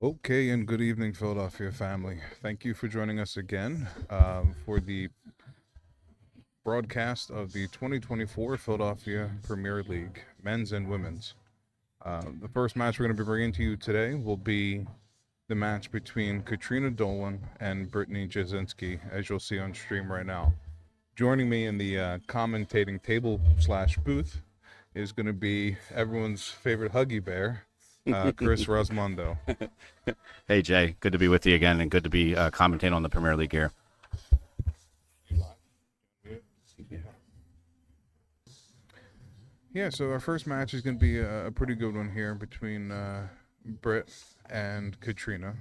Okay, and good evening, Philadelphia family. Thank you for joining us again for the broadcast of the 2024 Philadelphia Premier League, men's and women's. The first match we're going to be bringing to you today will be the match between Katrina Dolan and Brittany Jasinski, as you'll see on stream right now. Joining me in the commentating table slash booth is going to be everyone's favorite Huggy Bear, Chris Rosmondo. Hey, Jay. Good to be with you again and good to be commentating on the Premier League here. Yeah, so our first match is going to be a pretty good one here between Britt and Katrina.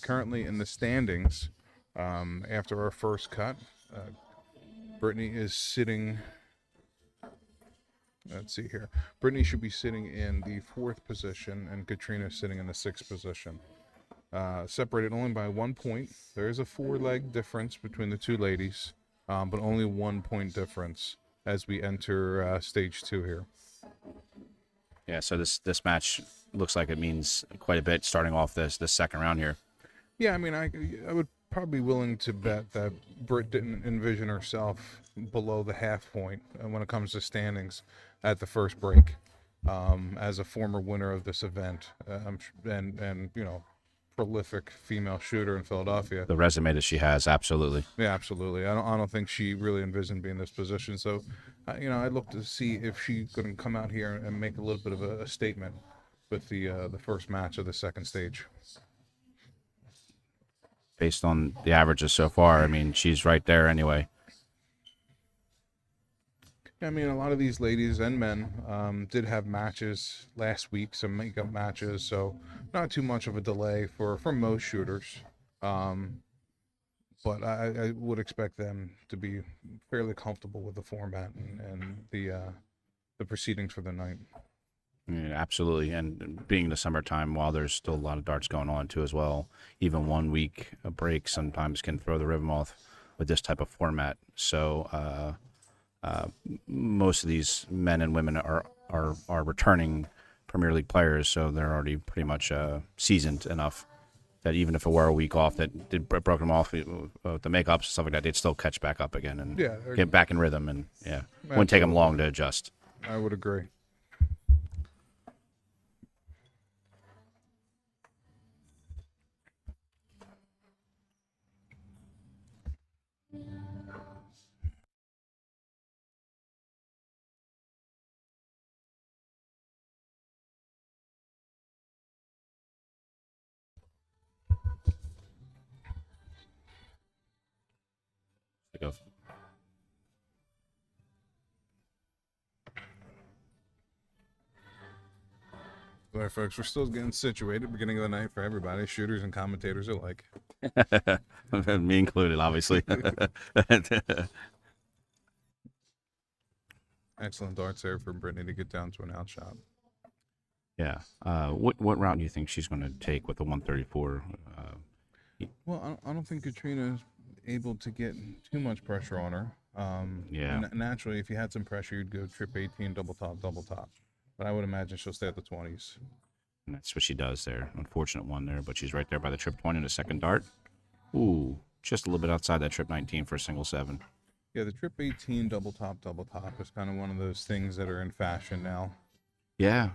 Currently in the standings, after our first cut, Brittany is sitting. Let's see here. Brittany should be sitting in the 4th position, and Katrina is sitting in the 6th position. Separated only by 1 point. There is a 4-leg difference between the two ladies, but only 1 point difference as we enter stage 2 here. Yeah, so this match looks like it means quite a bit starting off this second round here. Yeah, I mean, I would probably be willing to bet that Britt didn't envision herself below the half point when it comes to standings at the first break. As a former winner of this event, and prolific female shooter in Philadelphia. The resume that she has, absolutely. Yeah, absolutely. I don't think she really envisioned being in this position. So, I'd look to see if she couldn't come out here and make a little bit of a statement with the first match of the second stage. Based on the averages so far, I mean, she's right there anyway. I mean, a lot of these ladies and men did have matches last week, some makeup matches, so not too much of a delay for most shooters. But I would expect them to be fairly comfortable with the format and the proceedings for the night. Yeah, absolutely. And being the summertime, while there's still a lot of darts going on too as well, even 1 week a break sometimes can throw the rhythm off with this type of format. So most of these men and women are returning Premier League players, so they're already pretty much seasoned enough that even if it were a week off that did broke them off with the makeups and stuff like that, they'd still catch back up again and get back in rhythm. And wouldn't take them long to adjust. I would agree. Go. All right, folks, we're still getting situated. Beginning of the night for everybody, shooters and commentators alike. Me included, obviously. Excellent darts there for Brittany to get down to an out shot. Yeah. What route do you think she's going to take with the 134? Well, I don't think Katrina's able to get too much pressure on her. Yeah. Naturally, if you had some pressure, you'd go trip 18, double top. But I would imagine she'll stay at the 20s. And that's what she does there. Unfortunate one there, but she's right there by the trip 20 in the second dart. Ooh, just a little bit outside that trip 19 for a single 7. Yeah, the trip 18 double top is kind of one of those things that are in fashion now. Yeah.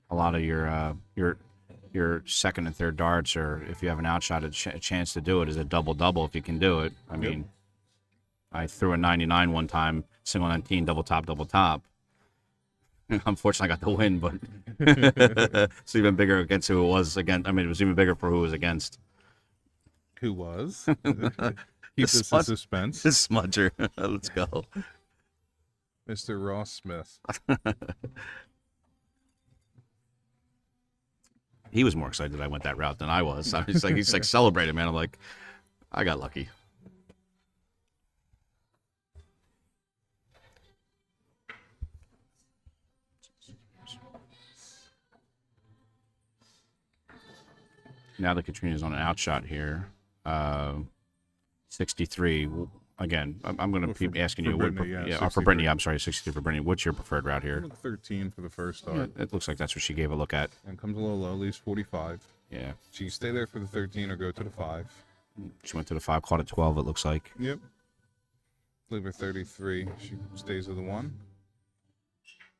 A lot of your second and third darts, or if you have an outshot, a chance to do it is a double if you can do it. I mean, I threw a 99 one time, single 19, double top. Unfortunately, I got the win, but it's even bigger against who it was against. I mean, it was even bigger for who it was against. Who was? Keep this in suspense. The smudger. Let's go. Mr. Ross Smith. He was more excited that I went that route than I was. I was like, he's like celebrating, man. I'm like, I got lucky. Now that Katrina's on an outshot here, 63. again, I'm going to Well, keep asking for you. Brittany, Yeah, yeah, for Brittany, 63. I'm sorry, 63 for Brittany. What's your preferred route here? 13 for the first Yeah, start. it looks like that's what she gave a look at. And comes a little low, leaves 45. Yeah. She can stay there for the 13 or go to the 5. She went to the 5, caught at 12, it looks like. Yep. Leave her 33. She stays with the 1.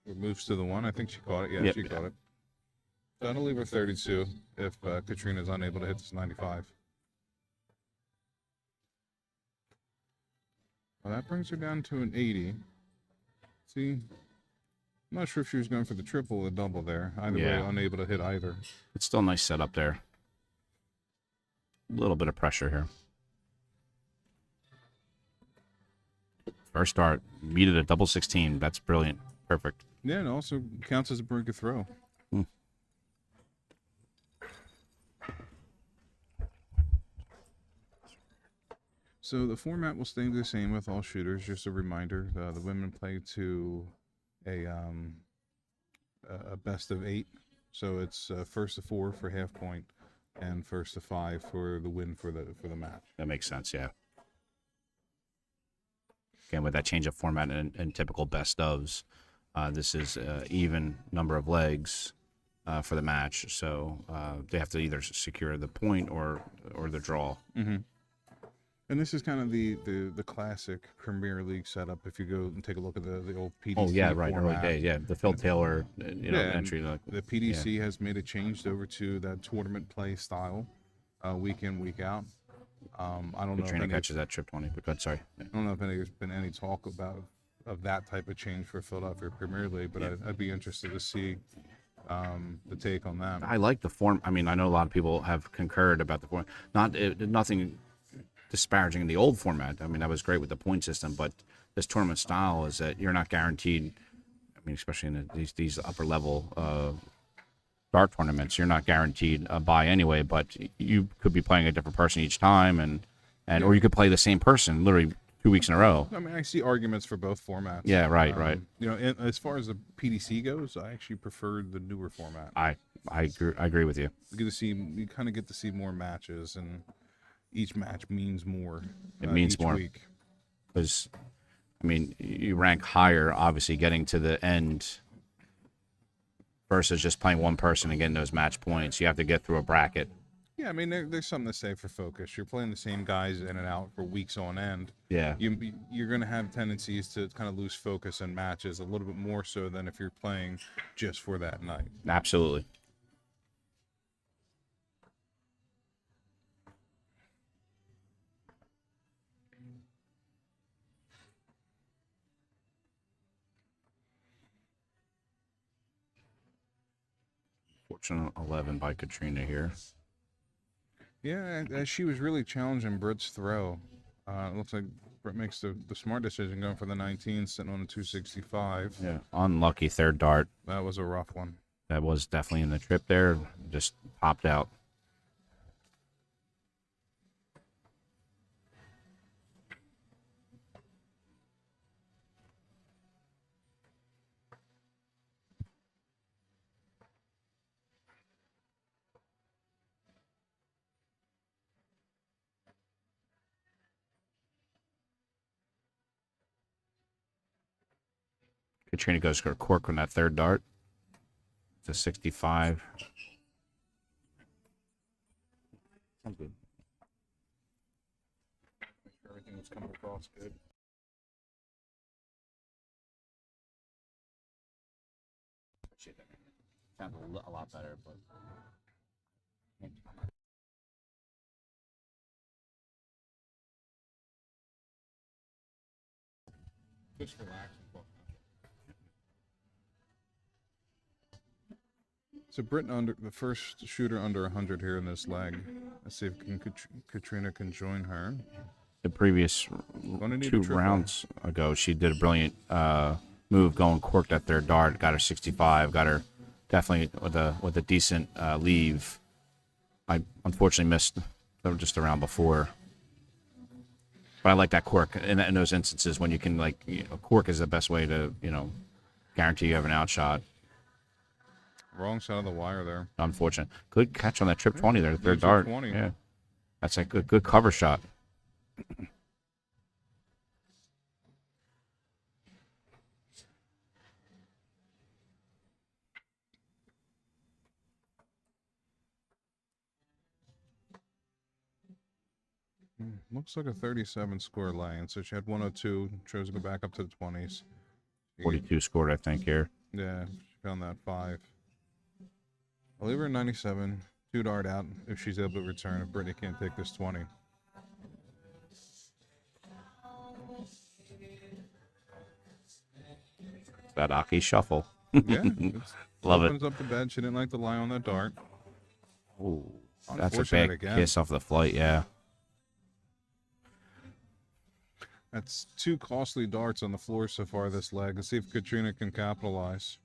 Or moves to the 1. I think she caught it. Yeah, Yep. she caught it. So that'll leave her 32 if Katrina's unable to hit this 95. Well, that brings her down to an 80. See, I'm not sure if she was going for the triple or the double there. Either way, unable to hit either. It's still a nice setup there. A little bit of pressure here. First start, meet at a double 16. That's brilliant. Perfect. Yeah, and also counts as a break of throw. So the format will stay the same with all shooters. Just a reminder: the women play to a best of 8. So it's first to 4 for half point, and first to 5 for the win for the match. That makes sense, yeah. Again, with that change of format and typical best ofs, this is even number of legs for the match. So they have to either secure the point or the draw. Mm-hmm. And this is kind of the classic Premier League setup. If you go and take a look at the old PDC. Oh yeah, right, format. early days, yeah. The Phil Taylor, entry. The PDC has made it changed over to that tournament play style, week in, week out. I don't know. Katrina catches that trip 20. But good, sorry. I don't know if there's been any talk of that type of change for Philadelphia Premier League, but I'd be interested to see the take on that. I like the form. I mean, I know a lot of people have concurred about the form. Nothing disparaging in the old format. I mean, that was great with the point system, but this tournament style is that you're not guaranteed. I mean, especially in these upper level dart tournaments, you're not guaranteed a bye anyway. But you could be playing a different person each time, or you could play the same person literally 2 weeks in a row. I mean, I see arguments for both formats. Yeah, right. You know, as far as the PDC goes, I actually prefer the newer format. I agree with you. You kind of get to see more matches, and each match means more. It means each more week. because, I mean, you rank higher, obviously, getting to the end versus just playing one person and getting those match points. You have to get through a bracket. Yeah, I mean, there's something to say for focus. You're playing the same guys in and out for weeks on end. Yeah. You're going to have tendencies to kind of lose focus in matches a little bit more so than if you're playing just for that night. Absolutely. Fortune 11 by Katrina here. Yeah, she was really challenging Britt's throw. It looks like Britt makes the smart decision going for the 19, sitting on a 265. Yeah. Unlucky third dart. That was a rough one. That was definitely in the trip there. Just popped out. Katrina goes for a cork on that third dart. It's a 65. Sounds good. Make sure everything was coming across good. Sounds a lot better, but. Just relax. So Britt the first shooter under 100 here in this leg. Let's see if Katrina can join her. The previous two rounds ago, she did a brilliant move going cork that third dart. Got her 65. Got her definitely with a decent leave. I unfortunately missed just the round before. But I like that cork in those instances when you can cork is the best way to guarantee you have an outshot. Wrong side of the wire there. Unfortunate. Good catch on that trip 20 there, third dart. 20. Yeah, that's a good cover shot. Looks like a 37 score lane. So she had 102, chose to go back up to the 20s. 42 scored, I think, here. Yeah, she found that 5. I'll leave her 97. 2 dart out if she's able to return. If Brittany can't take this 20. That Aki shuffle. Yeah. Love it. Opens up the bed. She didn't like to lie on that dart. Ooh, that's a Unfortunate big again. kiss off the flight, yeah. That's 2 costly darts on the floor so far this leg. Let's see if Katrina can capitalize.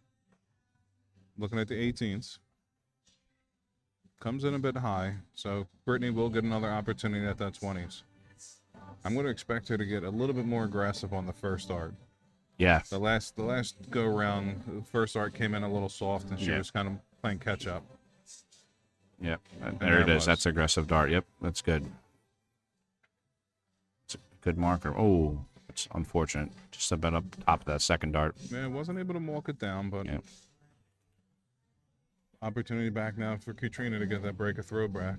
Looking at the 18s. Comes in a bit high, so Brittany will get another opportunity at that 20s. I'm going to expect her to get a little bit more aggressive on the first dart. Yeah. The last go round, the first dart came in a little soft, and she was kind of playing catch up. Yep. There it is. That's aggressive dart. Yep. That's good. It's a good marker. Oh, it's unfortunate. Just about up top of that second dart. Yeah, wasn't able to walk it down, but Yep. opportunity back now for Katrina to get that break of throw back.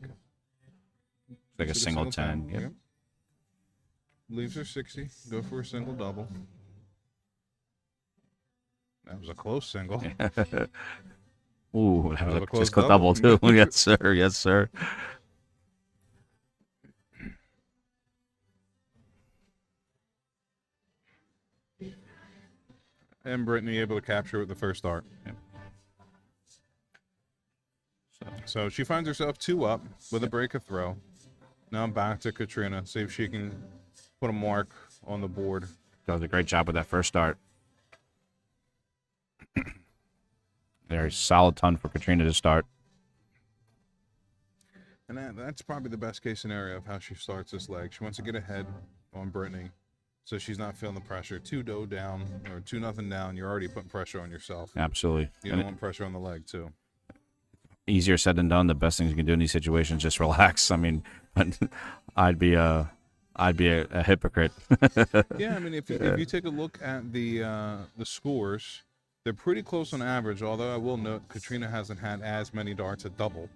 It's like a single 10. Yep. Leaves her 60. Go for a single double. That was a close single. Ooh, that was a close just a double too. double. Yes, sir. Yes, sir. And Brittany able to capture with the first dart. Yep. So she finds herself 2 up with a break of throw. Now back to Katrina. See if she can put a mark on the board. Does a great job with that first dart. Very solid ton for Katrina to start. And that's probably the best case scenario of how she starts this leg. She wants to get ahead on Brittany, so she's not feeling the pressure. 2-0 down or 2-0 down. You're already putting pressure on yourself. Absolutely. You don't want pressure on the leg too. Easier said than done. The best things you can do in these situations, just relax. I mean, I'd be a hypocrite. Yeah, I mean, if you take a look at the scores, they're pretty close on average. Although I will note, Katrina hasn't had as many darts at double.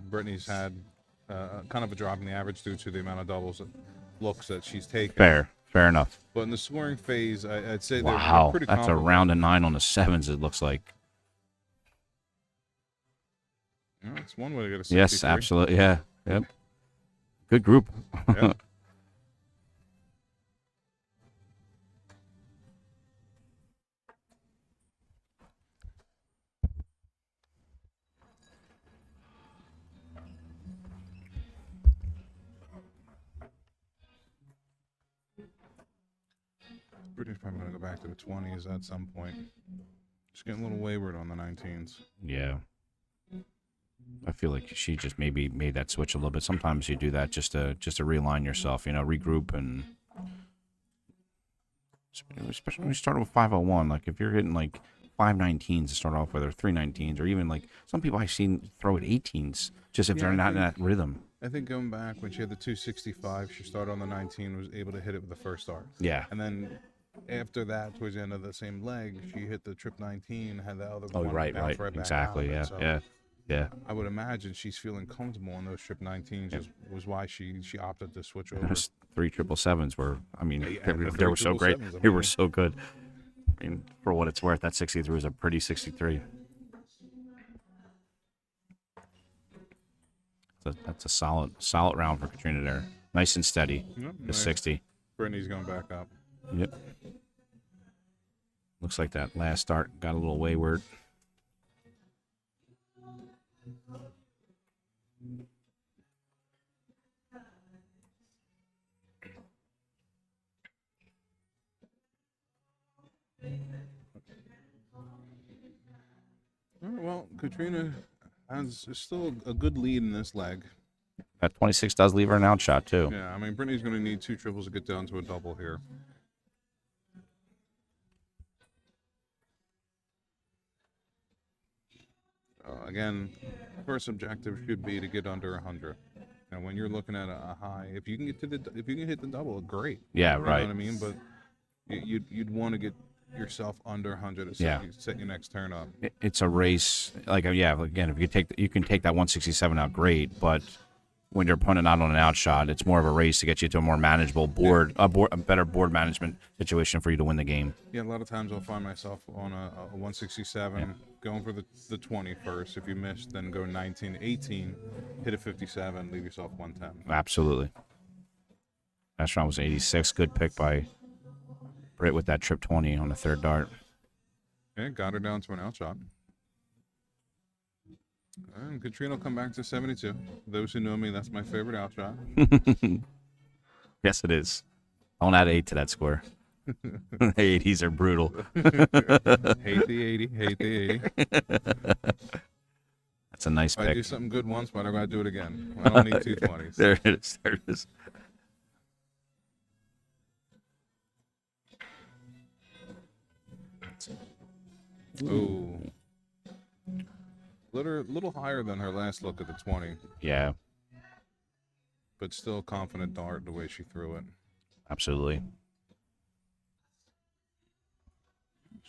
Brittany's had kind of a drop in the average due to the amount of doubles looks that she's taken. Fair enough. But in the scoring phase, I'd say they're Wow, pretty that's a comparable. round of 9 on the 7s. It looks like. Yeah, that's one way to get a 63. Yes, absolutely. Yeah. Yep. Good group. Yeah. Brittany's probably going to go back to the 20s at some point. She's getting a little wayward on the 19s. Yeah. I feel like she just maybe made that switch a little bit. Sometimes you do that just to realign yourself, regroup, and especially when you start with 501. Like if you're hitting like 519s to start off with, or 319s, or even like some people I've seen throw at 18s, just if they're not in that rhythm. I think going back when she had the 265, she started on the 19, was able to hit it with the first dart. Yeah. And then after that, towards the end of the same leg, she hit the trip 19, had the other Oh, one right. bounce back Exactly. out. Yeah. So Yeah. I would imagine she's feeling comfortable on those trip 19s. Just was why she opted to switch over. Those 3 777s were, I mean, Yeah, they were so great. 777s, They were so good. I mean, for what it's worth, that 63 was a pretty 63. So that's a solid round for Katrina there. Nice and steady. Yep, The nice. 60. Brittany's going back up. Yep. Looks like that last start got a little wayward. All right, well, Katrina has still a good lead in this leg. That 26 does leave her an outshot, too. Yeah, I mean, Brittany's going to need 2 triples to get down to a double here. Again, first objective should be to get under 100. Now, when you're looking at a high, if you can hit the double, great. Yeah, You know right. what I mean? But you'd want to get yourself under 100 to Yeah. set your next turn up. It's a race. Like, yeah, again, if you can take that 167 out, great. But when your opponent not on an outshot, it's more of a race to get you to a more manageable board, a better board management situation for you to win the game. Yeah, a lot of times I'll find myself on a 167, going for the 20 first. If you miss, then go 19, 18, hit a 57, leave yourself 110. Absolutely. Last round was 86. Good pick by Britt with that trip 20 on the third dart. Yeah, got her down to an outshot. And Katrina will come back to 72. Those who know me, that's my favorite outshot. Yes, it is. Don't add 8 to that score. The 80s are brutal. Hate the 80. Hate the 80. That's a nice If I pick. do something good once, why do I gotta do it again? I don't need two 20s. There it is. There it is. Ooh. Little higher than her last look at the 20, Yeah, but still confident dart the way she threw it. absolutely.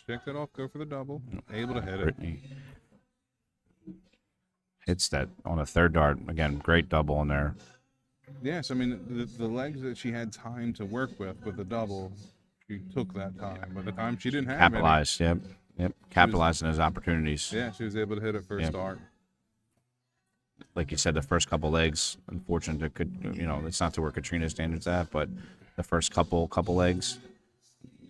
Check that off, go for the double. Able to hit it. Brittany hits that on a third dart. Again, great double in there. Yes, I mean, the legs that she had time to work with the double, she took that time. By the time she didn't have Capitalized, yep. Capitalizing those opportunities. any, yeah, she was able to hit it first dart. Like you said, the first couple legs, unfortunate, it could, it's not to where Katrina's standards at, but the first couple legs,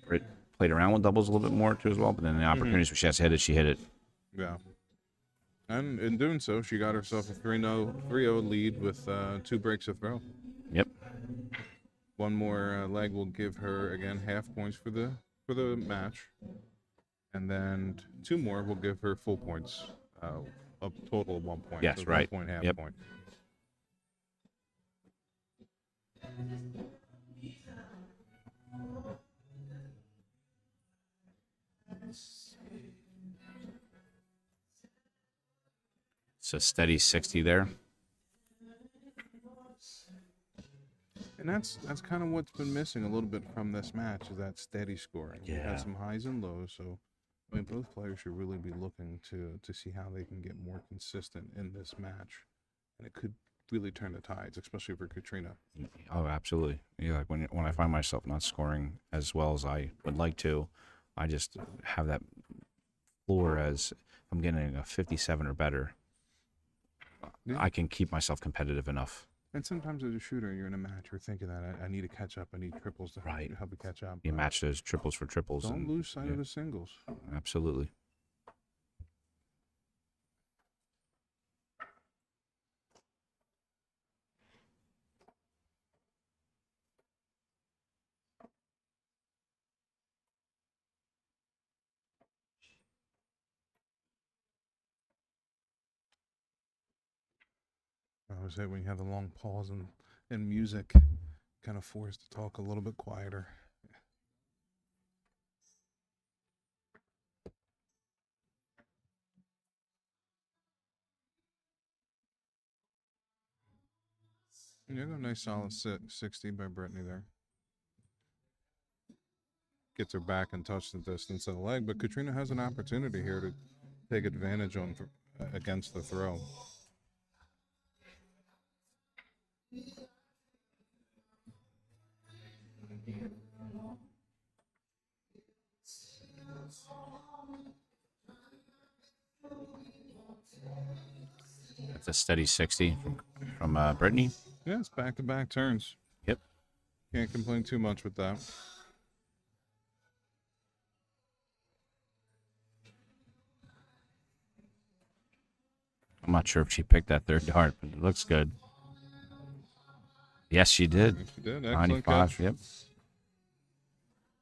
Britt played around with doubles a little bit more too as well, but then the opportunities where she has to hit it, she hit it. Yeah. And in doing so, she got herself a 3-0 lead with 2 breaks of throw. Yep. One more leg will give her, again, half points for the match. And then 2 more will give her full points, a total of 1 point. Yes, so right. 1 point, half Yep. point. It's a steady 60 there. And that's kind of what's been missing a little bit from this match, is that steady scoring. We Yeah. had some highs and lows, so I mean, both players should really be looking to see how they can get more consistent in this match, and it could really turn the tides, especially for Katrina. Oh, absolutely. Yeah, like when I find myself not scoring as well as I would like to, I just have that floor as I'm getting a 57 or better. Yeah. I can keep myself competitive enough. And sometimes as a shooter, you're in a match, you're thinking that I need to catch up, I need triples to Right. help me catch up. You match those triples for triples. Don't and, lose sight yeah, of the singles. absolutely. I always say when you have the long pause in music, kind of forced to talk a little bit quieter. Yeah, got a nice solid 60 by Brittany there. Gets her back and touch the distance of the leg, but Katrina has an opportunity here to take advantage on against the throw. That's a steady 60 from Brittany. Yeah, it's back-to-back turns. Yep. Can't complain too much with that. I'm not sure if she picked that third dart, but it looks good. Yes, she did. Yes, she did. Excellent 95. catch. Yep.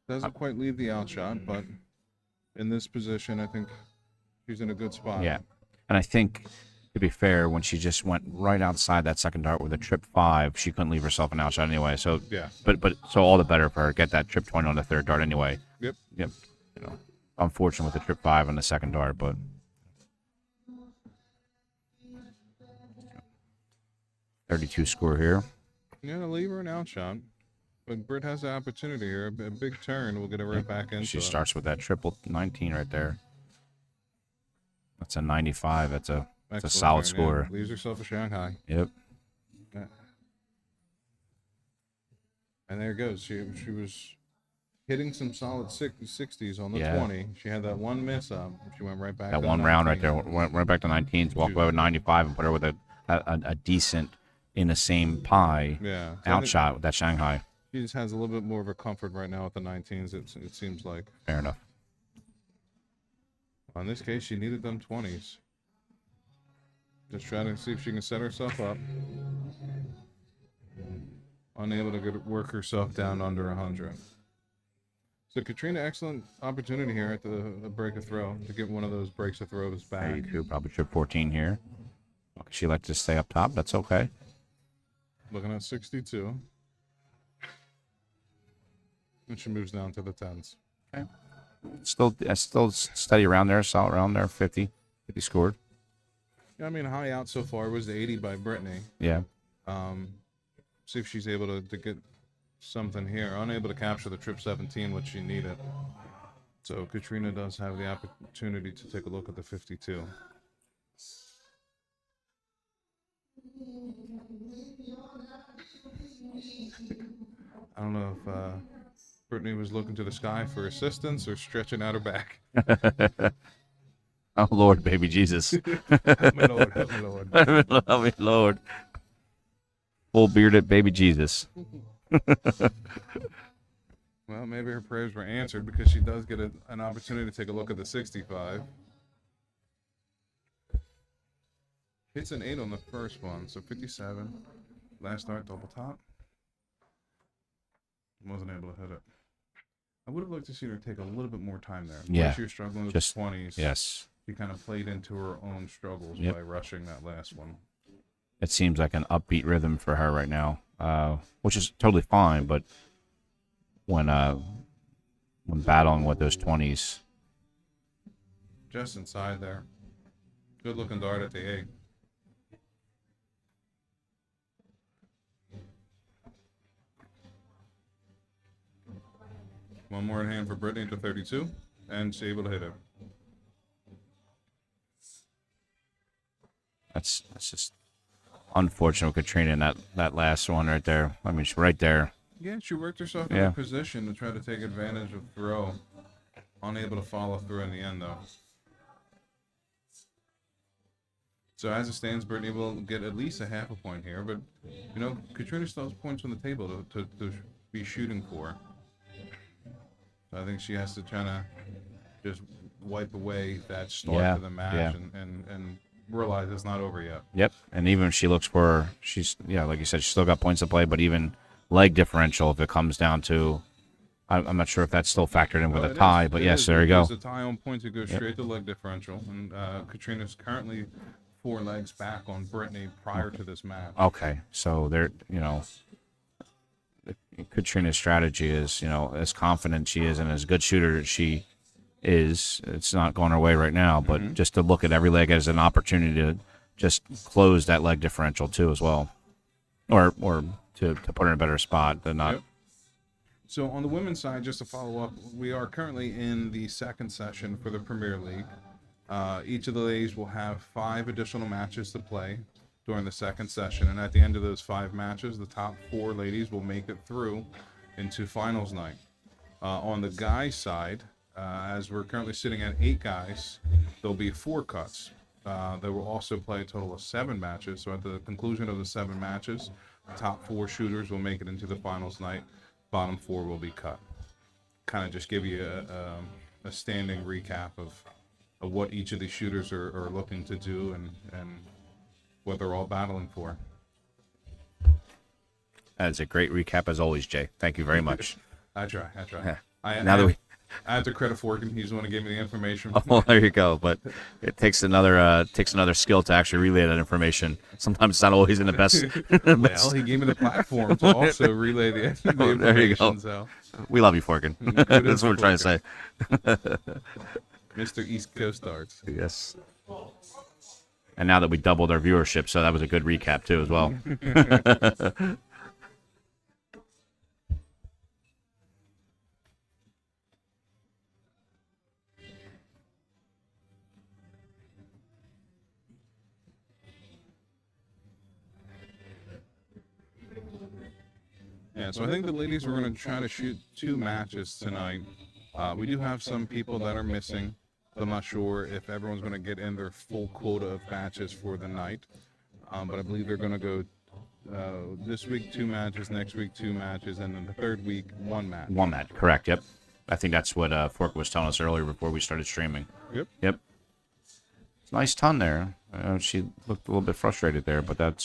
Doesn't quite leave the outshot, but in this position, I think she's in a good spot. Yeah. And I think, to be fair, when she just went right outside that second dart with a trip 5, she couldn't leave herself an outshot anyway. So Yeah. but so all the better for her. Get that trip 20 on the third dart anyway. Yep. Yep. Unfortunate with the trip 5 on the second dart, but 32 score here. Yeah, leave her an outshot. But Britt has the opportunity here. A big turn will get her right back into She it. starts with that triple 19 right there. That's a 95. That's a Excellent solid turn, yeah. score. Leaves herself a Shanghai. Yep. Yeah. And there it goes. She was hitting some solid 60s on the Yeah. 20. She had that one miss up. She went right back That to one the round right 19. there went right back to 19s, walked away with 95, and put her with a decent in the same pie Yeah. So outshot with that Shanghai. she just has a little bit more of a comfort right now with the 19s, it seems like. Fair enough. In this case, she needed them 20s. Just trying to see if she can set herself up. Unable to work herself down under 100. So Katrina, excellent opportunity here at the break of throw to get one of those breaks of throws back. 82, probably trip 14 here. She likes to stay up top. That's okay. Looking at 62. And she moves down to the 10s. Okay. Still steady around there, solid around there, 50 scored. Yeah, I mean, high out so far was the 80 by Brittany. Yeah. See if she's able to get something here. Unable to capture the trip 17, which she needed. So Katrina does have the opportunity to take a look at the 52. I don't know if Brittany was looking to the sky for assistance or stretching out her back. Oh, Lord, baby Jesus. Help me, Lord. Help me, Lord. Help me, Lord. Full bearded baby Jesus. Well, maybe her prayers were answered because she does get an opportunity to take a look at the 65. Hits an 8 on the first one, so 57. Last start, double top. Wasn't able to hit it. I would have liked to see her take a little bit more time there. Yeah. When she was struggling with Just, the 20s. Yes. She kind of played into her own struggles Yep. by rushing that last one. It seems like an upbeat rhythm for her right now, which is totally fine. But when battling with those 20s, Just inside there. Good looking dart at the 8. One more in hand for Brittany to 32, and she's able to hit it. that's just unfortunate with Katrina in that last one right there. I mean, she's right there. Yeah, she worked herself in Yeah. a position to try to take advantage of throw. Unable to follow through in the end, though. So as it stands, Brittany will get at least a half a point here, but, you know, Katrina still has points on the table to be shooting for. So I think she has to try to just wipe away that start to the match and realize it's not over yet. Yep. And even if she looks for, like you said, she's still got points to play, but even leg differential, if it comes down to, I'm not sure if that's still factored in with a tie, but yes, there you go. There's a tie on points that goes straight to leg differential, and Katrina's currently 4 legs back on Brittany prior to this match. Okay. So there, Katrina's strategy is, as confident she is and as good shooter as she is, it's not going her way right now, but just to look at every leg as an opportunity to just close that leg differential too as well, or to put her in a better spot than not. Yep. So on the women's side, just to follow up, we are currently in the second session for the Premier League. Each of the ladies will have 5 additional matches to play during the second session, and at the end of those 5 matches, the top 4 ladies will make it through into finals night. On the guys' side, as we're currently sitting at 8 guys, there'll be 4 cuts. They will also play a total of 7 matches. So at the conclusion of the 7 matches, the top 4 shooters will make it into the finals night. Bottom 4 will be cut. Kind of just give you a standing recap of what each of these shooters are looking to do and what they're all battling for. That's a great recap as always, Jay. Thank you very much. I try. I have to credit Forkin. He's the one who gave me the information. Oh, there you go. But it takes another skill to actually relay that information. Sometimes it's not always in the best. Well, he gave me the platform to also relay the information. There you go. So. We love you, Forkin. That's what we're trying to say. Mr. East Coast Arts. Yes. And now that we doubled our viewership, so that was a good recap too as well. Yeah, so I think the ladies were going to try to shoot 2 matches tonight. We do have some people that are missing. I'm not sure if everyone's going to get in their full quota of matches for the night. But I believe they're going to go this week 2 matches, next week 2 matches, and then the third week 1 match. 1 match, correct, yep. I think that's what Fork was telling us earlier before we started streaming. Yep. It's a nice ton there. She looked a little bit frustrated there, but that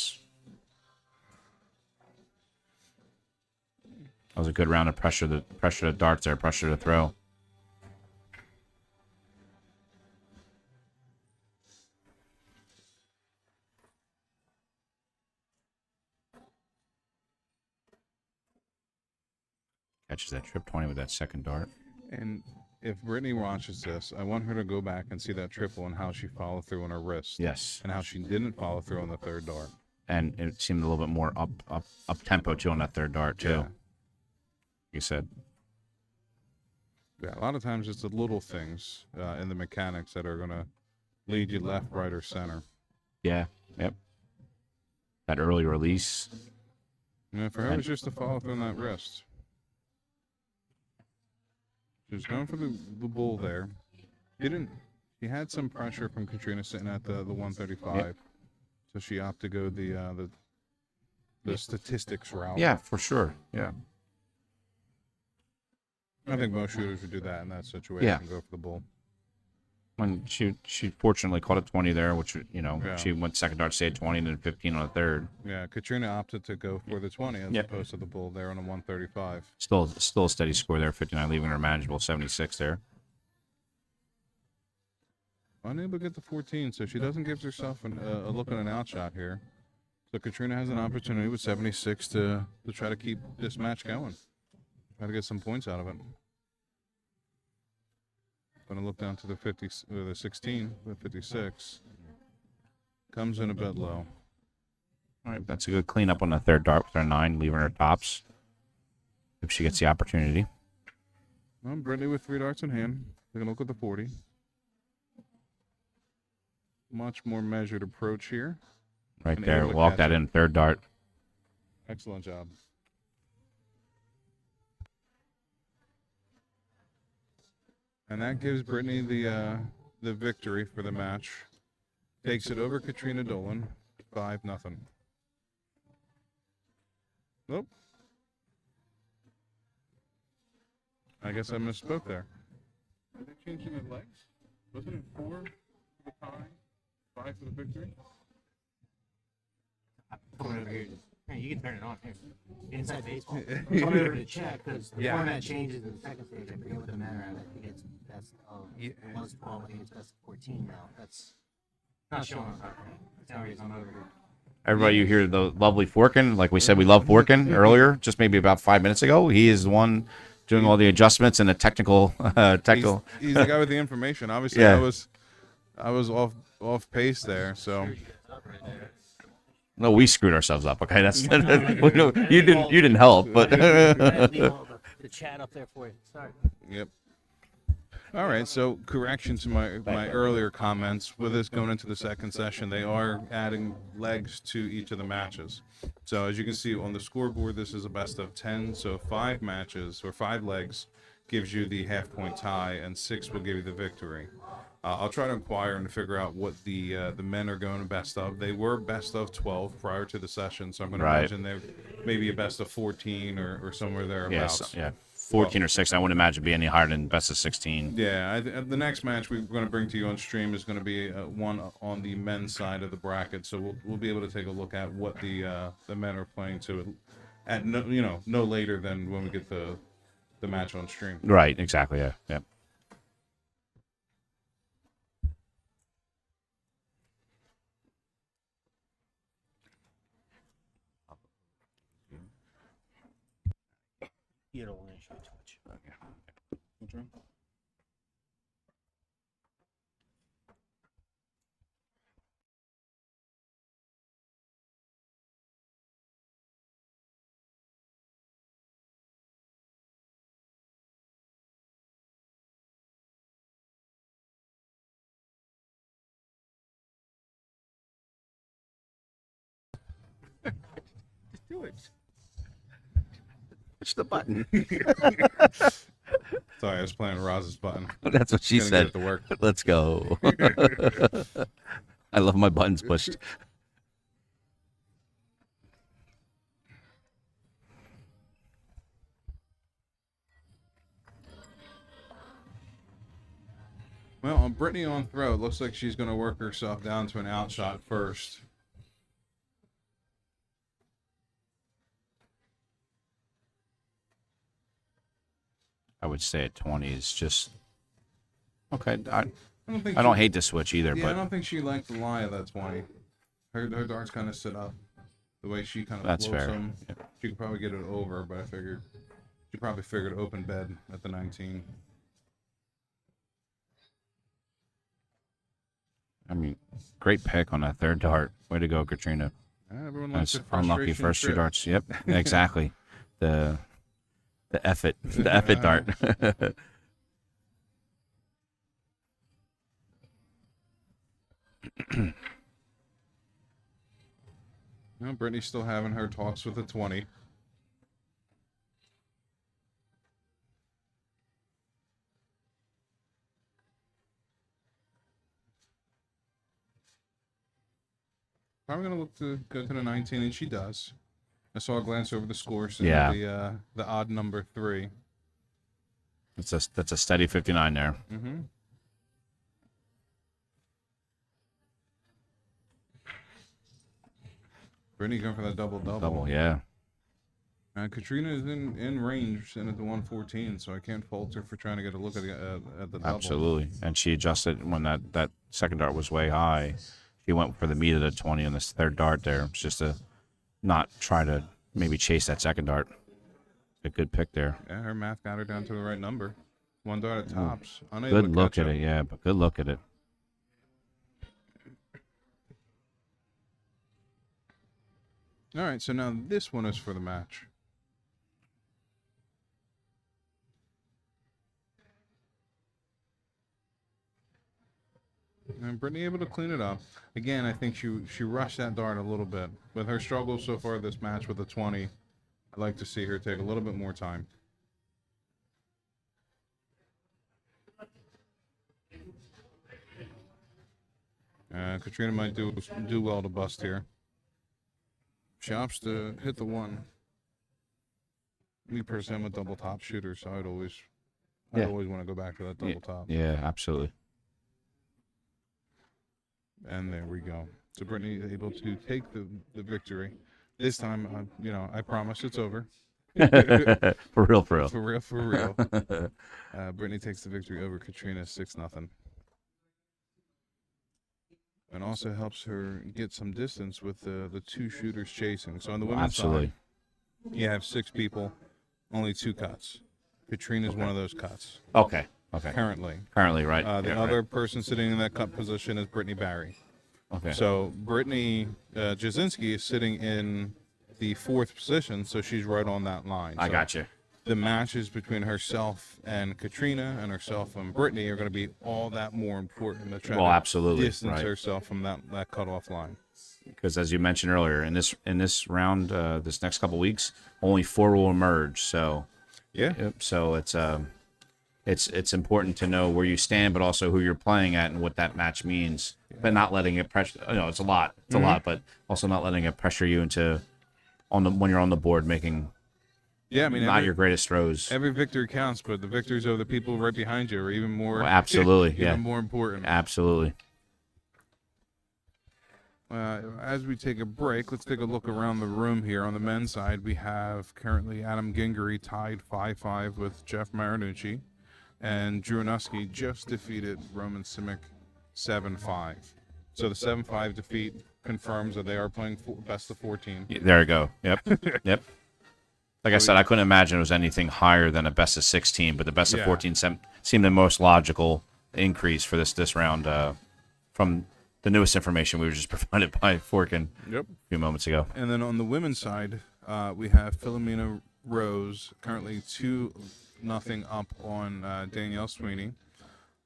was a good round of pressure. The pressure to darts there, pressure to throw. Catches that trip 20 with that second dart. And if Brittany watches this, I want her to go back and see that triple and how she followed through on her wrist. Yes. And how she didn't follow through on the third dart. And it seemed a little bit more up tempo too on that third dart too. Yeah. You said. Yeah, a lot of times it's the little things in the mechanics that are going to lead you left, right, or center. Yeah. Yep. That early release. Yeah, for her, it's just to follow through on that wrist. She was going for the bull there. She had some pressure from Katrina sitting at the 135. Yep. So she opted to go the statistics route. Yeah, for sure. Yeah. I think most shooters would do that in that situation and go for the bull. When she fortunately caught a 20 there, which, she went second dart, stayed 20, and then 15 on the third. Yeah, Katrina opted to go for the 20 as opposed to the bull there on a 135. Still a steady score there, 59, leaving her manageable 76 there. Unable to get the 14, so she doesn't give herself a look at an outshot here. So Katrina has an opportunity with 76 to try to keep this match going. Try to get some points out of it. Going to look down to the 50, or the 16, the 56. Comes in a bit low. All right, that's a good cleanup on the third dart with her 9, leaving her tops. If she gets the opportunity. Well, Brittany with 3 darts in hand. Taking a look at the 40. Much more measured approach here. Right there, walk that in, third dart. Excellent job. And that gives Brittany the victory for the match. Takes it over Katrina Dolan, 5-0. Nope. I guess I misspoke there. Are they changing the legs? Wasn't it 4 for the tie, 5 for the victory? Hey, you can turn it on here. Inside baseball. I'm over to check because the format changes in the second stage. I forget what the matter of it. I think it's best of it was 12. I think it's best of 14 now. That's not showing on top. That's how it is on over here. Everybody, you hear the lovely Forkin. Like we said, we love Forkin earlier, just maybe about 5 minutes ago. He is the one doing all the adjustments and the technical. He's the guy with the information. Obviously, I was off pace there, so. No, we screwed ourselves up. Okay, that's you didn't help, but the chat up there for you. Sorry. Yep. All right. So correction to my earlier comments. With this going into the second session, they are adding legs to each of the matches. So as you can see on the scoreboard, this is a best of 10. So 5 matches or 5 legs gives you the half-point tie, and 6 will give you the victory. I'll try to inquire and figure out what the men are going to best of. They were best of 12 prior to the session, so I'm going to imagine they're maybe a best of 14 or somewhere thereabouts. Yeah, 14 or 6. I wouldn't imagine it'd be any higher than best of 16. Yeah, the next match we're going to bring to you on stream is going to be one on the men's side of the bracket, so we'll be able to take a look at what the men are playing to at no later than when we get the match on stream. Right. Exactly. Yeah. Yeah. You don't want to show too much. What's wrong? Just do it. Push the button. Sorry, I was playing Roz's button. That's what she Gonna said. Get it to work. Let's go. I love my buttons pushed. Well, on Brittany on throw, it looks like she's going to work herself down to an outshot first. I would say at 20 is just okay. I think don't she- hate the switch either, Yeah, I but don't think she liked the lie of that 20. Her darts kind of sit up. The way she kind of That's floats fair. them. She could probably get it over, but I figured she probably figured open bed at the 19. I mean, great pick on that third dart. Way to go, Katrina. Everyone likes That's the unlucky frustration first two trip. darts. Yep, exactly. The effort, the effort dart. No, Brittany's still having her talks with the 20. Probably gonna look to go to the 19, and she does. I saw a glance over the score, so Yeah. the odd number 3. That's a steady 59 there. Mm-hmm. Brittany going for that double-double. Double, yeah. Katrina is in range and at the 114, so I can't fault her for trying to get a look at the double. Absolutely. And she adjusted when that second dart was way high. She went for the meat of the 20 on this third dart there. It's just to not try to maybe chase that second dart. A good pick there. Yeah, her math got her down to the right number. One dart at tops. Unable Good to look catch at up. it, yeah, but good look at it. All right, so now this one is for the match. And Brittany able to clean it up. Again, I think she rushed that dart a little bit. With her struggles so far this match with the 20, I'd like to see her take a little bit more time. Katrina might do well to bust here. She opts to hit the 1. Me personally, I'm a double top shooter, so I'd always want to go back to that double top. Yeah, absolutely. And there we go. So Brittany is able to take the victory. This time, I promise it's over. For real, for real. For real, for real. Brittany takes the victory over Katrina 6-0. And also helps her get some distance with the 2 shooters chasing. So on the women's Absolutely. side, you have 6 people, only 2 cuts. Katrina's one of those cuts Okay. currently. Currently, right. The Yeah, other right. person sitting in that cut position is Brittany Barry. Okay. So Brittany Jasinski is sitting in the 4th position, so she's right on that line. I So got you. the matches between herself and Katrina and herself and Brittany are going to be all that more important to try Well, to absolutely, distance right. herself from that cutoff line. Because as you mentioned earlier, in this round, this next couple weeks, only 4 will emerge. So Yeah. Yep. So it's important to know where you stand, but also who you're playing at and what that match means. But not letting it pressure. It's a lot. It's a lot, but also not letting it pressure you into when you're on the board making Yeah, I mean, not your greatest throws. every victory counts, but the victories of the people right behind you are even more Well, absolutely, even yeah. more important. Absolutely. As we take a break, let's take a look around the room here. On the men's side, we have currently Adam Gingery tied 5-5 with Jeff Marinucci, and Drew Anuski just defeated Roman Simic 7-5. So the 7-5 defeat confirms that they are playing best of 14. There you go. Yep. Yep. Like I said, I couldn't imagine it was anything higher than a best of 16, but the best of Yeah. 14 seemed the most logical increase for this round from the newest information we were just provided by Forkin Yep. a few moments ago. And then on the women's side, we have Philomena Rose currently 2-0 up on Danielle Sweeney.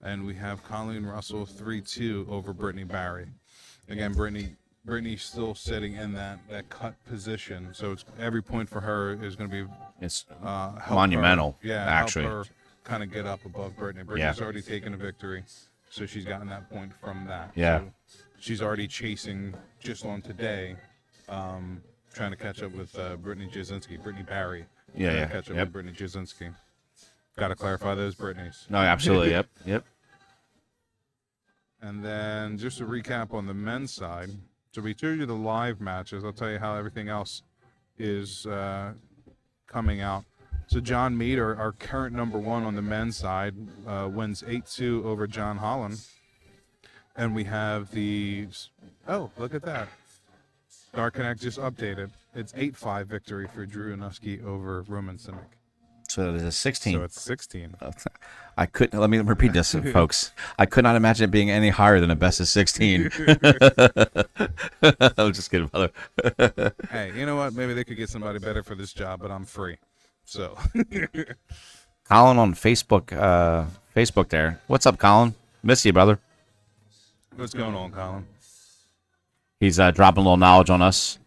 And we have Colleen Russell 3-2 over Brittany Barry. Again, Brittany Brittany's still sitting in that cut position, so it's every point for her is going to be It's help monumental, Her, yeah, actually. help her kind of get up above Brittany. Brittany's already taken a victory, so she's gotten that point from that. Yeah. So she's already chasing just on today, trying to catch up with Brittany Jasinski, Brittany Barry. Yeah, trying yeah. to catch up Yep. with Brittany Jasinski. Got to clarify those Brittany's. No, absolutely. Yep. Yep. And then just to recap on the men's side, so we told you the live matches. I'll tell you how everything else is coming out. So John Mead, our current number one on the men's side, wins 8-2 over John Holland. And we have oh, look at that. Dark Connect just updated. It's 8-5 victory for Drew Anuski over Roman Simic. So it is a 16. So it's 16. I couldn't. Let me repeat this, folks. I could not imagine it being any higher than a best of 16. I'm just kidding, brother. Hey, you know what? Maybe they could get somebody better for this job, but I'm free. So, Colin on Facebook. Facebook there. What's up, Colin? Miss you, brother. what's going on, Colin? He's dropping a little knowledge on us.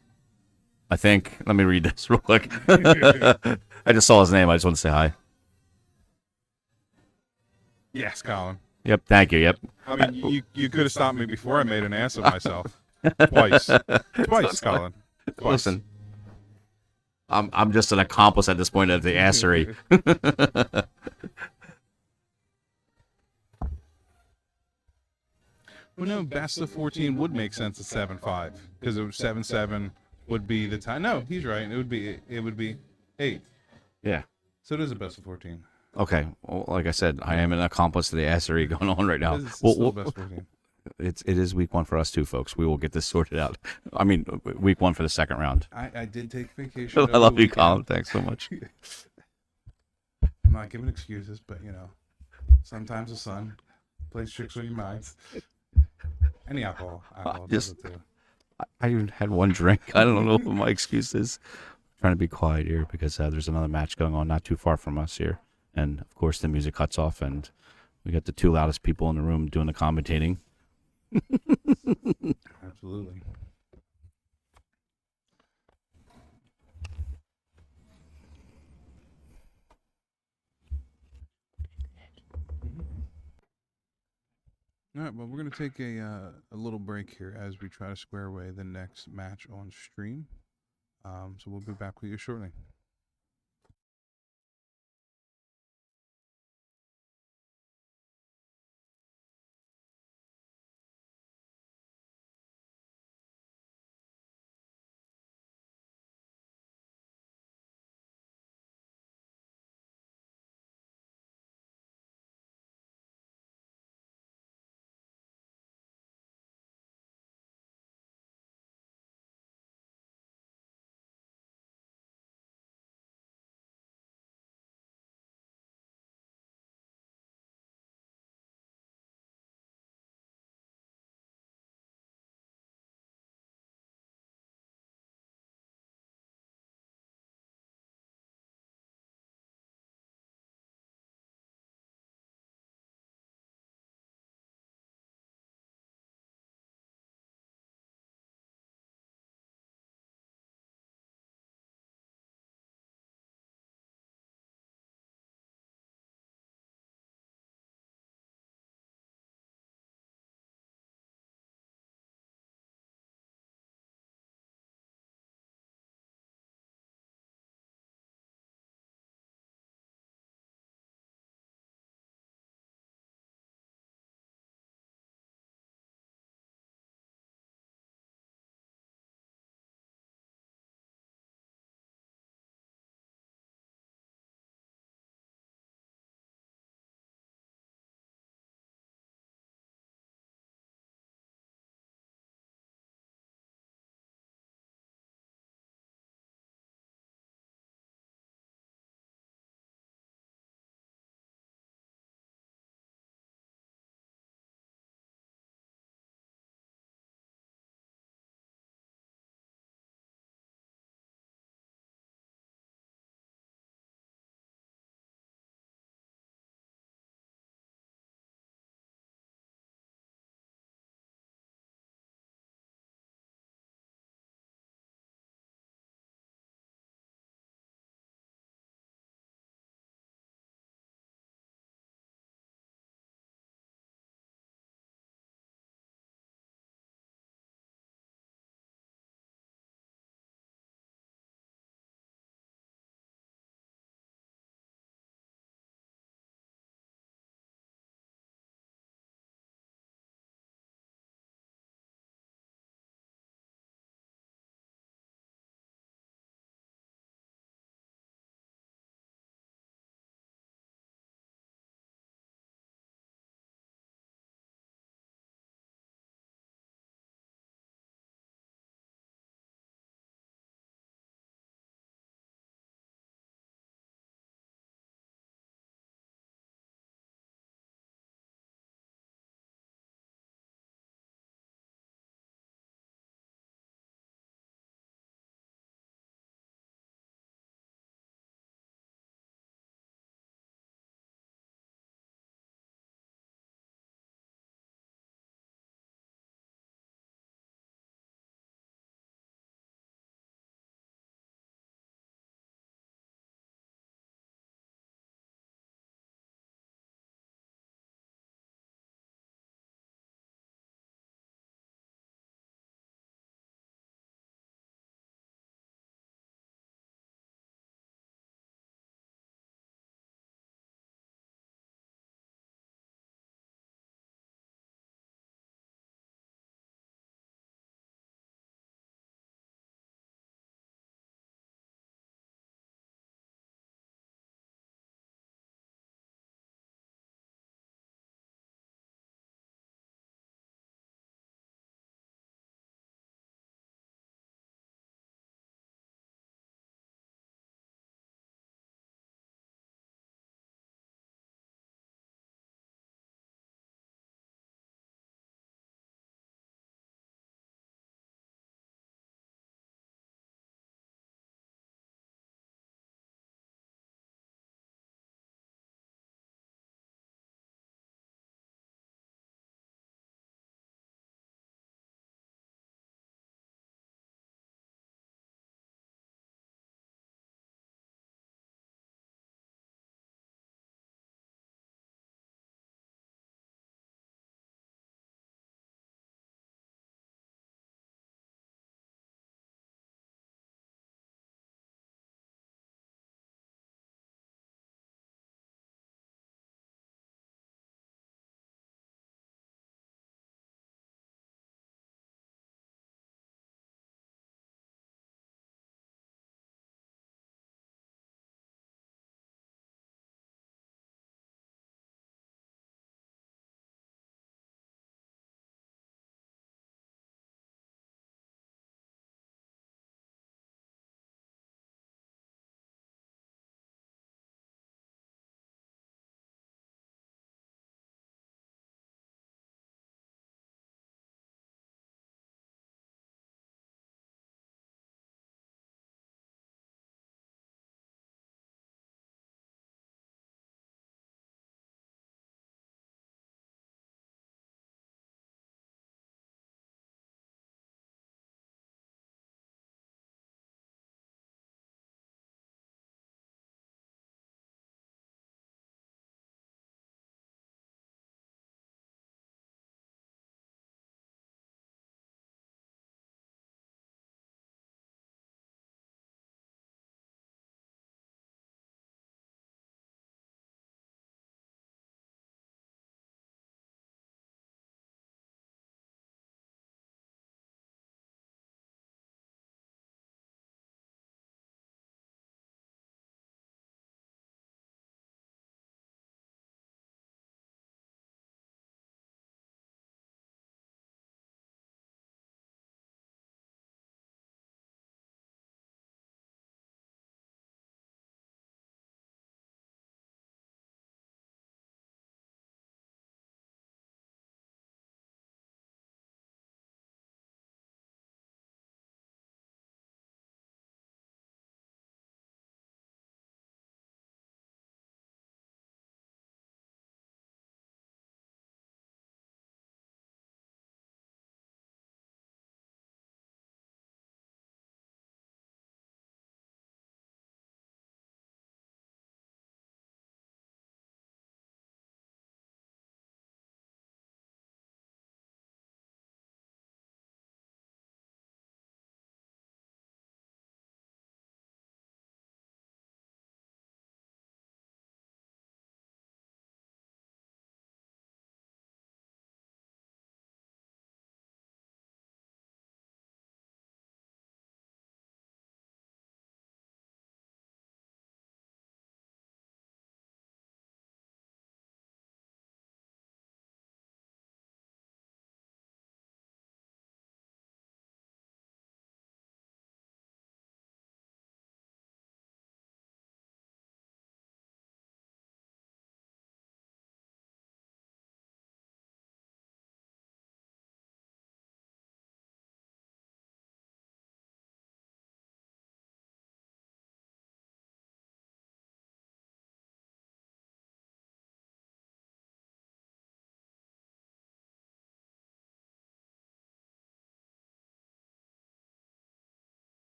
I think. Let me read this real quick. I just saw his name. I just want to say hi. Yes, Colin. Yep. Thank you. Yep. I mean, you could have stopped me before I made an ass of myself. Twice, Colin. Twice. Listen, I'm just an accomplice at this point of the assery. Well, no, best of 14 would make sense at 7-5 because it was 7-7 would be the time. No, he's right. It would be 8. Yeah. So it is a best of 14. Okay. Well, like I said, I am an accomplice to the assery going on right now. It's still best of 14. It is week 1 for us too, folks. We will get this sorted out. I mean, week 1 for the second round. I did take vacation. I love you, Colin. Thanks so much. I'm not giving excuses, but sometimes the sun plays tricks on your minds. Any alcohol does it too. I even had one drink. I don't know what my excuse is. I'm trying to be quiet here because there's another match going on not too far from us here. And, of course, the music cuts off, and we got the 2 loudest people in the room doing the commentating. Absolutely. All right, well, we're going to take a little break here as we try to square away the next match on stream. So we'll be back with you shortly.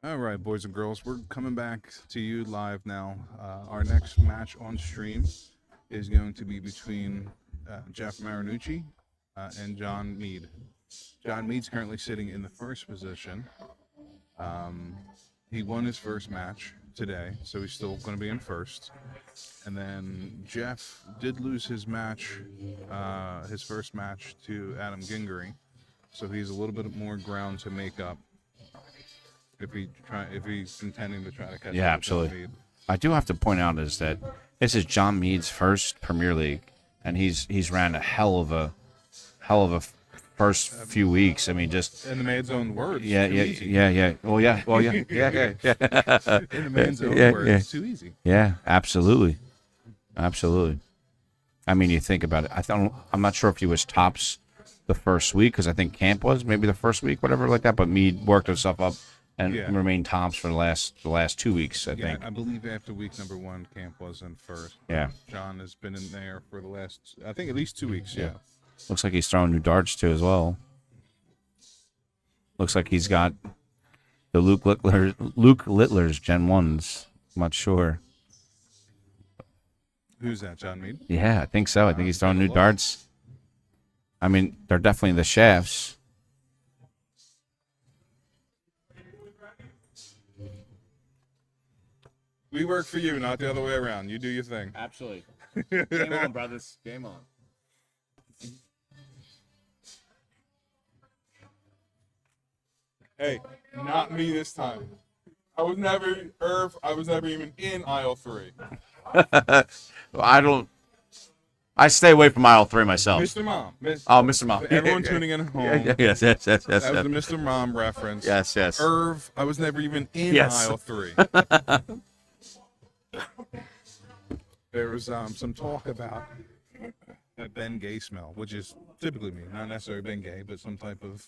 All right, boys and girls, we're coming back to you live now. Our next match on stream is going to be between Jeff Marinucci and John Mead. John Mead's currently sitting in the first position. He won his first match today, so he's still going to be in first. And then Jeff did lose his match, his first match to Adam Gingery, so he's a little bit more ground to make up if he's intending to try to catch up. Yeah, absolutely. I do have to point out is that this is John Mead's first Premier League, and he's ran a hell of a first few weeks. I mean, just in the man's own words. Yeah. Well, yeah. In the man's own words, it's too easy. Yeah, absolutely. I mean, you think about it. I'm not sure if he was tops the first week because I think camp was maybe the first week, whatever like that. But Mead worked himself up and remained tops for the last 2 weeks. I think. I believe after week number 1, camp was in first. Yeah. John has been in there for the last, I think, at least 2 weeks. Yeah. Looks like he's throwing new darts too as well. Looks like he's got the Luke Littler's Gen 1s. I'm not sure. Who's that, John Mead? Yeah, I think so. I think he's throwing new darts. I mean, they're definitely the shafts. We work for you, not the other way around. You do your thing. Absolutely. Game on, brothers. Game on. Hey, not me this time. I was never even in aisle 3. I stay away from aisle 3 myself. Mr. Mom. Mr. Mom. Everyone tuning in at home. Yes. That was the Mr. Mom reference. Yes. Irv, I was never even in aisle 3. There was some talk about a Ben Gay smell, which is typically me, not necessarily Ben Gay, but some type of,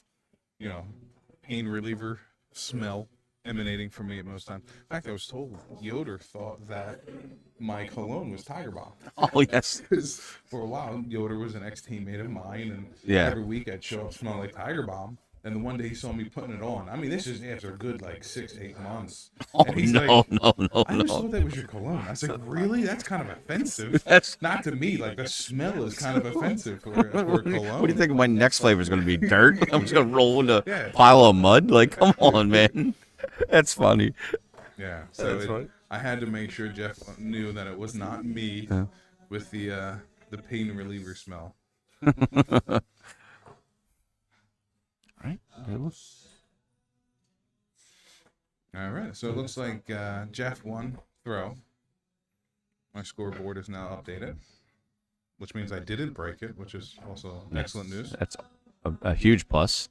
pain reliever smell emanating from me at most times. In fact, I was told Yoder thought that my cologne was Tiger Bomb. Oh, yes. For a while, Yoder was an ex-teammate of mine, and Yeah. every week I'd show up smelling like Tiger Bomb. And the one day he saw me putting it on. I mean, this is after a good, 6 to 8 months. Oh, and he's no. I always thought that was your cologne. I was like, really? That's kind of offensive. That's Not to me. The smell is kind of offensive for cologne. What do you think my next flavor is going to be? Dirt? I'm just going to roll in a Yeah. pile of mud? Come on, man. That's funny. Yeah. So I had to make sure Jeff knew that it was not me with the pain reliever smell. Right. All right. So it looks like Jeff won throw. My scoreboard is now updated, which means I didn't break it, which is also excellent news. That's a huge plus.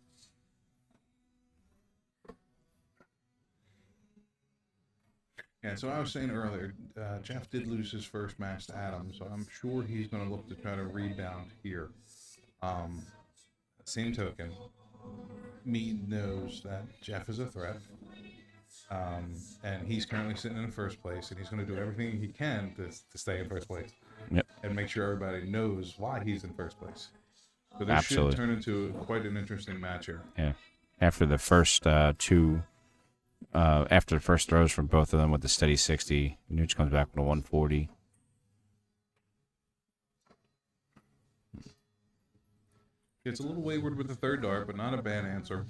Yeah, so I was saying earlier, Jeff did lose his first match to Adam, so I'm sure he's going to look to try to rebound here. Same token, Mead knows that Jeff is a threat, and he's currently sitting in first place, and he's going to do everything he can to stay in first place. Yep. And make sure everybody knows why he's in first place. So this Absolutely. should turn into quite an interesting match here. Yeah. After the first after the first throws from both of them with the steady 60, Nooch comes back with a 140. It's a little wayward with the third dart, but not a bad answer.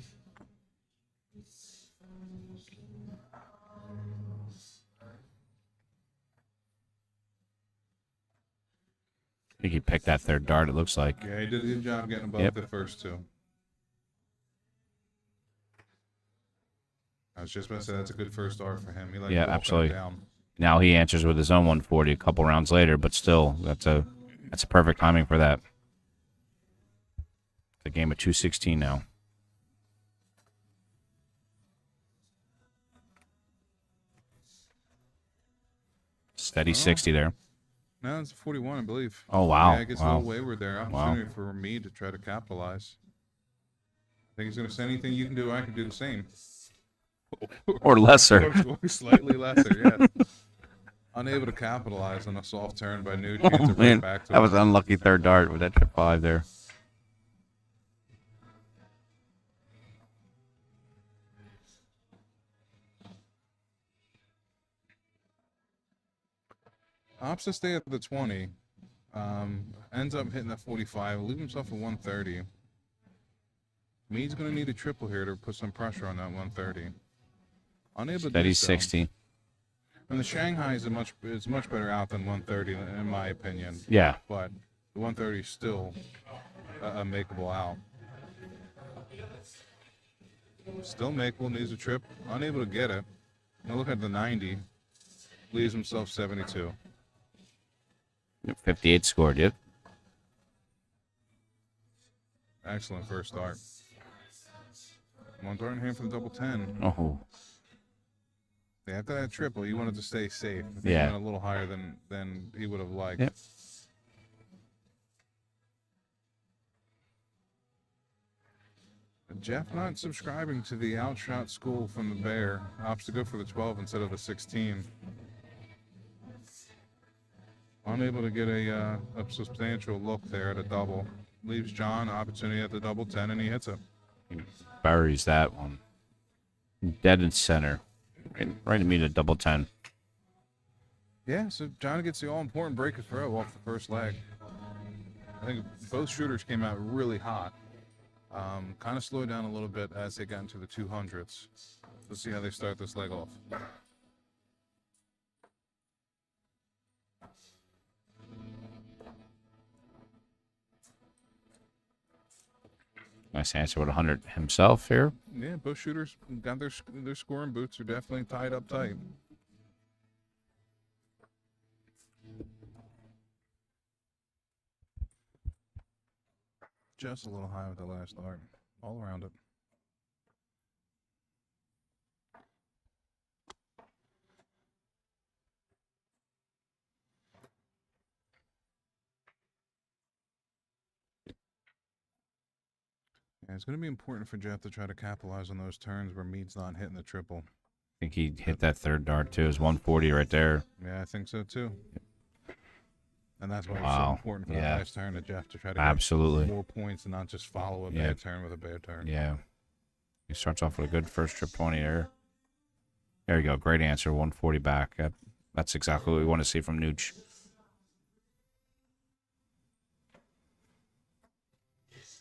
I think he picked that third dart, it looks like. Yeah, he did a good job getting above Yep. the first two. I was just about to say that's a good first dart for him. He Yeah, walked that absolutely. down. Now he answers with his own 140 a couple rounds later, but still, that's a perfect timing for that. The game of 216 now. Steady 60 there. No, it's a 41, I believe. Oh, wow. Yeah, it gets a Wow. little wayward there. Opportunity for me to try to capitalize. Think he's going to say anything you can do, I can do the same. Or lesser. Or slightly lesser, yeah. Unable to capitalize on a soft turn by Nucci. It's a Oh, right man. back to That was an unlucky third dart with that trip 5 there. Opts to stay at the 20. Ends up hitting that 45. Leave himself at 130. Mead's going to need a triple here to put some pressure on that 130. Unable to Steady do so. 60. And the Shanghai is much better out than 130 in my opinion. Yeah. But the 130 is still a makeable out. Still makeable, needs a trip. Unable to get it. Now look at the 90. Leaves himself 72. 58 scored, yep. Excellent first start. One dart in hand for the double 10. Oh. After that triple, he wanted to stay safe. I think Yeah. He went a little higher than he would have liked. Yep. Jeff not subscribing to the outshot school from the Bear. Opts to go for the 12 instead of the 16. Unable to get a substantial look there at a double. Leaves John opportunity at the double 10, and he hits it. Buries that one. Dead in center. Right in me to double 10. Yeah, so John gets the all-important break of throw off the first leg. I think both shooters came out really hot. Kind of slowed down a little bit as they got into the 200s. Let's see how they start this leg off. Nice answer with 100 himself here. Yeah, both shooters got their scoring boots are definitely tied up tight. Just a little high with the last dart. All around it. Yeah, it's going to be important for Jeff to try to capitalize on those turns where Mead's not hitting the triple. I think he hit that third dart too. It's 140 right there. Yeah, I think so too. And that's why it's so Wow. important for the Yeah. last turn to Jeff to try to Absolutely. get more points and not just follow a Yeah. bad turn with a bad turn. Yeah. He starts off with a good first trip 20 there. There you go. Great answer. 140 back. That's exactly what we want to see from Nooch.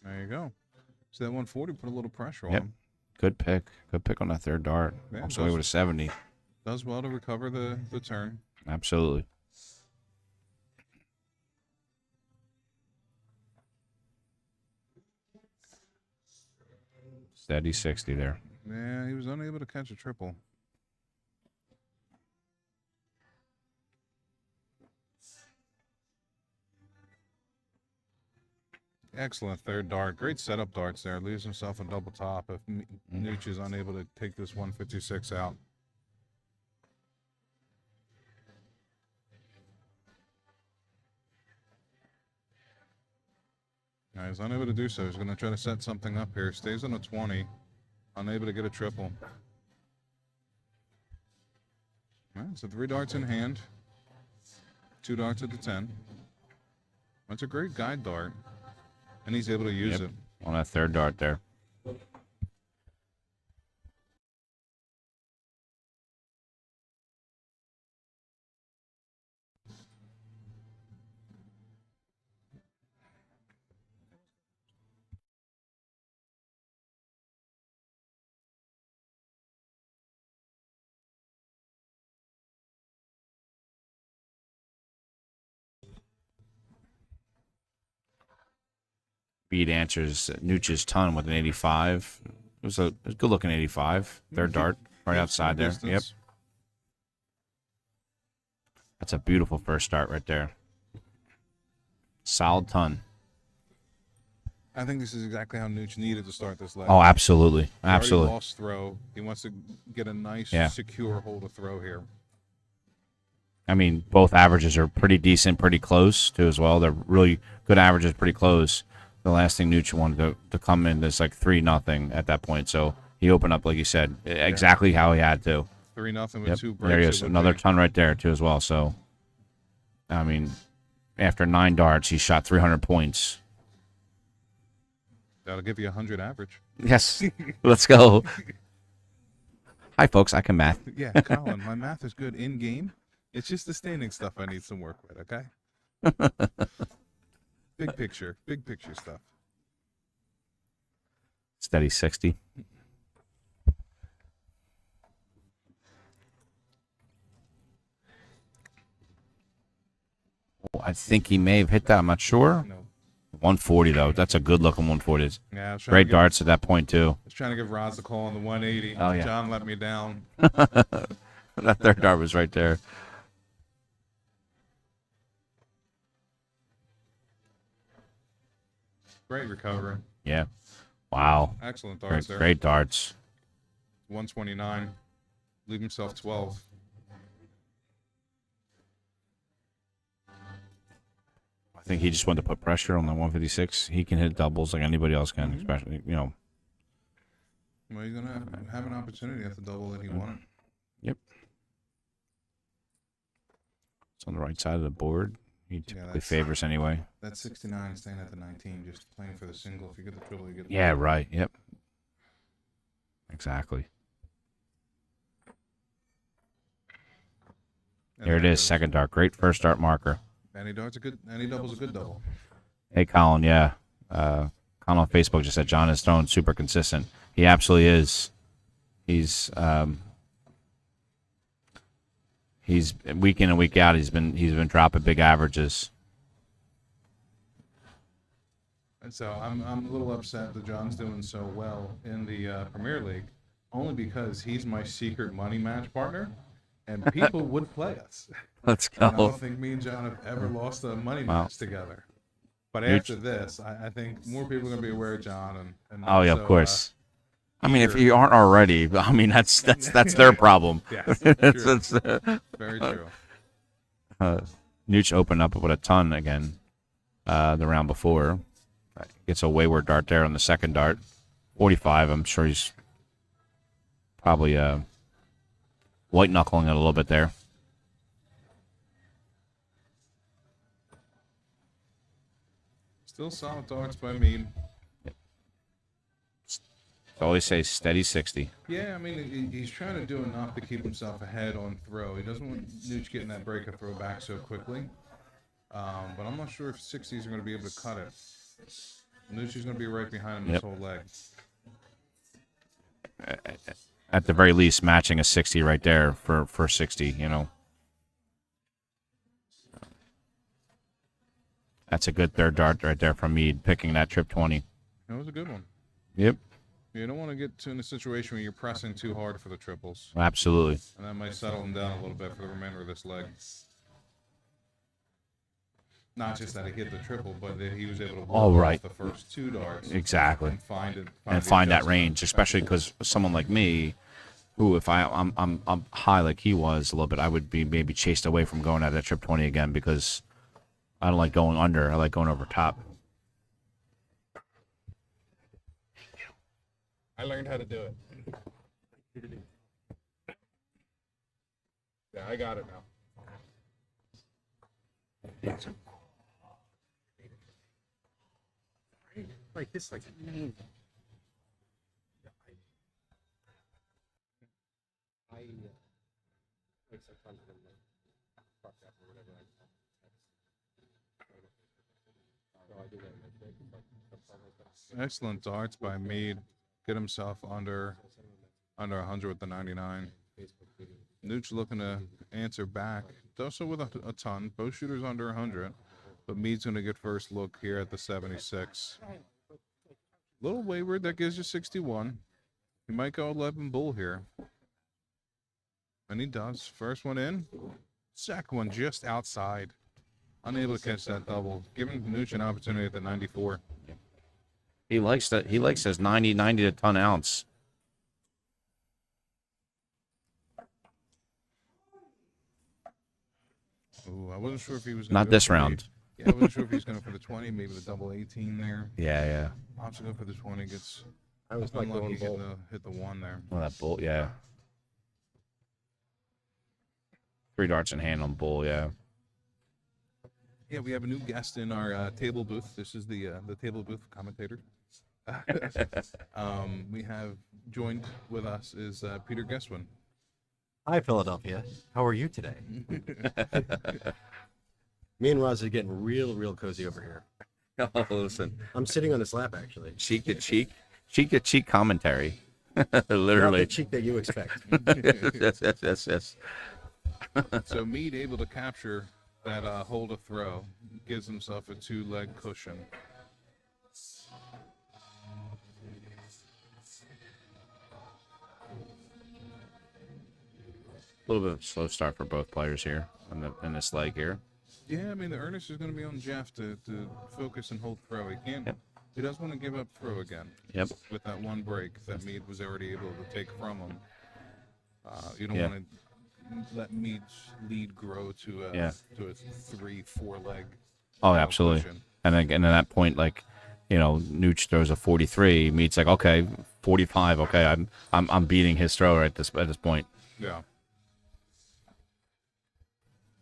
There you go. So that 140 put a little pressure on Yep. him. Good pick. Good pick on that third dart. Yeah, Also away with a 70. Does well to recover the turn. Absolutely. Steady 60 there. Yeah, he was unable to catch a triple. Excellent third dart. Great setup darts there. Leaves himself a double top if Nooch is unable to take this 156 out. He's unable to do so. He's going to try to set something up here. Stays on a 20. Unable to get a triple. All right, so 3 darts in hand. 2 darts at the 10. That's a great guide dart. And he's able to use it. On that third dart there. Beat answers Nooch's ton with an 85. It was a good looking 85. Third dart right outside there. Yep. Distance. That's a beautiful first start right there. Solid ton. I think this is exactly how Nooch needed to start this leg. Oh, absolutely. He already Absolutely. lost throw. He wants to get a nice, Yeah. secure hold of throw here. I mean, both averages are pretty decent, pretty close too as well. They're really good averages, pretty close. The last thing Nooch wanted to come in is like 3-0 at that point. So he opened up, like you said, exactly how he had to. 3-0 with Yep. 2 breaks. There he it is. would Another be. ton right there too as well. So, I mean, after 9 darts, he shot 300 points. That'll give you 100 average. Yes. Let's go. Hi, folks. I can math. Yeah, Colin, my math is good in game. It's just the standing stuff I need some work with, okay? Big picture stuff. Steady 60. I think he may have hit that. I'm not sure. No. 140 though. That's a good looking 140. Yeah, I was trying to Great give- darts at that point too. I was trying to give Roz a call on the 180. Oh, yeah. John let me down. That third dart was right there. Great recovery. Yeah. Wow. Excellent Great, darts there. great darts. 129. Leave himself 12. I think he just wanted to put pressure on the 156. He can hit doubles like anybody else can, especially, you know. Well, he's going to have an opportunity at the double that he wanted. Yep. It's on the right side of the board. He typically that's- favors anyway. That 69 staying at the 19, just playing for the single. If you get the triple, you get the Yeah, double. right. Yep. Exactly. And There it there is, goes. second dart. Great first dart marker. Any double's a good double. Hey, Colin, yeah. Colin on Facebook just said John is thrown super consistent. He absolutely is. He's week in and week out. He's been dropping big averages. And so I'm a little upset that John's doing so well in the Premier League, only because he's my secret money match partner, and people would play us. Let's And I go. don't think me and John have ever lost a money Wow. match together. But You're- after this, I think more people are going to be aware of John. And Oh yeah, so, of course. I mean, if sure. you aren't already, I mean that's their problem. Yes, It's- true. it's, Very true. Nooch opened up with a ton again the round before. Gets a wayward dart there on the second dart. 45. I'm sure he's probably white knuckling it a little bit there. Still solid darts by me. I always say steady 60. Yeah, I mean, he's trying to do enough to keep himself ahead on throw. He doesn't want Nooch getting that break of throw back so quickly. But I'm not sure if 60s are going to be able to cut it. Nooch is going to be right behind him Yep. this whole leg. At the very least, matching a 60 right there for 60, you know. That's a good third dart right there from Mead, picking that trip 20. That was a good one. Yep, You don't want to get in a situation where you're pressing too hard for the triples. absolutely. And that might settle him down a little bit for the remainder of this leg. Not just that he hit the triple, but that he was able to Oh, work right. off the first two darts. Exactly. And find it. And the find that adjustment. range, especially because someone like me, who if I'm high like he was a little bit, I would be maybe chased away from going at that trip 20 again because I don't like going under. I like going over top. I learned how to do it. Yeah, I got it now. Like this, like amazing. Like sometimes when like fuck up or whatever, so I do that in my break, like sometimes like that. Excellent darts by Mead. Get himself under 100 with the 99. Nooch looking to answer back. Does so with a ton. Both shooters under 100. But Mead's going to get first look here at the 76. Little wayward. That gives you 61. He might go 11 bull here. And he does. First one in. Second one just outside. Unable to catch that double. Giving Nooch an opportunity at the 94. He likes that. He likes his 90 to ton ounce. Ooh, I wasn't sure if he was gonna Not go this for the- round. Yeah, I wasn't sure if he was going for the 20, maybe the double 18 there. Yeah. Opts to go for the 20, gets I was like unlucky, going hit the one there. Well, that bull, yeah. 3 darts in hand on bull, yeah. Yeah, we have a new guest in our table booth. This is the table booth commentator. We have joined with us is Peter Guesswin. Hi, Philadelphia. How are you today? Me and Roz are getting real cozy over here. Oh, listen, I'm sitting on his lap, actually. cheek to cheek commentary. Not the Literally. cheek that you expect. Yes. So Mead able to capture that hold a throw, gives himself a 2-leg cushion. A little bit of a slow start for both players here in this leg here. Yeah, I mean, the earnest is going to be on Jeff to focus and hold throw. He can't. Yep. He doesn't want to give up throw again. Yep. With that one break that Mead was already able to take from him. You don't Yeah. want to let Mead's lead grow to a 3-4 leg. Oh, absolutely. Cushion. And then at that point, like, Nooch throws a 43. Mead's like, okay, 45. Okay, I'm beating his thrower at this point. Yeah.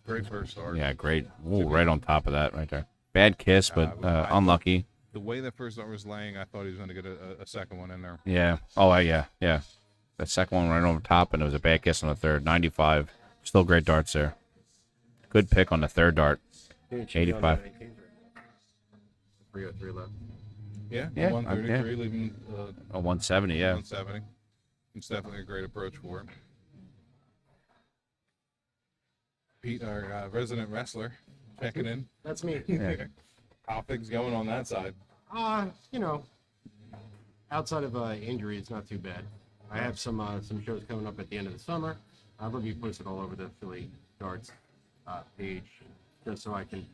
Great first start. Yeah, great. Ooh, right on top of that, right there. Bad kiss, but unlucky. The way that first start was laying, I thought he was going to get a second one in there. Yeah. Oh, yeah. That second one right on top, and it was a bad kiss on the third. 95. Still great darts there. Good pick on the third dart. 85. 303 left. Yeah. Yeah, 133, leaving A 170, yeah. 170. It's definitely a great approach for him. Pete, our resident wrestler, checking in. That's me. How things going on that side? Outside of injury, it's not too bad. I have some shows coming up at the end of the summer. I'll be posted all over the Philly Darts page, just so I can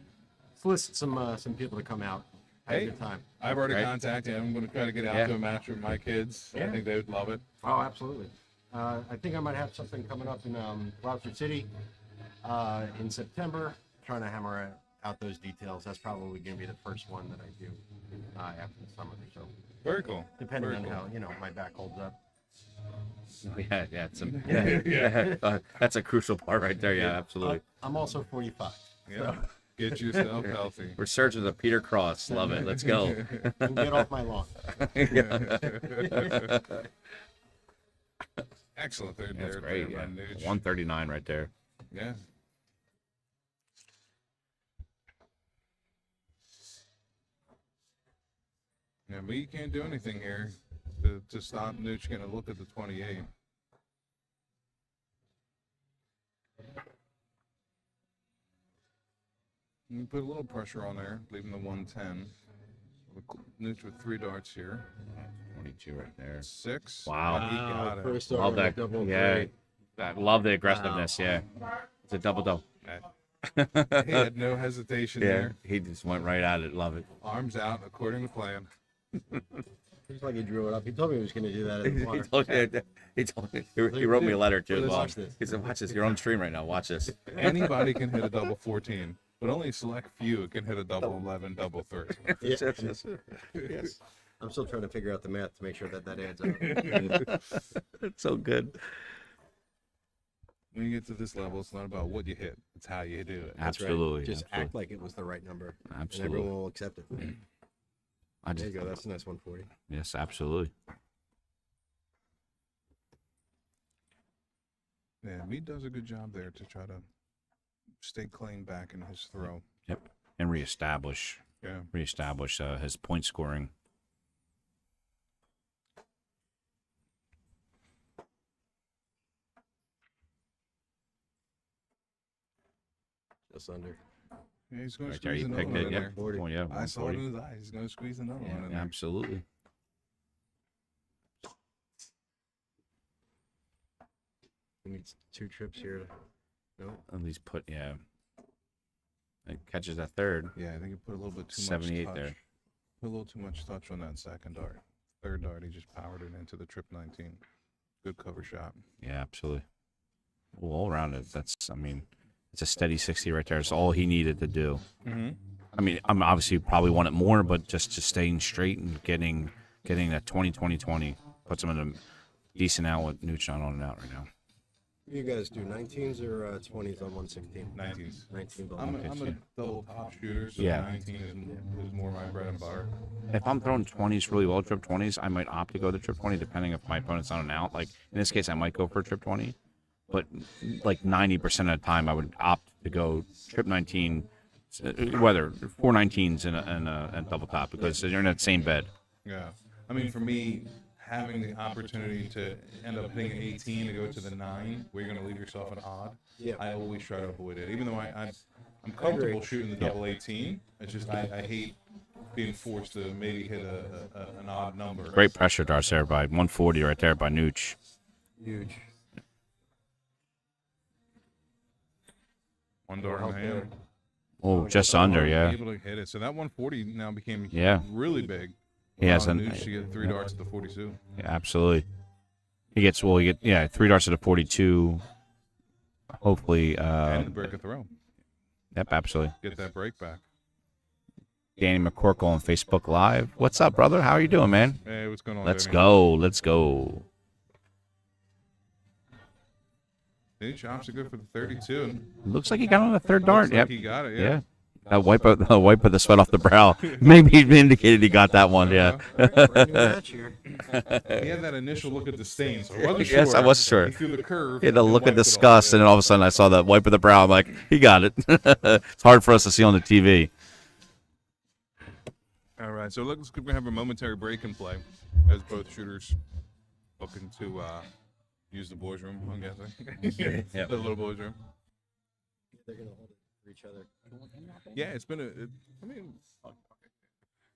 solicit some people to come out. Have a good time. I've already Right. contacted him. I'm going to try to get out Yeah. to a match with my kids. I think they would love it. Oh, absolutely. I think I might have something coming up in Gloucester City in September. Trying to hammer out those details. That's probably going to be the first one that I do after the summer. So Very cool. depending Very on cool. how my back holds up. Oh, yeah. That's a crucial part right there. Yeah, absolutely. I'm also 45. Yeah. Get yourself healthy. Resurgence of Peter Cross. Love it. Let's go. And get off my lawn. Excellent third That's there. great. there Yeah. by Nooch. 139 right there. Yeah. Yeah, but you can't do anything here to stop Nooch getting a look at the 28. You put a little pressure on there, leaving the 110. Nooch with 3 darts here. 22 right there. 6. Wow. He got it. First Love that. double Yeah. three. I love the aggressiveness. Yeah. It's a double. He had no hesitation there. He just went right at it. Love it. Arms out according to plan. Looks like he drew it up. He told me he was going to do that in the water. He told me. He wrote me a letter too as well. Watch this. He said, "Watch this. You're on stream right now. Watch this." Anybody can hit a double 14, but only a select few can hit a double 11, double 30. Yeah. Yes. I'm still trying to figure out the math to make sure that adds up. It's so good. When you get to this level, it's not about what you hit; it's how you do it. That's right. Absolutely. Just absolutely. act like it was the right number, and Absolutely. everyone will accept it. I There just, you go. That's a nice 140. yes, absolutely. Yeah, Mead does a good job there to try to stay clean back in his throw. Yep. And reestablish Yeah. his point scoring. Just under. Yeah, he's going to Right there, squeeze you another picked one it. in Yep. there. Oh, yeah. I saw it 140. in his eyes. He's going to squeeze another one in Yeah, there. absolutely. He needs 2 trips here. No. At least put, yeah. It catches that third. Yeah, I think he put a little bit too 78 much touch. there. Put a little too much touch on that second dart. Third dart, he just powered it into the trip 19. Good cover shot. Yeah, absolutely. Well, all around it, it's a steady 60 right there. It's all he needed to do. Mm-hmm. I mean, I'm obviously probably want it more, but just staying straight and getting that 20 puts him in a decent out with Nooch not on and out right now. You guys do 19s or 20s on 116? 19s. 19 ball. I'm a double top shooter, so Yeah. 19 is more my bread and butter. If I'm throwing 20s really well, trip 20s, I might opt to go the trip 20 depending if my opponent's on and out. Like in this case, I might go for a trip 20. but like 90% of the time, I would opt to go trip 19, whether 419s and double top because you're in that same bed. Yeah. I mean, for me, having the opportunity to end up hitting an 18 to go to the 9, where you're going to leave yourself an odd, Yeah. I always try to avoid it. Even though I'm comfortable shooting the double 18, it's just I hate being forced to maybe hit an odd number. Great pressure darts there by 140 right there by Nooch. Huge. One dart in hand. Oh, just under, yeah. Able to hit it. So that 140 now became Yeah. really big. He has Nooch to get 3 darts at the 42. Yeah, absolutely. He gets 3 darts at a 42. Hopefully, And to break a throw. yep, absolutely. Get that break back. Danny McCorkle on Facebook Live. What's up, brother? How are you doing, man? Hey, what's going on? Let's Danny? go. Let's go. He chops it good for the 32. Looks like he got on the third dart. Looks like Yep. he got it. Yeah. Wipe of the sweat off the brow. Maybe he indicated he got that one. Yeah. Brand new match here. He had that initial look at the stain, so I wasn't sure. Yes, I was sure. He threw the curve. He had a and look of wiped it off. disgust, and then all of a sudden I saw that wipe of the brow. I'm like, he got it. It's hard for us to see on the TV. All right, so let's have a momentary break in play as both shooters looking to use the boys' room, I'm guessing. Yep. The little boys' room. They're gonna hold it for each other. Yeah, it's been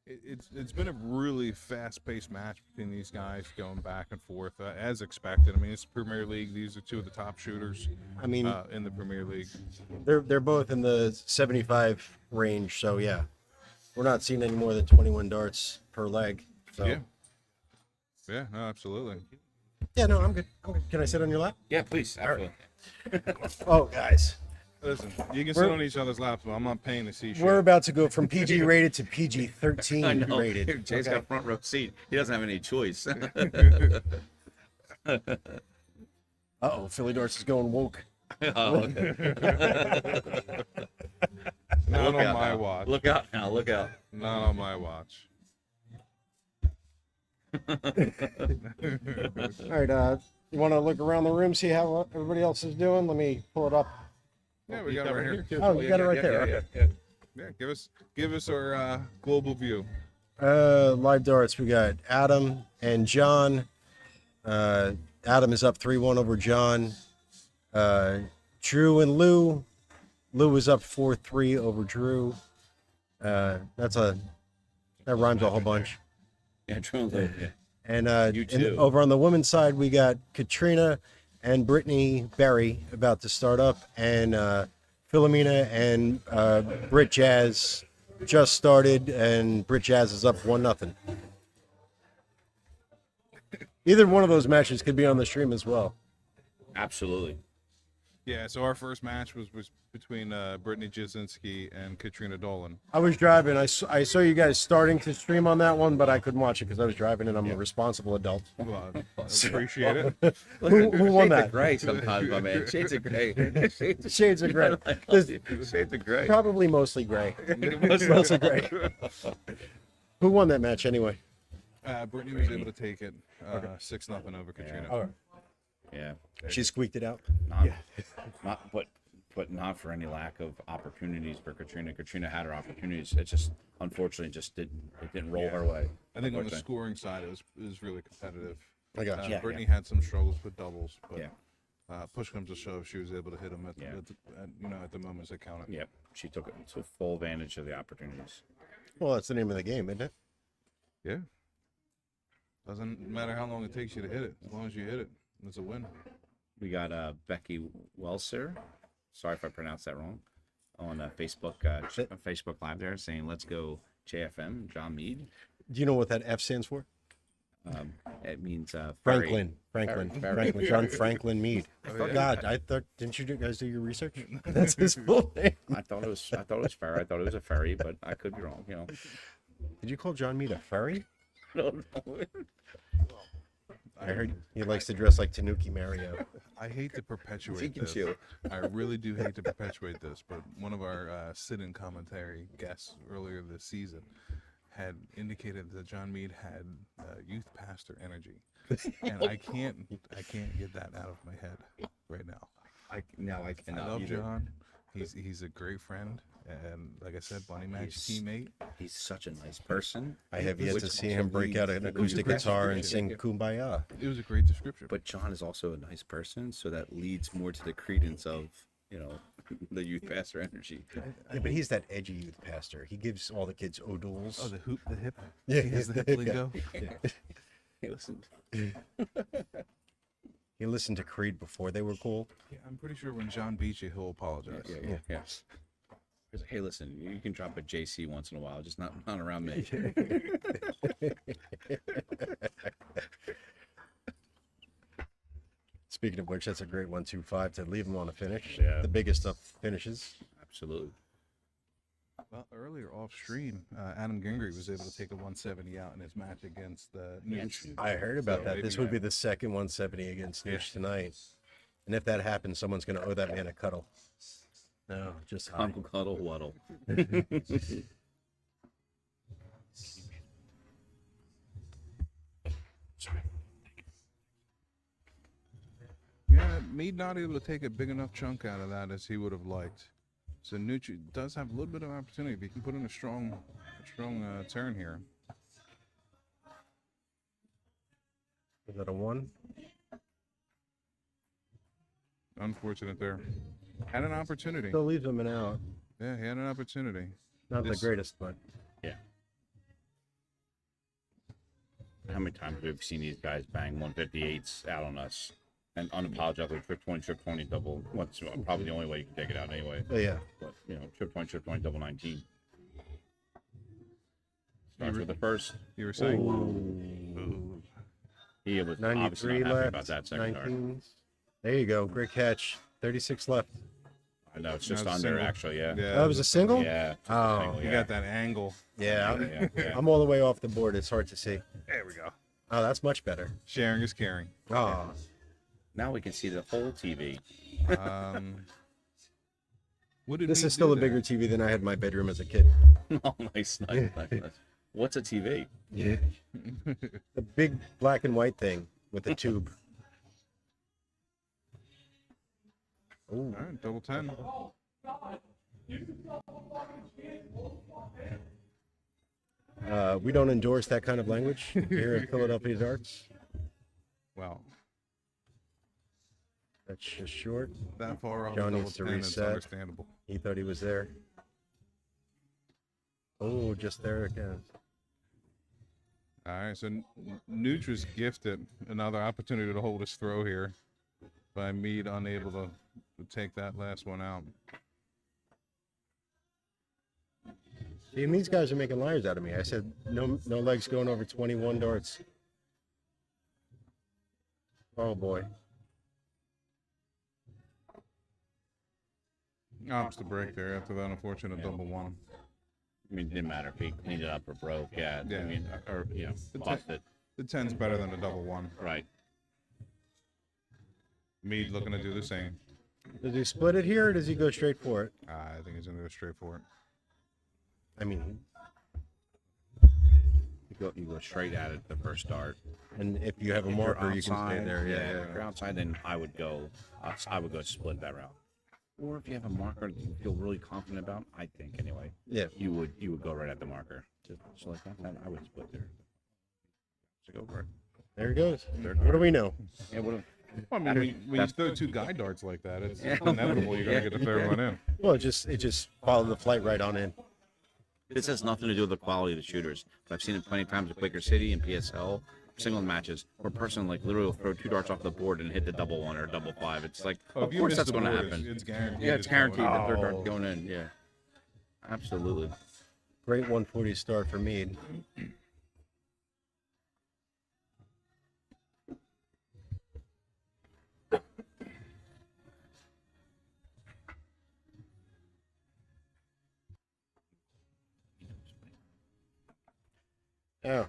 it's been a really fast-paced match between these guys going back and forth as expected. I mean, it's Premier League. These are two of the top shooters. I mean, in the Premier League. they're both in the 75 range, so yeah, we're not seeing any more than 21 darts per leg. So Yeah, no, absolutely. yeah, no, I'm good. Can I sit on your lap? Yeah, please. Absolutely. Oh, guys, Listen, you can sit on each other's laps, but I'm not paying to see shit. we're about to go from PG rated to PG 13 rated. Jay's got front row seat. He doesn't have any choice. Uh-oh, Philly darts is going woke. Oh, okay. Not Look on out my now. watch. Look out now. Look out. Not on my watch. All right, you want to look around the room, see how everybody else is doing? Let me pull it up. Yeah, we got it right here. too. Oh, you got it right there. Okay. Yeah, give us our global view. Live darts, we got Adam and John. Adam is up 3-1 over John. Drew and Lou. Lou is up 4-3 over Drew. That rhymes a whole bunch. Yeah, true. Yeah. And, You and too. over on the women's side, we got Katrina and Brittany Berry about to start up, and Philomena and Brit Jazz just started, and Brit Jazz is up 1-0. Either one of those matches could be on the stream as well. Absolutely. Yeah, so our first match was between Brittany Jasinski and Katrina Dolan. I was driving. I saw you guys starting to stream on that one, but I couldn't watch it because I was driving, and I'm a responsible adult. Well, I appreciate it. Who won Shades of that? gray sometimes, my man. Shades of gray. Shades of gray. Shades of gray. Probably mostly gray. Mostly gray. Who won that match anyway? Brittany was able to take it 6-0 over Katrina. Yeah. She squeaked it out. But not for any lack of opportunities for Katrina. Katrina had her opportunities. It just unfortunately didn't roll her way. I think on the Unfortunately. scoring side, it was really competitive. I got you. Brittany had some struggles with doubles, but Yeah. push comes to shove, she was able to hit them at the moments that counted. Yep, she took full advantage of the opportunities. Well, that's the name of the game, isn't it? Yeah. Doesn't matter how long it takes you to hit it, as long as you hit it, it's a win. We got Becky Welser. Sorry if I pronounced that wrong. On Facebook Facebook Live there saying, "Let's go JFM." John Mead. Do you know what that F stands for? It means Franklin. Ferry. John Franklin Mead. God, I thought, didn't you guys do your research? That's his full name. I thought it was ferry. I thought it was a ferry, but I could be wrong. Did you call John Mead a furry? I don't know. I heard he likes to dress like Tanuki Mario. I hate to perpetuate this. I really do hate to perpetuate this, but one of our sit-in commentary guests earlier this season had indicated that John Mead had youth pastor energy, and I can't get that out of my head. right now. I I cannot. love either. John. He's a great friend, and like I said, Bunny Match teammate. He's such a nice person. I have yet Which to see also him break out leads- an acoustic guitar and sing "Kumbaya." It was a great description. But John is also a nice person, so that leads more to the credence of the youth pastor energy. Yeah, but he's that edgy youth pastor. He gives all the kids oodles. Oh, the hip. Yeah, He has the hip yeah. lingo. Hey, listen, He listened to Creed before they were cool. Yeah, I'm pretty sure when John beats you, he'll apologize. yeah. He's like, hey, listen, you can drop a JC once in a while, just not around me. Speaking of which, that's a great 1-2-5 to leave him on a finish. Yeah. The biggest of finishes. Absolutely. Well, earlier off stream, Adam Gingrey was able to take a 170 out in his match against Nooch. I heard about So that. maybe This would be that- the second 170 against Nooch tonight. And if that happens, someone's going to owe that man a cuddle. No, just high. Uncle Cuddle Waddle. Yeah, Mead not able to take a big enough chunk out of that as he would have liked. So Nucci does have a little bit of opportunity if he can put in a strong turn here. Is that a 1? Unfortunate there. Had an opportunity. Still leaves him an out. Yeah, he had an opportunity. Not This- the greatest, but How many times have we seen these guys bang 158s out on us and unapologetically trip 20 double? What's probably the only way you can take it out anyway. yeah. But trip 20 double 19. Starts with the first. You were saying? Ooh. He was 93 obviously not happy left. about that second dart. 19. There you go. Great catch. 36 left. I know it's just That was a under single. actually. Yeah. Yeah, That was a single? Yeah. just a Oh. single, You yeah. got that angle. Yeah. I'm, Yeah. I'm all the way off the board. It's hard to see. There we go. Oh, that's much better. Sharing is caring. Oh, Now we can see the whole TV. What did this Mead is still do a there? bigger TV than I had in my bedroom as a kid. Oh, nice. What's a TV? Yeah. The big black and white thing with the tube. Ooh. All right, double 10. We don't endorse that kind of language here at Philadelphia Darts. Wow, That's just short. that far off John double needs to 10 is reset. understandable. He thought he was there. Oh, just there again. All right, so Nooch was gifted another opportunity to hold his throw here by Mead unable to take that last one out. See, and these guys are making liars out of me. I said no legs going over 21 darts. Oh boy. Opts the break there after that unfortunate double 1. I mean, it didn't matter if he cleaned it up or broke. Yeah. Yeah. I mean, or busted. The 10's better than a double 1. Right. Mead looking to do the same. Does he split it here or does he go straight for it? I think he's going to go straight for it. I mean, You go straight at it the first dart. and if you have a If you're marker, you can stay outside, there. Yeah. If you're outside, then I would go split that route. Or if you have a marker that you feel really confident about, I think anyway, Yeah. you would go right at the marker. Just like that, I would split there. So go for it. There he goes. What do we know? Yeah, what? Well, I mean, when you throw 2 guide darts like that, it's inevitable you're going to get the third one in. Well, it just followed the flight right on in. This has nothing to do with the quality of the shooters. But I've seen it plenty of times at Quaker City and PSL single matches where a person like literally will throw 2 darts off the board and hit the double 1 or double 5. It's like, Oh, of if you course miss that's the going to board, happen. It's guaranteed. Yeah, it's guaranteed going that third Oh. dart's going in. Yeah, absolutely. Great 140 start for Mead. Oh.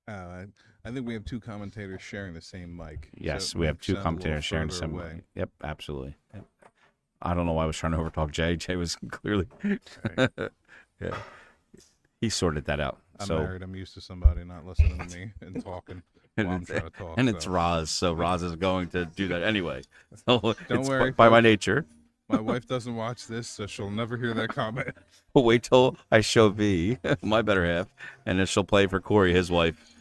I think we have 2 commentators sharing the same mic. Yes, so it we have might 2 sound a little commentators sharing the further same away. way. Yep, absolutely. Yep. I don't know why I was trying to overtalk Jay. Jay was clearly, yeah, he sorted that out. I'm So married. I'm used to somebody not listening to me and talking while I'm trying to talk. and it's so. Roz, so Roz is going to do that anyway. So Don't it's worry, by my folks. nature. My wife doesn't watch this, so she'll never hear that comment. We'll wait till I show V, my better half, and then she'll play for Corey, his wife.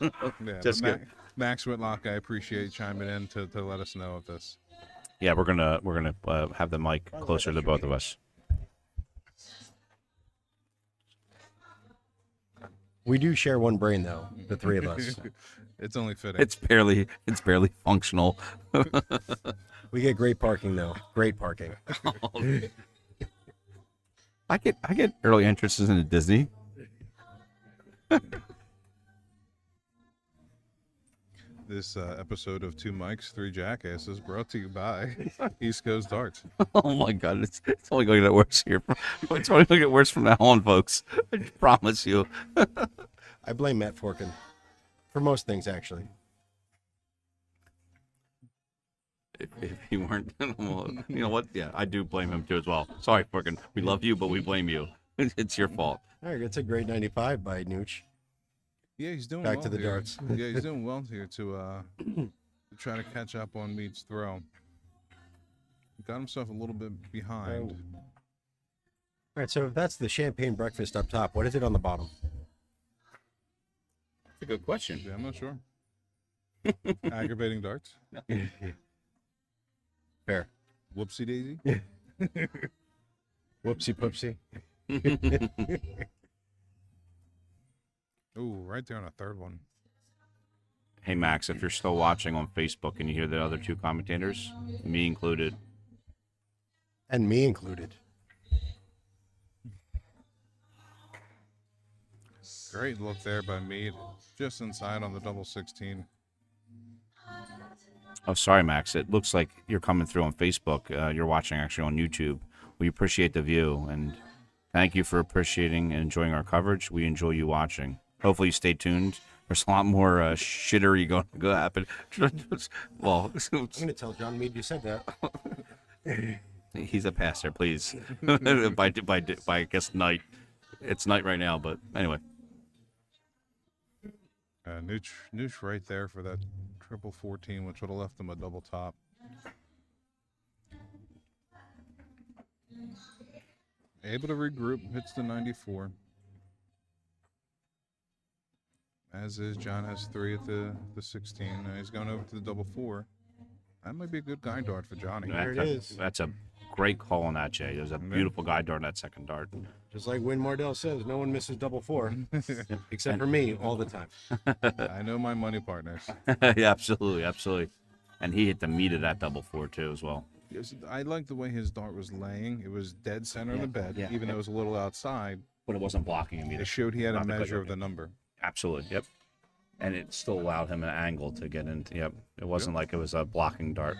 Yeah, Just but good. Max Whitlock, I appreciate chiming in to let us know of this. Yeah, we're gonna have the mic closer to both of us. We do share one brain, though, the three of us. It's only fitting. It's barely functional. We get great parking, though. Great parking. I get early entrances into Disney. This episode of Two Mics, Three Jackasses brought to you by East Coast Darts. Oh my God, it's only going to get worse here. It's only going to get worse from now on, folks. I promise you. I blame Matt Forkin for most things, actually. If he weren't, well, you know what? Yeah, I do blame him too as well. Sorry, Forkin. We love you, but we blame you. It's your fault. All right, it's a great 95 by Nooch. Yeah, he's doing Back well to the here. darts. Yeah, he's doing well here to try to catch up on Mead's throw. He got himself a little bit behind. All right, so if that's the champagne breakfast up top, what is it on the bottom? That's a good question. Yeah, I'm not sure. Aggravating darts. Fair. Whoopsie daisy. Whoopsie poopsie. Ooh, right there on a third one. Hey, Max, if you're still watching on Facebook and you hear the other two commentators, me included, And me included. Great look there by Mead. Just inside on the double 16. oh, sorry, Max. It looks like you're coming through on Facebook. You're watching actually on YouTube. We appreciate the view, and thank you for appreciating and enjoying our coverage. We enjoy you watching. Hopefully you stay tuned. There's a lot more shittery going to happen. Well, I'm going to tell John Mead you said that. he's a pastor, please. by I guess night. It's night right now, but anyway. Nooch right there for that triple 14, which would have left him a double top. Able to regroup, hits the 94. As is John has 3 at the 16. He's going over to the double 4. That might be a good guide dart for Johnny. There it is. That's a great call on that, Jay. It was a beautiful guide dart on that second dart. Just like Win Mardell says, no one misses double 4. Except for me, all the time. I know my money partners. Yeah, absolutely. And he hit the meat of that double 4 too as well. Yes, I like the way his dart was laying. It was dead center of the bed, yeah, even though it was a little outside. But it wasn't blocking him either. It showed he had a Not the measure of clicker. the number. Absolutely, yep. And it still allowed him an angle to get into. Yep, it wasn't like it was a blocking dart.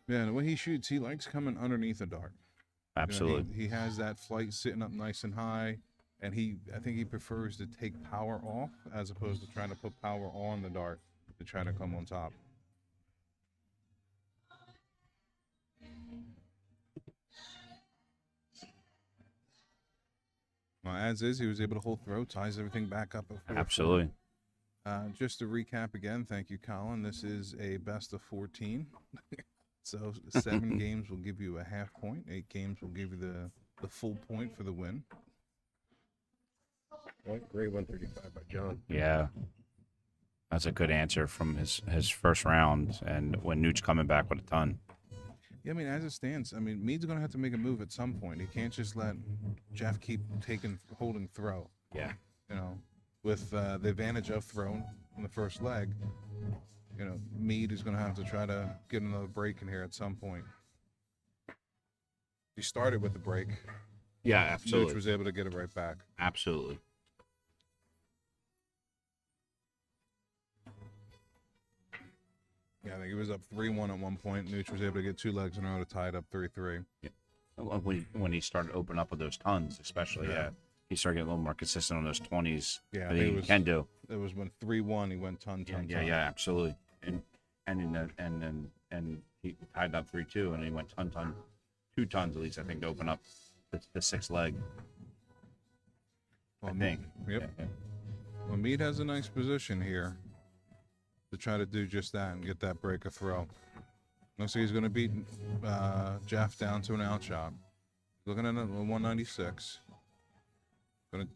Yeah, and the way he shoots, he likes coming underneath a dart. You know, Absolutely. he has that flight sitting up nice and high, and I think he prefers to take power off as opposed to trying to put power on the dart to try to come on top. Well, as is, he was able to hold throw, ties everything back up. At 4-4. Absolutely. Just to recap again, thank you, Colin. This is a best of 14. So 7 games will give you a half point. 8 games will give you the full point for the win. Great 135 by John. Yeah. That's a good answer from his first round, and when Nooch coming back with a ton. Yeah, I mean, as it stands, I mean, Mead's going to have to make a move at some point. He can't just let Jeff keep holding throw. Yeah. You know, with the advantage of throwing in the first leg, you know, Mead is going to have to try to get another break in here at some point. He started with the break. Yeah, Nooch was able to get it right back. Absolutely. Yeah, I think he was up 3-1 at one point. Nooch was able to get 2 legs in a row to tie it up 3-3. When he started to open up with those tons, especially, yeah. He started getting a little more consistent on those 20s. Yeah, that I think he can do. It was when 3-1 he went ton. Yeah, absolutely. And he tied up 3-2, and he went 2 tons at least, I think, to open up the 6th leg. Well, I think. Yep. Yeah. Well, Mead has a nice position here to try to do just that and get that breaker throw. Looks like he's going to beat Jeff down to an outshot. Looking at a 196. I was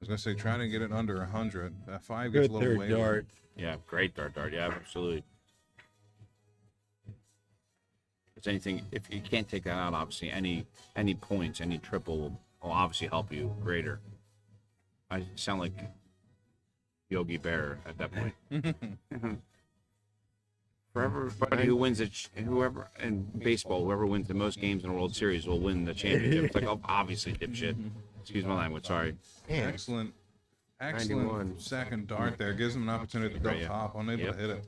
going to say, trying to get it under 100. That 5 gets Good a little third weighted. dart. Yeah, great dart. Yeah, absolutely. If anything, if you can't take that out, obviously any points, any triple will obviously help you greater. I sound like Yogi Bear at that point. For everybody who wins it, whoever in baseball, whoever wins the most games in the World Series will win the championship. It's like, oh, obviously, dipshit. Excuse my language. Sorry. Man, Excellent 91. second dart there. Gives him an opportunity to go Yeah. top. Unable to hit it.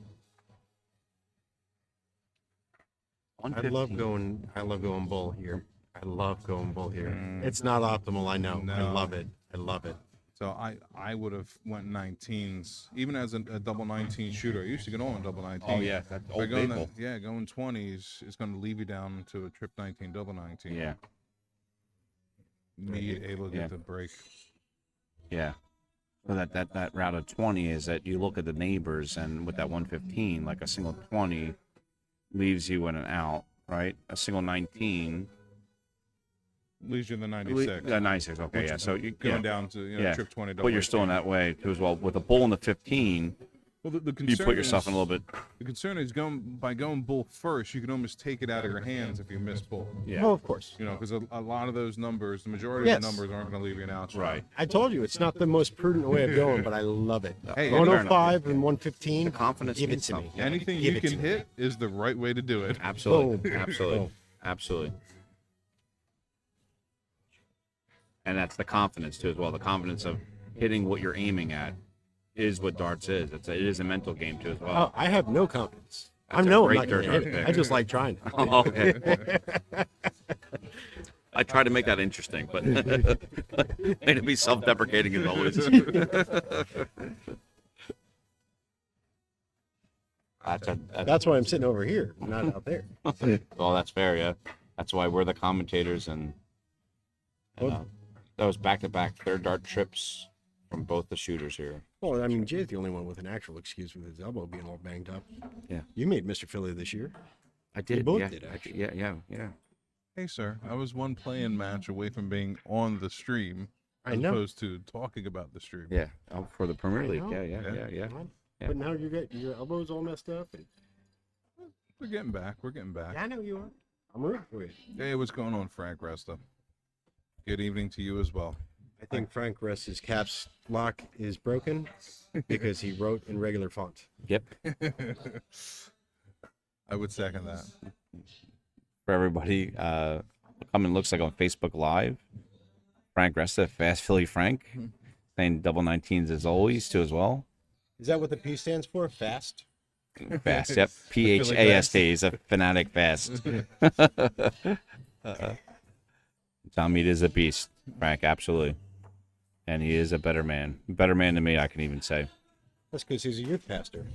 I love going bull here. I love going bull here. It's not optimal, I know. I No. love it. I love it. So I would have went 19s. Even as a double 19 shooter, I used to get on a double 19. Oh yeah, that's By old going baseball. going 20s is going to leave you down to a trip 19, double 19. Yeah, Me able to Yeah. get the break. yeah. So that route of 20 is that you look at the neighbors, and with that 115, like a single 20 leaves you in an out, right? A single 19 Leaves you in the 96. 96. Okay, Which yeah. So you going yeah. down to Yeah. trip 20. But you're still in that way too as well. With a bull in the 15, Well, the you concern put yourself is, in a little bit. The concern is by going bull first, you can almost take it out of your hands if you miss bull. Yeah. Well, of course. You know, because a lot of those numbers, the majority of the Yes. numbers aren't going to leave you an outshot. Right. I told you it's not the most prudent way of going, but I love it. Hey, 105 and 115. The confidence Give it means to me. something. Anything Give you it to can me. hit is the right way to do it. Absolutely. Boom. Absolutely. Boom. Absolutely. And that's the confidence too as well. The confidence of hitting what you're aiming at is what darts is. It is a mental game too as Oh, well. I have no confidence. I That's a know I'm great not going to dirt hit it. pick. I just like trying. Oh, okay. I try to make that interesting, but made it be self-deprecating as always. That's why I'm sitting over here, not out there. Well, that's fair, yeah. That's why we're the commentators, and that was back-to-back third dart trips from both the shooters here. Well, I mean, Jay's the only one with an actual excuse with his elbow being all banged up. Yeah. You made Mr. Philly this year. I did. both yeah, did, actually. Yeah. Hey, sir, I was one play-in match away from being on the stream I as know. opposed to talking about the stream. Yeah. Oh, for the Premier League. know. Yeah. Yeah. Yeah. But now you get your elbows all messed up. And... We're getting back. We're getting back. Yeah, I know you are. I'm rooting for you. Hey, what's going on, Frank Resta? Good evening to you as well. I think Frank Rest's caps lock is broken because he wrote in regular font. Yep. I would second that. For everybody, coming looks like on Facebook Live. Frank Resta, Fast Philly Frank, saying double 19s as always too as well. Is that what the P stands for? Fast? Fast, yep. PHAST. He's a fanatic fast. Tom Mead is a beast, Frank, absolutely. And he is a better man. Better man than me, I can even say. That's because he's a youth pastor.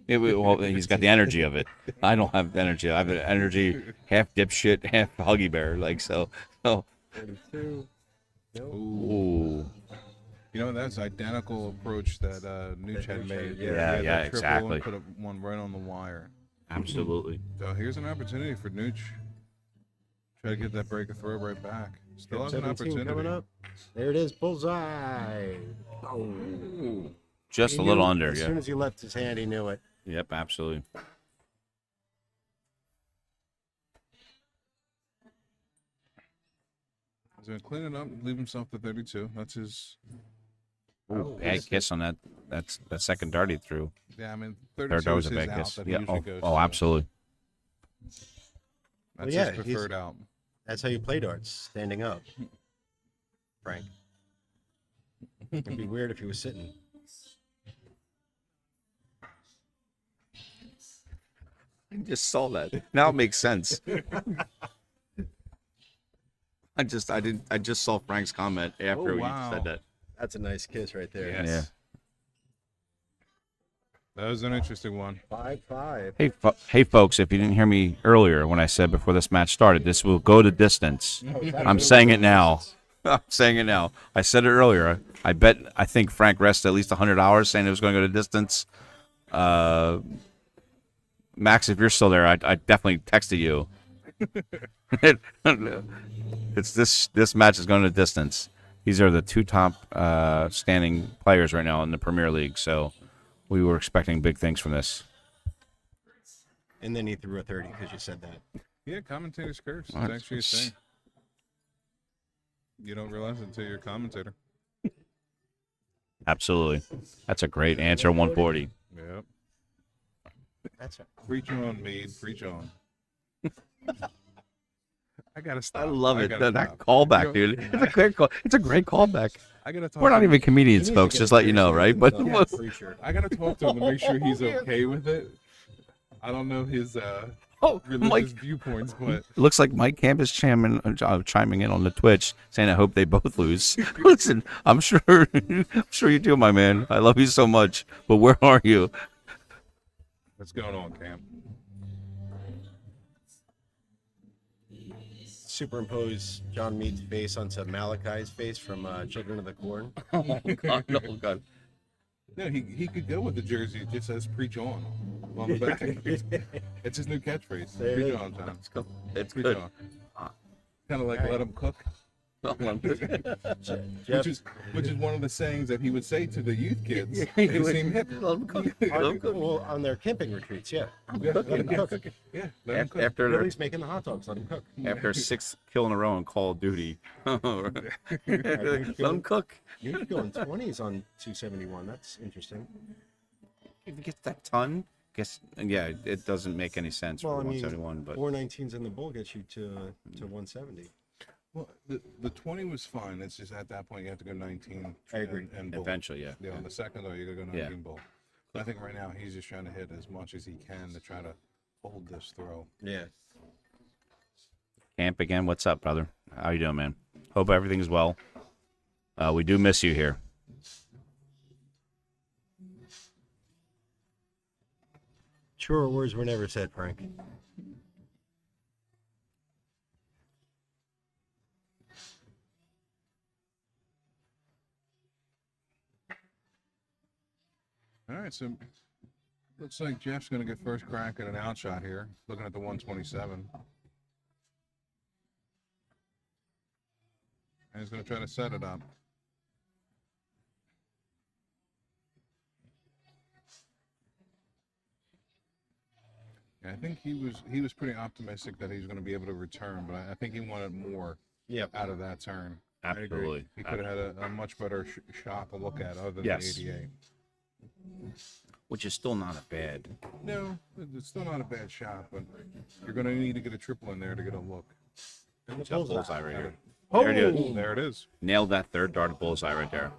Well, he's got the energy of it. I don't have the energy. I have an energy half dipshit, half huggy bear. Like, so. 32. No. Ooh. You know, that's identical approach that Nooch had made. Yeah, He had yeah, that triple exactly. And put one right on the wire. Absolutely. So here's an opportunity for Nooch. Try to get that break of throw right back. Still has an 17 opportunity. coming up. There it is. Bullseye. Just He a little knew under, As yeah. soon as he left his hand, he knew it. Yep, absolutely. He's going to clean it up, leave himself to 32. That's his. Ooh, bad kiss on that. That's that second dart he threw. Yeah, I mean, Third 32 dart was is a his bad out kiss. that he Yeah. usually Oh, goes oh, to. absolutely. That's yeah, his preferred out. That's how you play darts, standing up. Frank. It'd be weird if he was sitting. I just saw that. Now it makes sense. I just saw Frank's comment after Oh, you wow. said that. That's a nice kiss right there. Yes. Yeah. That was an interesting one. 5-5. Hey, folks! If you didn't hear me earlier when I said before this match started, this will go to distance. I'm saying it now. I'm saying it now. I said it earlier. I think Frank rested at least $100 saying it was going to go to distance. Max, if you're still there, I definitely texted you. It's this match is going to distance. These are the two top standing players right now in the Premier League, so we were expecting big things from this. And then he threw a 30 because you said that. Yeah, commentator's curse. It's What? actually a thing. You don't realize it until you're a commentator. Absolutely. That's a great answer, 140. Yep. That's right. Preach on, Mead. Preach on. I gotta stop. I love it. gotta That stop. callback, Yo, dude. It's a great call. It's a great callback. I gotta talk. We're not to even him. comedians, You need to folks, get just a let you know, preacher. right? But Yeah, preacher. I gotta talk to him to make sure he's okay with it. I don't know his religious Mike, viewpoints, but it looks like Mike Camp is chiming in on the Twitch, saying, "I hope they both lose." Listen, I'm sure you do, my man. I love you so much, but where are you? what's going on, Cam? Superimpose John Mead's face onto Malachi's face from Children of the Corn. Oh God, oh God. No, he could go with the jersey. It just says "preach on" the back. It's his new catchphrase. There it Preach is. on, John. It's good. It's Preach good. on. Kind of like let him cook. Jeff, Which is one of the sayings that he would say to the youth kids. They seem hip. well, on their camping retreats, yeah. Yeah, Let him cook. Yeah, let him cook. After Billy's making the hot dogs. Let him cook. after 6 kill in a row in Call of Duty, let them cook. You're going 20s on 271. That's interesting. If you get that ton, guess yeah, it doesn't make any sense Well, for I mean, 171, but 419s in the bowl gets you to 170. Well, the 20 was fine. It's just at that point you have to go 19. I agree. And bowl. eventually, yeah. Yeah, on the second though, you gotta go 19 Yeah. bowl. But I think right now he's just trying to hit as much as he can to try to hold this throw. Yeah. Camp again. What's up, brother? How you doing, man? Hope everything's well. We do miss you here. Truer words were never said, Frank. All right, so looks like Jeff's gonna get first crack at an outshot here. Looking at the 127. And he's gonna try to set it up. Yeah, I think he was pretty optimistic that he was going to be able to return, but I think he wanted more Yep. out of that turn. I agree. Absolutely. He could have had a much better shot to look at other than Yes. the 88. Which is still not a bad. No, it's still not a bad shot, but you're going to need to get a triple in there to get a look. And the Just bullseye. bullseye right here. Oh! There it is. There it is. Nailed that third dart bullseye right there.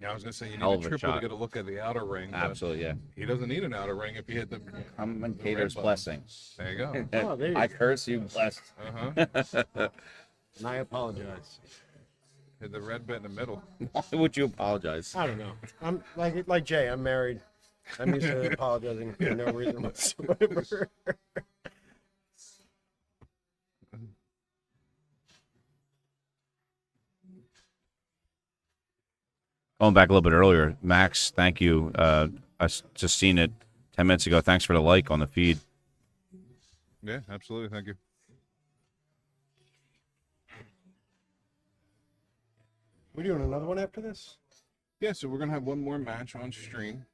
Yeah, I was going to say you need Hell a of a triple to shot. get a look at the outer ring. but Absolutely, yeah. He doesn't need an outer ring if you hit the. Commentator's button. blessing. There you go. Oh, there you I go. curse you, blessed. Uh-huh. And I apologize. Hit the red bit in the middle. Why would you apologize? I don't know. I'm like Jay. I'm married. I'm used to apologizing for no reason whatsoever. Going back a little bit earlier, Max, thank you. Just seen it 10 minutes ago. Thanks for the like on the feed. Yeah, absolutely. Thank you. We doing another one after this? Yeah, so we're gonna have one more match on stream.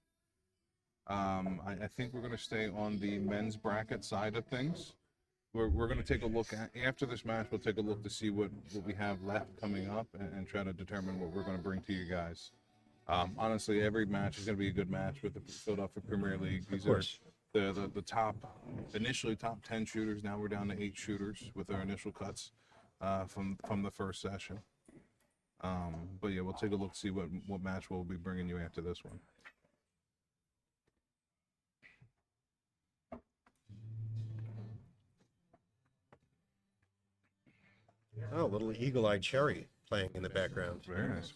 I think we're gonna stay on the men's bracket side of things. We're gonna take a look at after this match. We'll take a look to see what we have left coming up and try to determine what we're gonna bring to you guys. Honestly, every match is gonna be a good match with the Philadelphia Premier League. These are the top, initially top 10 shooters. Now we're down to 8 shooters with our initial cuts from the first session. But yeah, we'll take a look to see what match we'll be bringing you after this one. Oh, little eagle-eyed cherry playing in the background. Very nice.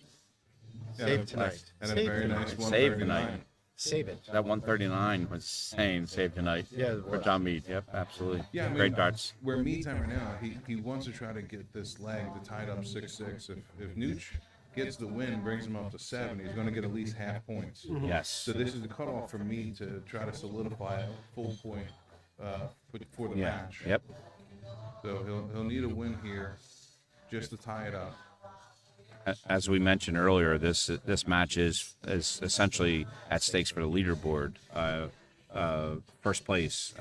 Save tonight. And a Save very tonight. nice one. Save tonight. Save it. That 139 was saying save tonight. Yeah, it For was. John Mead. Yep, absolutely. Yeah, I mean, Great darts. Where Mead's at right now, he wants to try to get this leg to tie it up 6-6. If Nooch gets the win, brings him up to 7, he's going to get at least half points. Yes. So this is the cutoff for me to try to solidify a full point for the Yeah. match. Yep. So he'll need a win here just to tie it up. As we mentioned earlier, this match is essentially at stakes for the leaderboard. First place.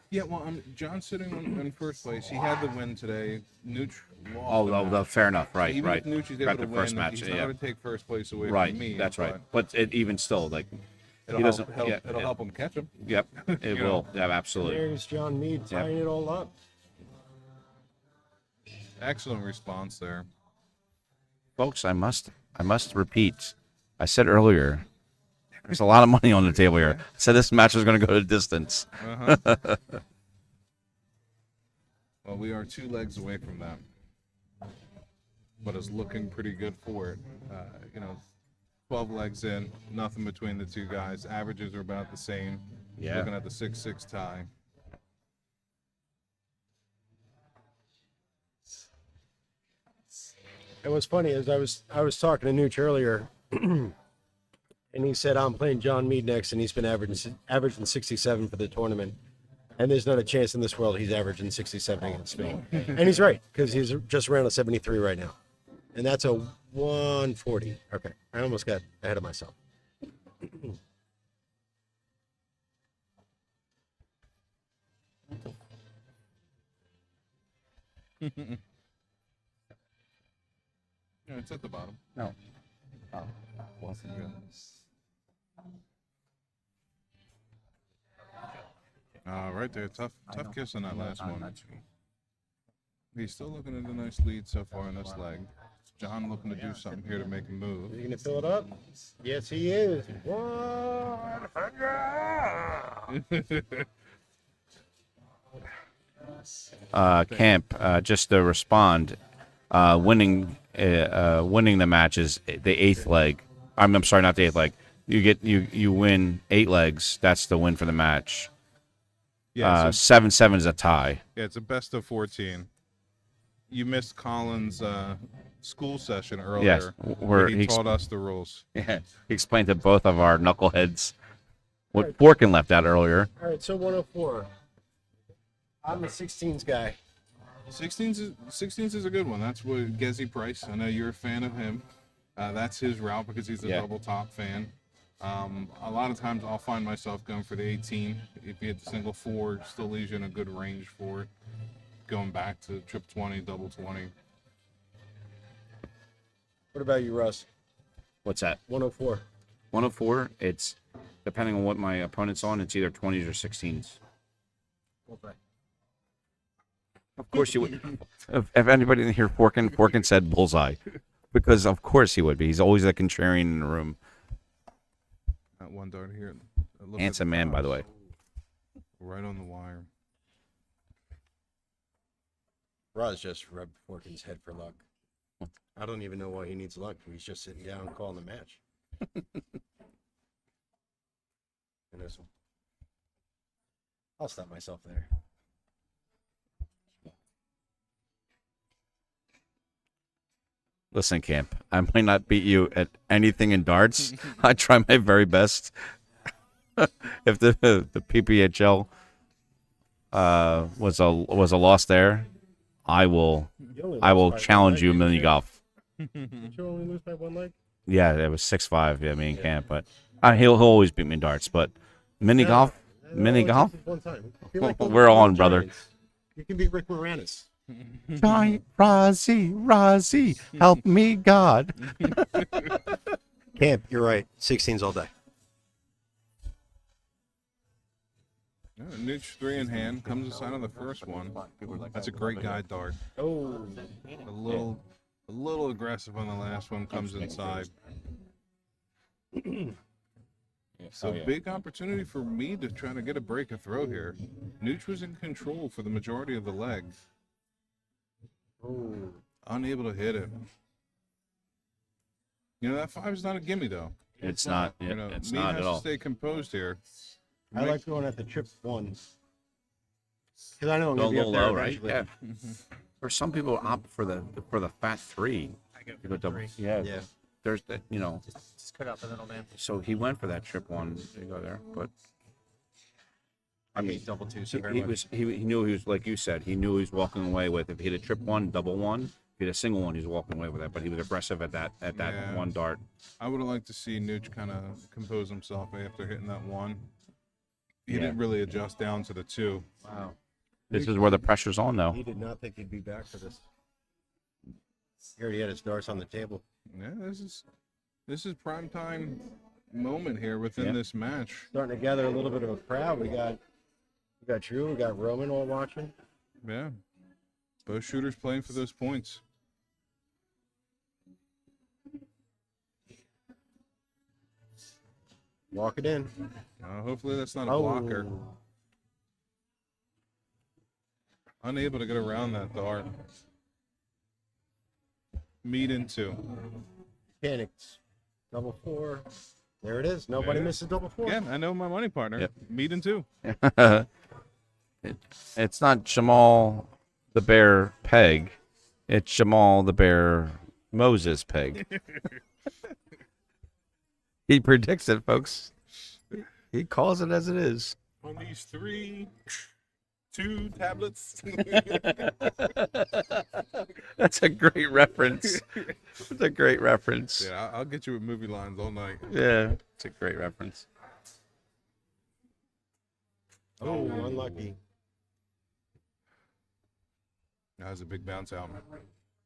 Yeah, well, John's sitting in first place. He had the win today. Nooch lost. the match. Fair enough. Right, Even right. if Nooch is able Got to the first win, match. he's not Yeah. going to take first place away Right. from me. That's right. but But even still, like, It'll he doesn't. it'll help him catch him. Yep. It You will. know. Yeah, absolutely. There's John Mead tying it all up. Excellent response there. Folks, I must repeat. I said earlier, there's a lot of money on the table here. I said this match is going to go to distance. Uh-huh. Well, we are 2 legs away from that, but it's looking pretty good for it. 12 legs in, nothing between the two guys. Averages are about the same. Yeah. Looking at the 6-6 tie. And what's funny is I was talking to Nooch earlier, and he said I'm playing John Mead next, and he's been averaging 67 for the tournament, and there's not a chance in this world he's averaging 67 against me. And he's right, because he's just around a 73 right now, and that's a 140. Okay, I almost got ahead of myself. Yeah, it's at the bottom. No. Right there, tough kiss on that last one. He's still looking at a nice lead so far in this leg. John looking to do something here to make a move. Is he gonna fill it up? Yes, he is. 100. Camp, just to respond, winning the match is the 8th leg. I'm sorry, not the 8th leg. You win 8 legs. That's the win for the match. Yeah, 7-7 is a tie. yeah, it's a best of 14. You missed Colin's school session earlier. Yes, where he he taught us the rules. Yeah, he explained to both of our knuckleheads what Forkin left out earlier. All right, so 104. I'm a 16s guy. 16s is a good one. That's what Gezi Price. I know you're a fan of him. That's his route because he's a double top fan. A lot of times I'll find myself going for the 18. If you hit the single 4, still leaves you in a good range for it. Going back to trip 20, double 20. What about you, Russ? What's that? 104. 104. It's depending on what my opponent's on. It's either 20s or 16s. Of course you would. If anybody didn't hear Forkin said bullseye, because of course he would be. He's always a contrarian in the room. That one dart here. Handsome man, by the way. Right on the wire. Roz just rubbed Forkin's head for luck. I don't even know why he needs luck. He's just sitting down calling the match. And this one. I'll stop myself there. Listen, Camp, I might not beat you at anything in darts. I try my very best. If the PPHL was a loss there, I will challenge you mini golf. Did you only lose by 1 leg? Yeah, it was 6-5. Yeah, me and Camp, but he'll always beat me in darts. But mini golf. One time. We're on, brother. You can beat Rick Moranis. Giant Rozzy, help me, God. Camp, you're right. 16s all day. Nooch 3 in hand comes aside on the first one. That's a great guide dart. Oh, A little aggressive on the last one. Comes inside. So big opportunity for me to try to get a break of throw here. Nooch was in control for the majority of the leg. Unable to hit it. You know, that 5 is not a gimme, though. It's not. You know, It's Mead not has at to all. stay composed here. I like going at the trip one. Because I know I'm Go a going to be little up there low, right? eventually. Yeah. Or some people opt for the fat 3. I go You go double. 3. Yeah. Yeah. There's that. You know. Just cut out the middle, man. So he went for that trip 1. You go there, but I mean, double two so very he much. was he knew he was, like you said, he knew he was walking away with. If he hit a trip 1, double 1, if he hit a single 1, he was walking away with that. But he was aggressive at that Yeah. 1 dart. I would have liked to see Nooch kind of compose himself after hitting that 1. He Yeah. didn't really adjust down to the 2. Wow. This is where the pressure's on, though. He did not think he'd be back for this. He already had his darts on the table. Yeah, this is prime time moment here within Yeah. this match. Starting to gather a little bit of a crowd. We got Drew, we got Roman all watching. Yeah, both shooters playing for those points. Walk it in. Hopefully that's not a blocker. Unable to get around that dart. Mead in 2. Panicked. Double 4. There it is. Nobody Yeah. misses double 4. Again, I know my money partner. Yep. Mead in 2. It's not Jamal the Bear Peg. It's Jamal the Bear Moses Peg. He predicts it, folks. He calls it as it is. On these 2 tablets. That's a great reference. That's a great reference. Yeah, I'll get you with movie lines all night. Yeah, it's a great reference. Oh, unlucky. That was a big bounce out.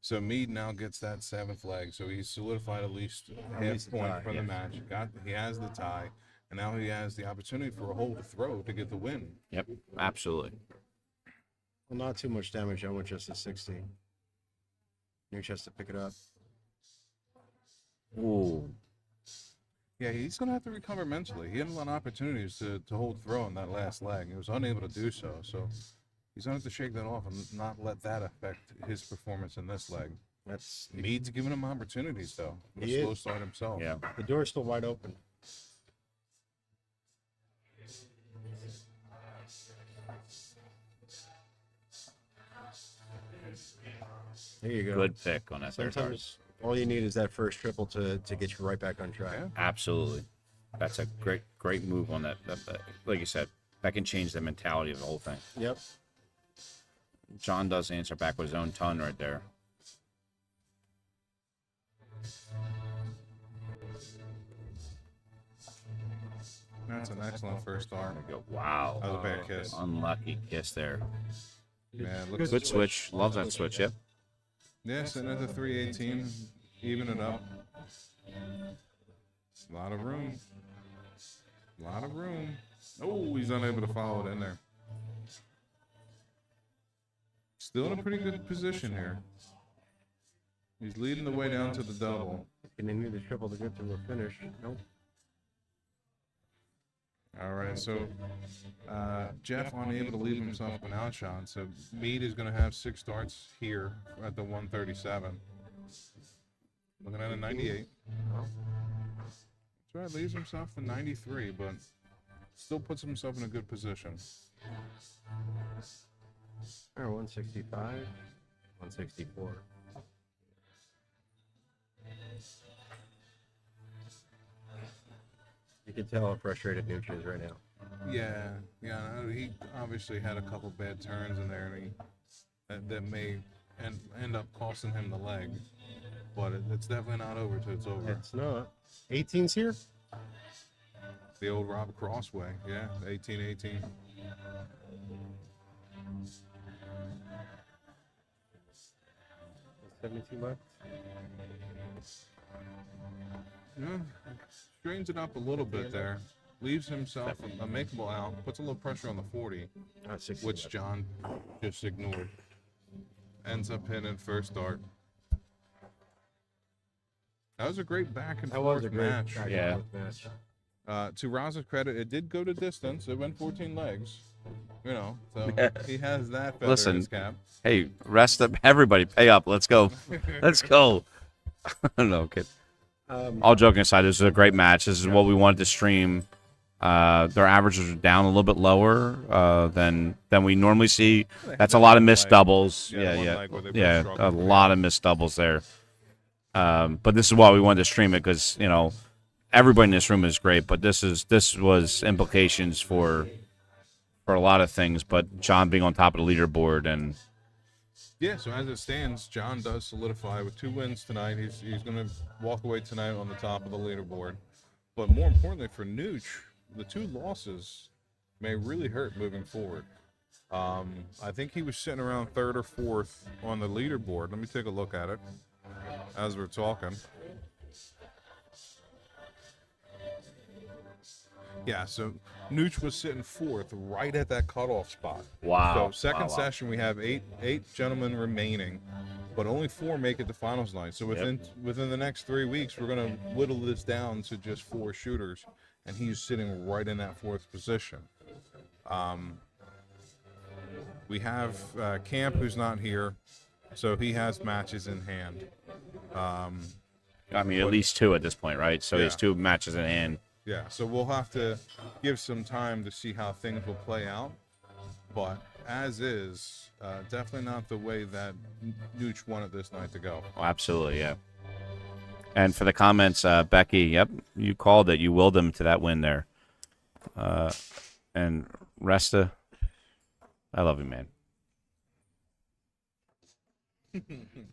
So Mead now gets that 7th leg. So he's solidified at least half least a point tie, from the match. He has the tie, and now he has the opportunity for a hole to throw to get the win. Yep, absolutely. Well, not too much damage. I went just a 60. Nooch has to pick it up. Ooh. Yeah, he's going to have to recover mentally. He had a lot of opportunities to hold throw in that last leg. He was unable to do so. So he's going to have to shake that off and not let that affect his performance in this leg. That's Mead's giving him opportunities, though. A He slow is. start himself. Yeah. the door's still wide open. There you go. Good pick on that third dart. Sometimes all you need is that first triple to get you right back on track. Yeah. Absolutely. That's a great move on that. Like you said, that can change the mentality of the whole thing. Yep. John does answer back with his own ton right there. That's an excellent first start. There you go. Wow. That was a bad kiss. Unlucky kiss there. Yeah, it looks Good switch. Love that switch. Yep. Yeah, sitting at the 318, even it up. A lot of room. A lot of room. Oh, he's unable to follow it in there. Still in a pretty good position here. He's leading the way down to the double. And they need the triple to get to a finish. Nope. All right, so Jeff unable to leave himself an outshot. So Mead is going to have 6 starts here at the 137. Looking at a 98. That's right, leaves himself a 93, but still puts himself in a good position. All right, 165, 164. You can tell how frustrated Nooch is right now. Yeah, he obviously had a couple bad turns in there, and that may end up costing him the leg. But it's definitely not over till it's over. It's not. 18's here? The old Rob Crossway, yeah, 18-18. $17 bucks. Yeah, straightens it up a little bit there. Leaves himself a makeable out. Puts a little pressure on the 40, 60 which bucks. John just ignored. Ends up hitting first dart. That was a great back and That was forth a great match. back and Yeah. forth match. To Raz's credit, it did go to distance. It went 14 legs. You know, so he has that feather in Listen. his cap. Hey, rest up. Everybody, pay up. Let's go. Let's go. No kid. All joking aside, this is a great match. This is what we wanted to stream. Their averages are down a little bit lower than we normally see. That's a lot of missed doubles. Yeah. A lot of missed doubles there. But this is why we wanted to stream it because everybody in this room is great. But this was implications for a lot of things. But John being on top of the leaderboard and. Yeah, so as it stands, John does solidify with 2 wins tonight. He's going to walk away tonight on the top of the leaderboard. But more importantly for Nooch, the 2 losses may really hurt moving forward. I think he was sitting around 3rd or 4th on the leaderboard. Let me take a look at it as we're talking. Yeah, so Nooch was sitting 4th, right at that cutoff spot. Wow. So second Wow. session, we have eight gentlemen remaining, but only 4 make it to finals night. So within the next 3 weeks, we're going to whittle this down to just 4 shooters, and he's sitting right in that 4th position. We have Camp, who's not here, so he has matches in hand. I mean, at least 2 at this point, right? So there's 2 matches in hand. Yeah, so we'll have to give some time to see how things will play out. But as is, definitely not the way that Nooch wanted this night to go. Oh, absolutely, yeah. And for the comments, Becky, yep, you called it. You willed him to that win there. And Resta, I love you, man.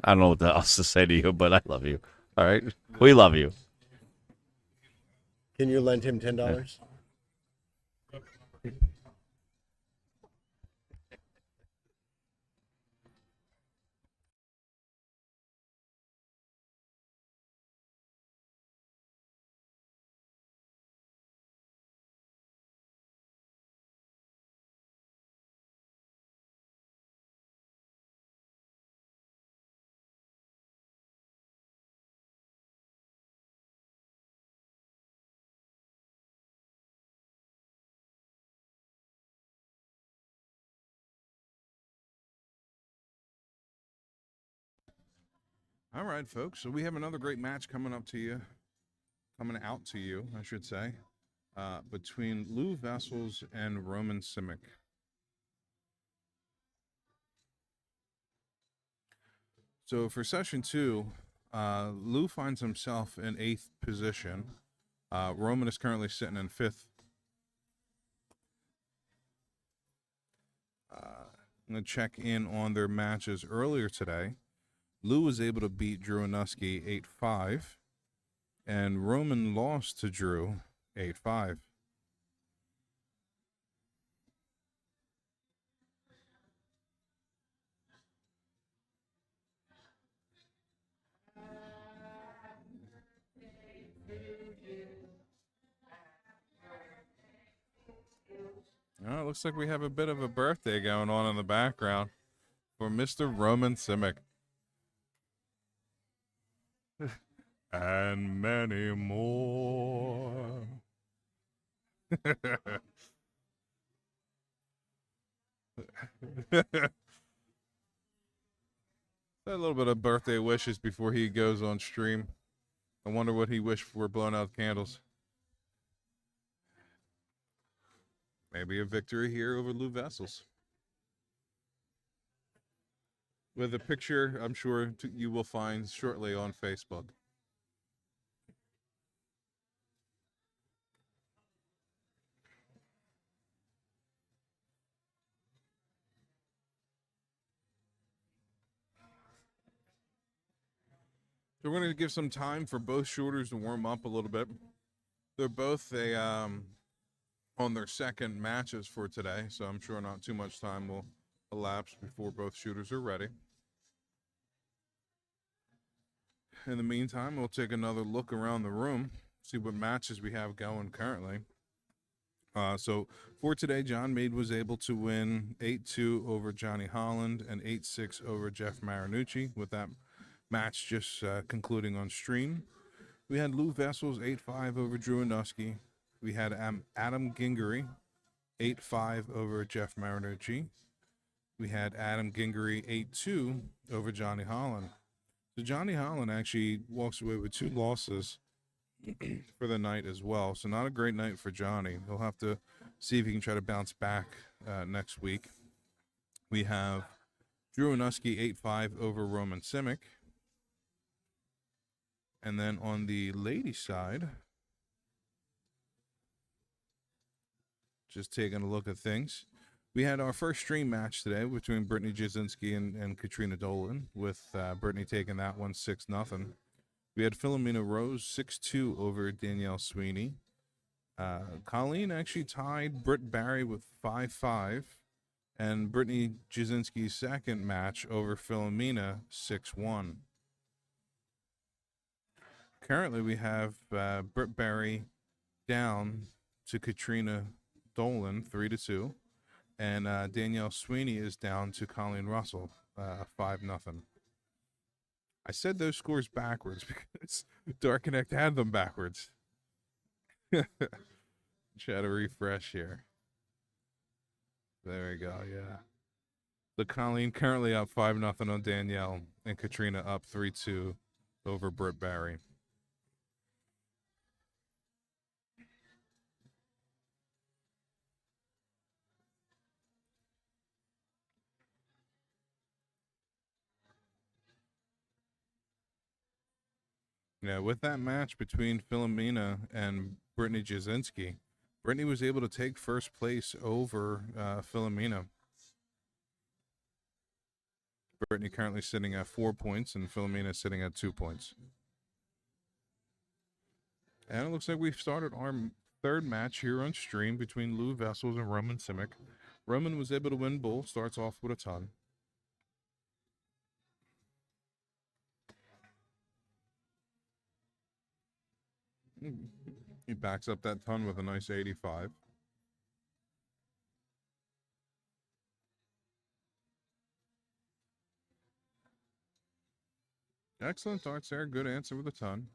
I don't know what else to say to you, but I love you. All right? We love you. Can you lend him $10? All right, folks. So we have another great match coming out to you, I should say, between Lou Vessels and Roman Simic. So for session 2, Lou finds himself in 8th position. Roman is currently sitting in 5th. I'm going to check in on their matches earlier today. Lou was able to beat Drew Anuski 8-5, and Roman lost to Drew 8-5. Oh, it looks like we have a bit of a birthday going on in the background for Mr. Roman Simic. And many more. A little bit of birthday wishes before he goes on stream. I wonder what he wished for blowing out candles. Maybe a victory here over Lou Vessels. With a picture, I'm sure you will find shortly on Facebook. So we're going to give some time for both shooters to warm up a little bit. They're both on their second matches for today, so I'm sure not too much time will elapse before both shooters are ready. In the meantime, we'll take another look around the room, see what matches we have going currently. So for today, John Meade was able to win 8-2 over Johnny Holland and 8-6 over Jeff Marinucci, with that match just concluding on stream. We had Lou Vessels 8-5 over Drew Anuski. We had Adam Gingery 8-5 over Jeff Marinucci. We had Adam Gingery 8-2 over Johnny Holland. So Johnny Holland actually walks away with 2 losses for the night as well. So not a great night for Johnny. He'll have to see if he can try to bounce back next week. We have Drew Anuski 8-5 over Roman Simic. And then on the ladies' side, just taking a look at things, we had our first stream match today between Brittany Jasinski and Katrina Dolan, with Brittany taking that one 6-0. We had Philomena Rose 6-2 over Danielle Sweeney. Colleen actually tied Britt Barry with 5-5. And Brittany Jasinski's second match over Philomena 6-1. Currently, we have Britt Barry down to Katrina Dolan 3-2. And Danielle Sweeney is down to Colleen Russell 5-0. I said those scores backwards because Dark Connect had them backwards. Try to refresh here. There we go, yeah. The Colleen currently up 5-0 on Danielle, and Katrina up 3-2 over Britt Barry. Yeah, with that match between Philomena and Brittany Jasinski, Brittany was able to take first place over Philomena. Brittany currently sitting at 4 points, and Philomena sitting at 2 points. And it looks like we've started our third match here on stream between Lou Vessels and Roman Simic. Roman was able to win both, starts off with a ton. He backs up that ton with a nice 85. Excellent darts there. Good answer with a ton.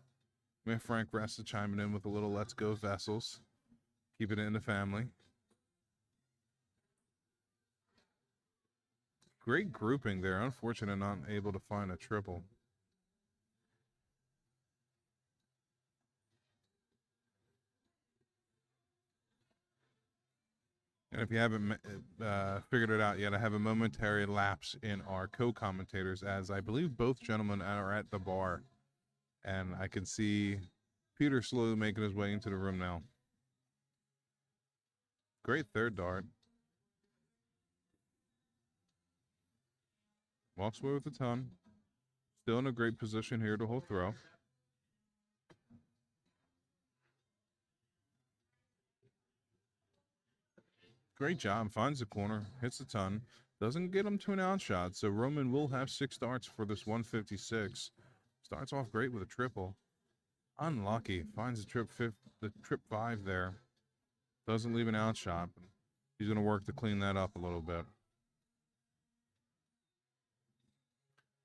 We have Frank Resta chiming in with a little let's go Vessels. Keep it in the family. Great grouping there. Unfortunate not able to find a triple. And if you haven't figured it out yet, I have a momentary lapse in our co-commentators, as I believe both gentlemen are at the bar. And I can see Peter slowly making his way into the room now. Great third dart. Walks away with a ton. Still in a great position here to hold throw. Great job. Finds the corner. Hits a ton. Doesn't get him to an outshot. So Roman will have 6 darts for this 156. Starts off great with a triple. Unlucky. Finds the trip 5 there. Doesn't leave an outshot. He's going to work to clean that up a little bit.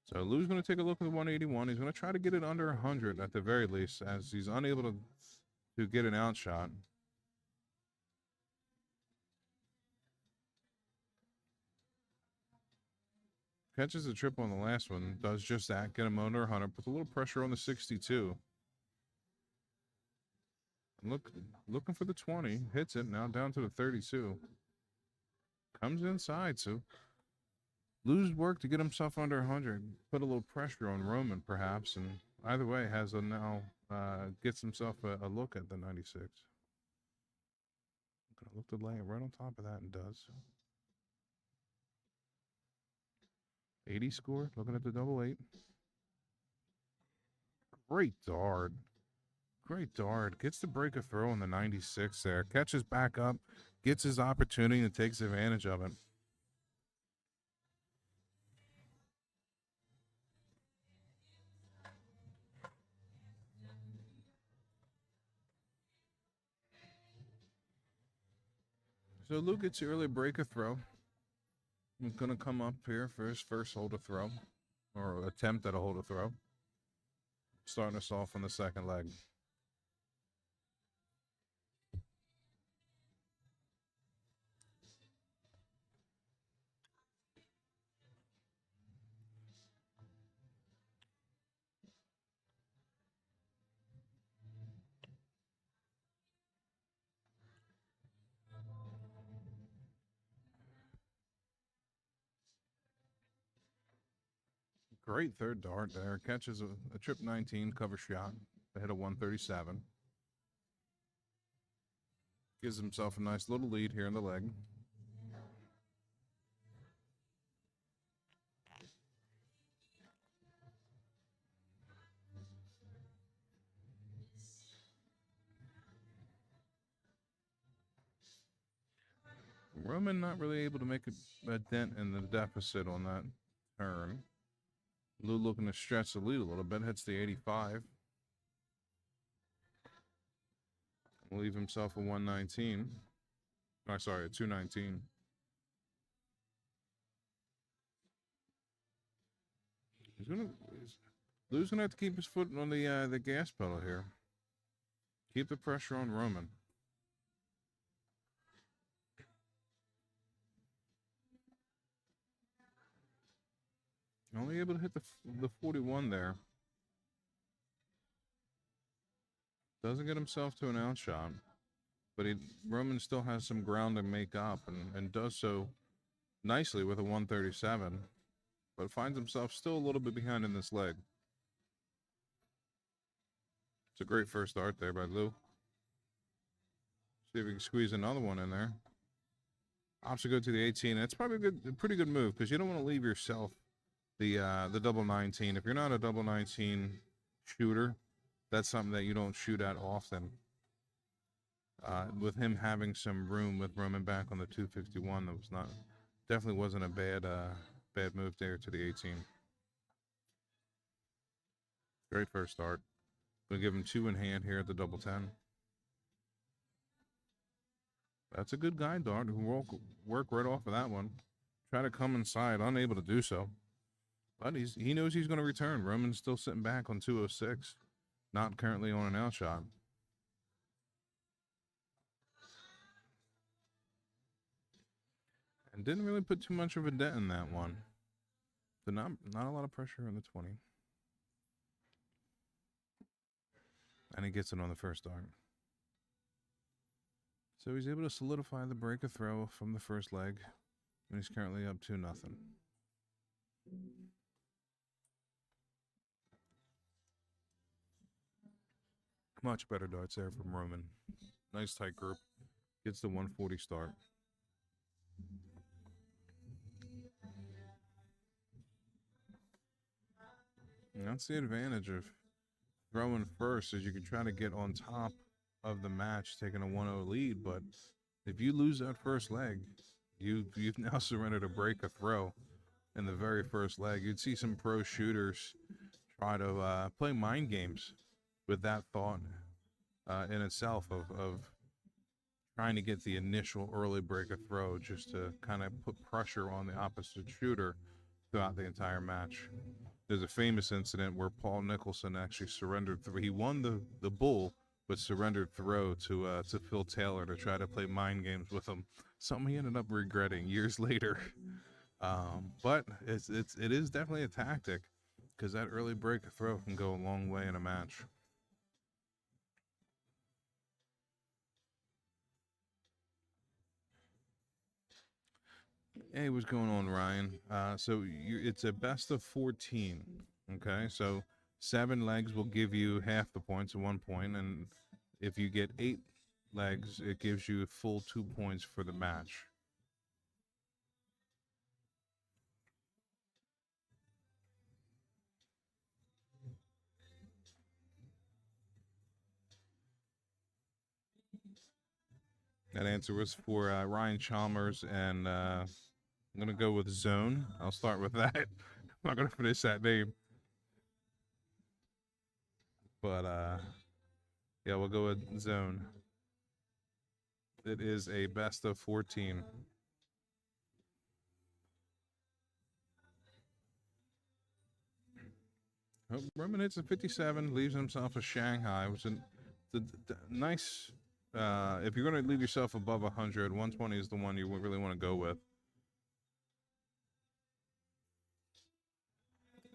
So Lou's going to take a look at the 181. He's going to try to get it under 100 at the very least, as he's unable to get an outshot. Catches the triple on the last one. Does just that. Get him under 100. Puts a little pressure on the 62. Looking for the 20. Hits it. Now down to the 32. Comes inside. So Lou's work to get himself under 100. Put a little pressure on Roman, perhaps. And either way, has a now gets himself a look at the 96. Gonna look to lay it right on top of that, and does. 80 score, looking at the double 8. Great dart. Great dart. Gets to break a throw on the 96 there. Catches back up, gets his opportunity, and takes advantage of it. So Luke gets the early break a throw. He's going to come up here for his first hold a throw, or attempt at a hold a throw. Starting us off on the second leg. Great third dart there. Catches a trip 19 cover shot. To hit a 137. Gives himself a nice little lead here in the leg. Roman not really able to make a dent in the deficit on that turn. Lou looking to stretch the lead a little bit. Hits the 85. Will leave himself a 119. Oh, sorry, a 219. Lou's gonna have to keep his foot on the gas pedal here. Keep the pressure on Roman. Only able to hit the 41 there. Doesn't get himself to an outshot, but Roman still has some ground to make up and does so nicely with a 137, but finds himself still a little bit behind in this leg. It's a great first dart there by Lou. See if we can squeeze another one in there. Opts to go to the 18. That's probably a pretty good move because you don't want to leave yourself the double 19. If you're not a double 19 shooter, that's something that you don't shoot at often. With him having some room with Roman back on the 251, that was definitely wasn't a bad move there to the 18. Great first start. Gonna give him 2 in hand here at the double 10. That's a good guide dart who will work right off of that one. Try to come inside, unable to do so. But he knows he's going to return. Roman's still sitting back on 206. Not currently on an outshot. And didn't really put too much of a dent in that one. So not a lot of pressure on the 20. And he gets it on the first dart. So he's able to solidify the break of throw from the first leg. And he's currently up 2-0. Much better darts there from Roman. Nice tight group. Gets the 140 start. And that's the advantage of throwing first, is you can try to get on top of the match, taking a 1-0 lead. But if you lose that first leg, you've now surrendered a break of throw in the very first leg. You'd see some pro shooters try to play mind games with that thought in itself of trying to get the initial early break of throw just to kind of put pressure on the opposite shooter throughout the entire match. There's a famous incident where Paul Nicholson actually surrendered throw. He won the bull, but surrendered throw to Phil Taylor to try to play mind games with him. Something he ended up regretting years later. But it is definitely a tactic, because that early break of throw can go a long way in a match. Hey, what's going on, Ryan? So it's a best of 14. Okay, so 7 legs will give you half the points at 1 point, and if you get 8 legs, it gives you a full 2 points for the match. That answer was for Ryan Chalmers, and I'm going to go with Zone. I'll start with that. I'm not going to finish that name. But, yeah, we'll go with Zone. It is a best of 14. Oh, Roman hits a 57, leaves himself a Shanghai, which is a nice... if you're going to leave yourself above 100, 120 is the one you really want to go with.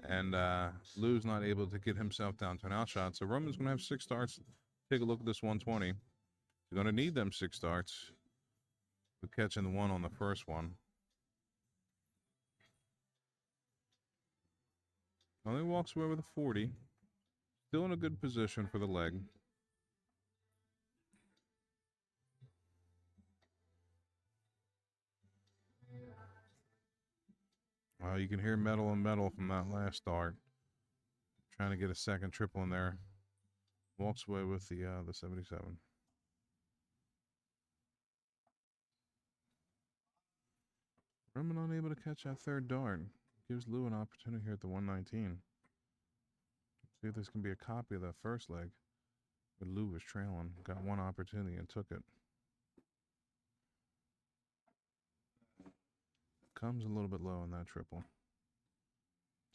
And Lou's not able to get himself down to an outshot, so Roman's going to have 6 starts. Take a look at this 120. You're going to need them 6 starts. We're catching the 1 on the first one. Only walks away with a 40. Still in a good position for the leg. You can hear metal on metal from that last start. Trying to get a second triple in there. Walks away with the 77. Roman unable to catch that third dart. Gives Lou an opportunity here at the 119. See if this can be a copy of that first leg. But Lou was trailing. Got one opportunity and took it. Comes a little bit low in that triple.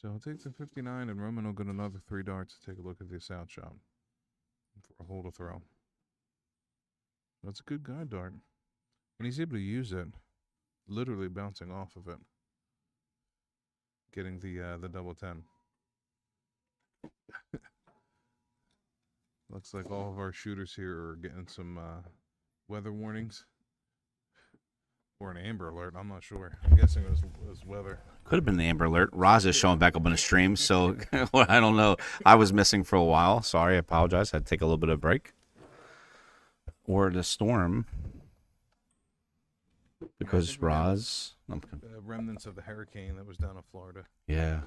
So he'll take the 59, and Roman will get another 3 darts to take a look at this out shot for a hole to throw. That's a good guide dart. And he's able to use it, literally bouncing off of it. Getting the double 10. Looks like all of our shooters here are getting some weather warnings. Or an Amber Alert, I'm not sure. I'm guessing it was weather. Could have been the Amber Alert. Roz is showing back up on the stream, so I don't know. I was missing for a while. Sorry, I apologize. I had to take a little bit of a break. Or the storm. Because Roz... The remnants of the hurricane that was down in Florida. Yeah.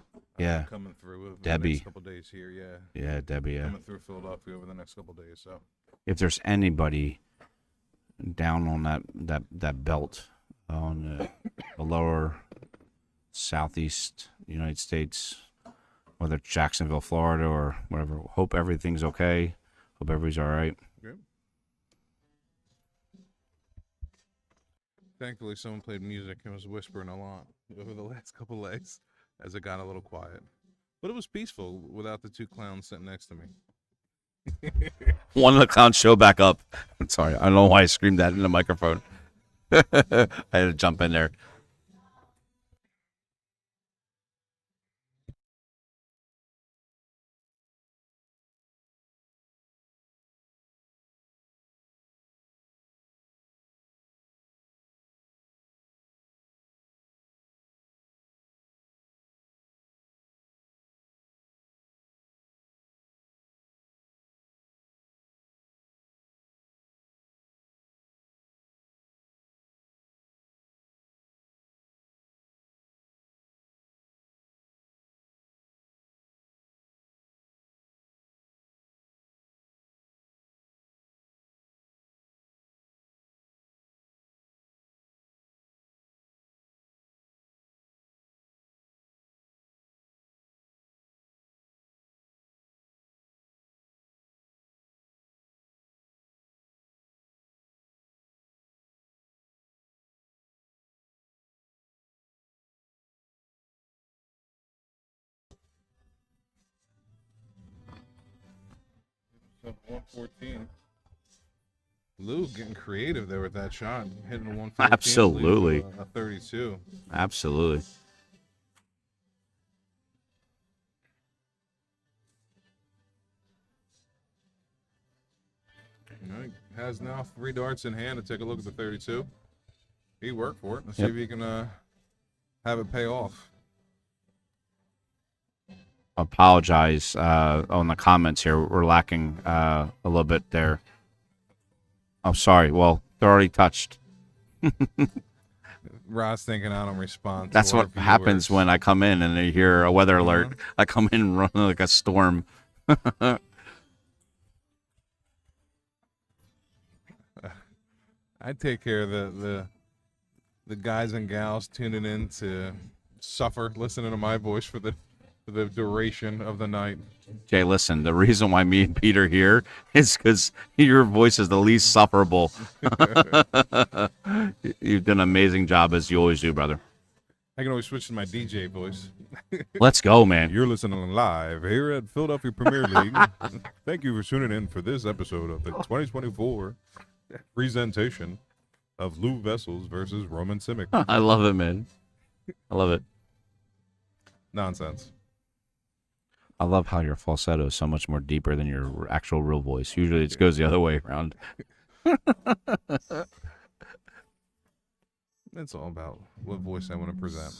Coming through over Debbie. the next couple days here, Yeah, Debbie, yeah. Coming through Philadelphia over the next couple days, so. If there's anybody down on that belt on the lower southeast United States, whether it's Jacksonville, Florida, or whatever, hope everything's okay. Hope everybody's all right. Good. Thankfully, someone played music and was whispering a lot over the last couple legs as it got a little quiet. But it was peaceful without the 2 clowns sitting next to me. One of the clowns show back up. Sorry, I don't know why I screamed that in the microphone. I had to jump in there. So 114. Lou getting creative there with that shot, hitting a 114. Absolutely. A 32. Absolutely. He has now 3 darts in hand to take a look at the 32. He worked for it. Let's see if he can have it pay off. Apologize on the comments here. We're lacking a little bit there. Oh, sorry. Well, they're already touched. Ross thinking I don't respond. That's what happens when I come in and I hear a weather alert. I come in and run like a storm. I take care of the guys and gals tuning in to suffer, listening to my voice for the duration of the night. Jay, listen, the reason why me and Peter here is because your voice is the least sufferable. You've done an amazing job, as you always do, brother. I can always switch to my DJ voice. Let's go, man. You're listening live here at Philadelphia Premier League. Thank you for tuning in for this episode of the 2024 presentation of Lou Vessels versus Roman Simic. I love it, man. I love it. Nonsense. I love how your falsetto is so much more deeper than your actual real voice. Usually it goes the other way around. It's all about what voice I want to present.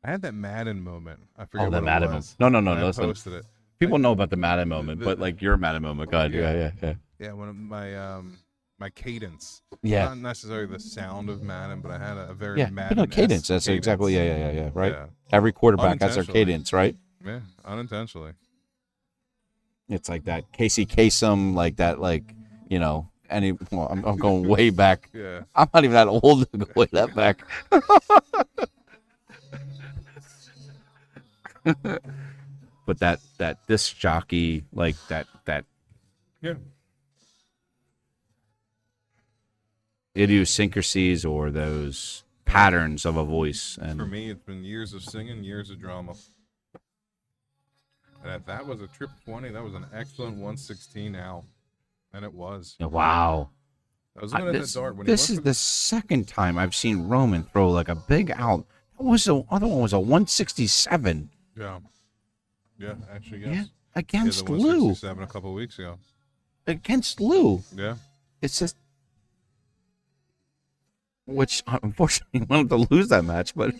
I had that Madden moment. I forget Oh, what that Madden it was. moment. No. And I Listen, posted it. people know about the Madden moment, the- but like your Madden moment. Go ahead. Yeah. Yeah. Yeah, one of my cadence. Yeah. Not necessarily the sound of Madden, but I had a very Yeah. Madden. No, cadence. That's exactly. Yeah. Right. Yeah. Every quarterback has their Unintentionally. cadence, right? Yeah, unintentionally. It's like that Casey Kasem, like that, like, you know, well, I'm going way back. Yeah. I'm not even that old to go way that back. But that disc jockey, like that Yeah. idiosyncrasies or those patterns of a voice, and For me, it's been years of singing, years of drama. And if that was a trip 20, that was an excellent 116 out. And it was. wow. I was looking at This, the dart when this he is went the second time I've seen Roman throw like a big out. The other one was a 167. Yeah. Yeah, actually, Yeah, yes. against the Lou. 167 a couple of weeks ago. Against Lou. Yeah. It's just, which unfortunately wanted to lose that match, but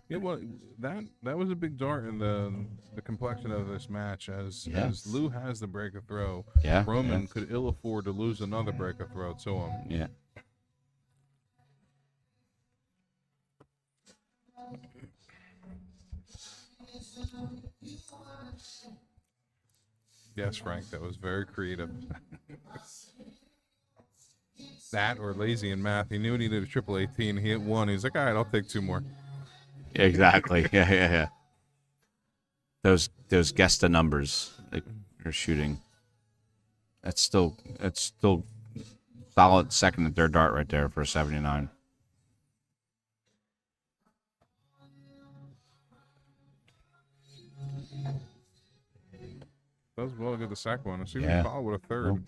Yeah, well, that was a big dart in the complexion of this match. As Lou has the break of throw, yeah, Roman could ill afford to lose another break of throw to him. yeah. Yes, Frank, that was very creative. That or lazy in math. He knew he needed a triple 18. He hit one. He's like, all right, I'll take two more. Exactly. Yeah. Those Gesta numbers that you're shooting. That's still solid second and third dart right there for a 79. Does well get the second one. I see Yeah. we follow with a third.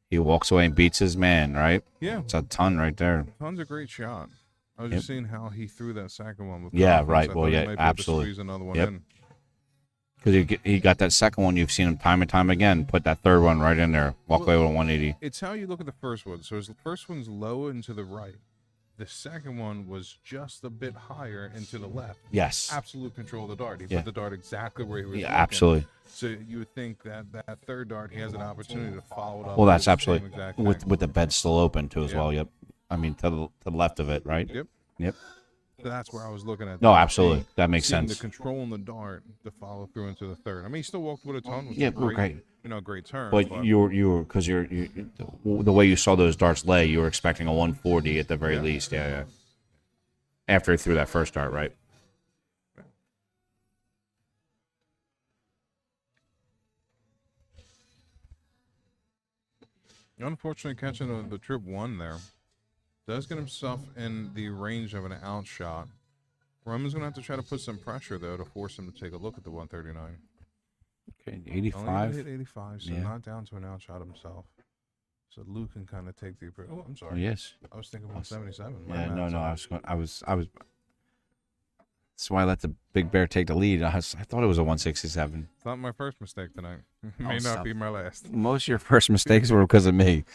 He walks away and beats his man, right? Yeah, It's a ton right there. Ton's a great shot. I was just seeing how he threw that second one with Yeah, confidence. right. I Well, thought he yeah, might be able to absolutely. squeeze another one Yep. in. Because he got that second one. You've seen him time and time again. Put that third one right in there. Walk away with a 180. It's how you look at the first one. So his first one's low and to the right. The second one was just a bit higher and to the left. Yes. Absolute control of the dart. He Yeah. put the dart exactly where he was. Yeah, looking. absolutely. So you would think that third dart, he has an opportunity to follow it up. Well, with that's the same absolutely exact with thing. with the bed still open too as Yeah. well. Yep. I mean to the left of it, right? Yep. Yep. So that's where I was looking at. No, that. absolutely. That makes Seeing sense. the control in the dart to follow through into the third. I mean, he still walked with a ton. Which Yeah, is great. okay. Great turn. But you were because you the way you saw those darts lay, you were expecting a 140 at the very least. Yeah. After he threw that first dart, right? Unfortunately, catching the trip one there does get himself in the range of an outshot. Roman's going to have to try to put some pressure, though, to force him to take a look at the 139. Okay, Only 85. hit 85, so Yeah. not down to an outshot himself. So Lou can kind of take the approach. Oh, I'm Oh, sorry. yes. I was thinking 177. My Yeah. bad, No. sorry. I was. That's why I let the Big Bear take the lead. I thought it was a 167. It's not my first mistake tonight. May Oh, not stop. be my last. Most of your first mistakes were because of me.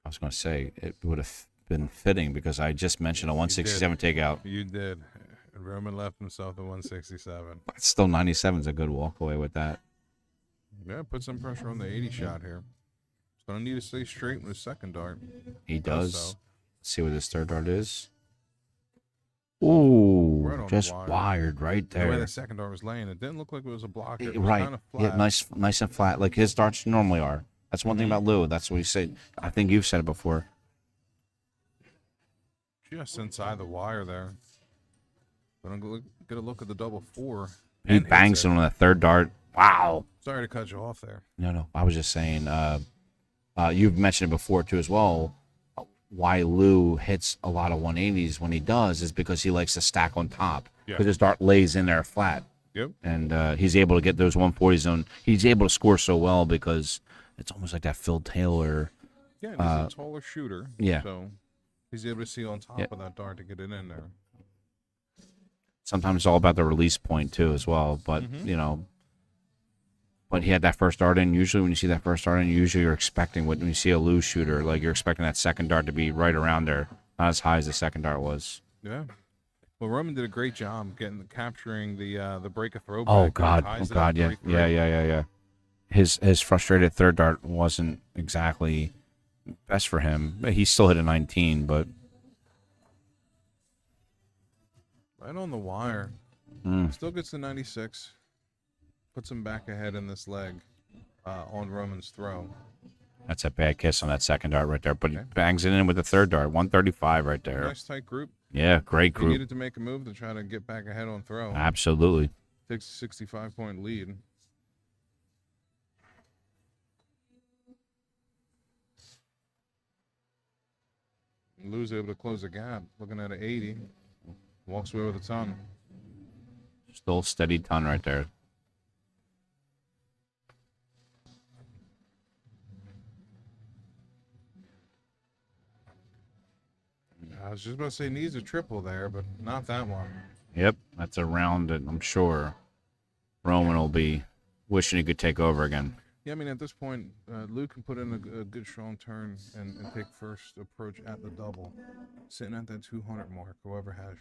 I was going to say it would have been fitting because I just mentioned a 167 takeout. You did. And Roman left himself at 167. But still, 97 is a good walk away with that. Yeah, put some pressure on the 80 shot here. He's going to need to stay straight with his second dart. He does. so. Let's see what his third dart is. Ooh, Right on the just wire. wired right The way there. the second dart was laying, it didn't look like it was a blocker. It was Right. kind of Yeah, flat. nice and flat, like his darts normally are. That's one thing Mm-hmm. about Lou. That's what he said. I think you've said it before. Just inside the wire there. Gonna get a look at the double four. He and hits bangs it on the third dart. Wow. Sorry to cut you off there. No. I was just saying. You've mentioned it before too, as well. Why Lou hits a lot of 180s when he does is because he likes to stack on top. Yeah. Because his dart lays in there flat, Yep. and he's able to get those 140s on. He's able to score so well because it's almost like that Phil Taylor. Yeah, and he's a taller shooter. yeah. So he's able to see on top Yeah. of that dart to get it in there. Sometimes it's all about the release point too, as well. But Mm-hmm. you know, But he had that first dart in. Usually when you see that first dart in, usually you're expecting, when you see a Lou shooter, like you're expecting that second dart to be right around there. Not as high as the second dart was. Yeah. Well, Roman did a great job capturing the break of throwback. Oh and God, ties oh it up God, yeah, 3-3. yeah. His frustrated third dart wasn't exactly best for him. He still hit a 19, but Right on the wire. mm, Still gets the 96. Puts him back ahead in this leg on Roman's throw. that's a bad kiss on that second dart right there. But he Okay. bangs it in with the third dart, 135 right there. Nice tight group. Yeah, great He group. needed to make a move to try to get back ahead on throw. Absolutely. Takes a 65-point lead. Lou's able to close the gap. Looking at an 80. Walks away with a ton. Still steady ton right there. I was just about to say needs a triple there, but not that one. Yep, that's a round that I'm sure Roman will be wishing he could take over again. Yeah, I mean, at this point, Lou can put in a good, strong turn and take first approach at the double. Sitting at that 200 mark, whoever has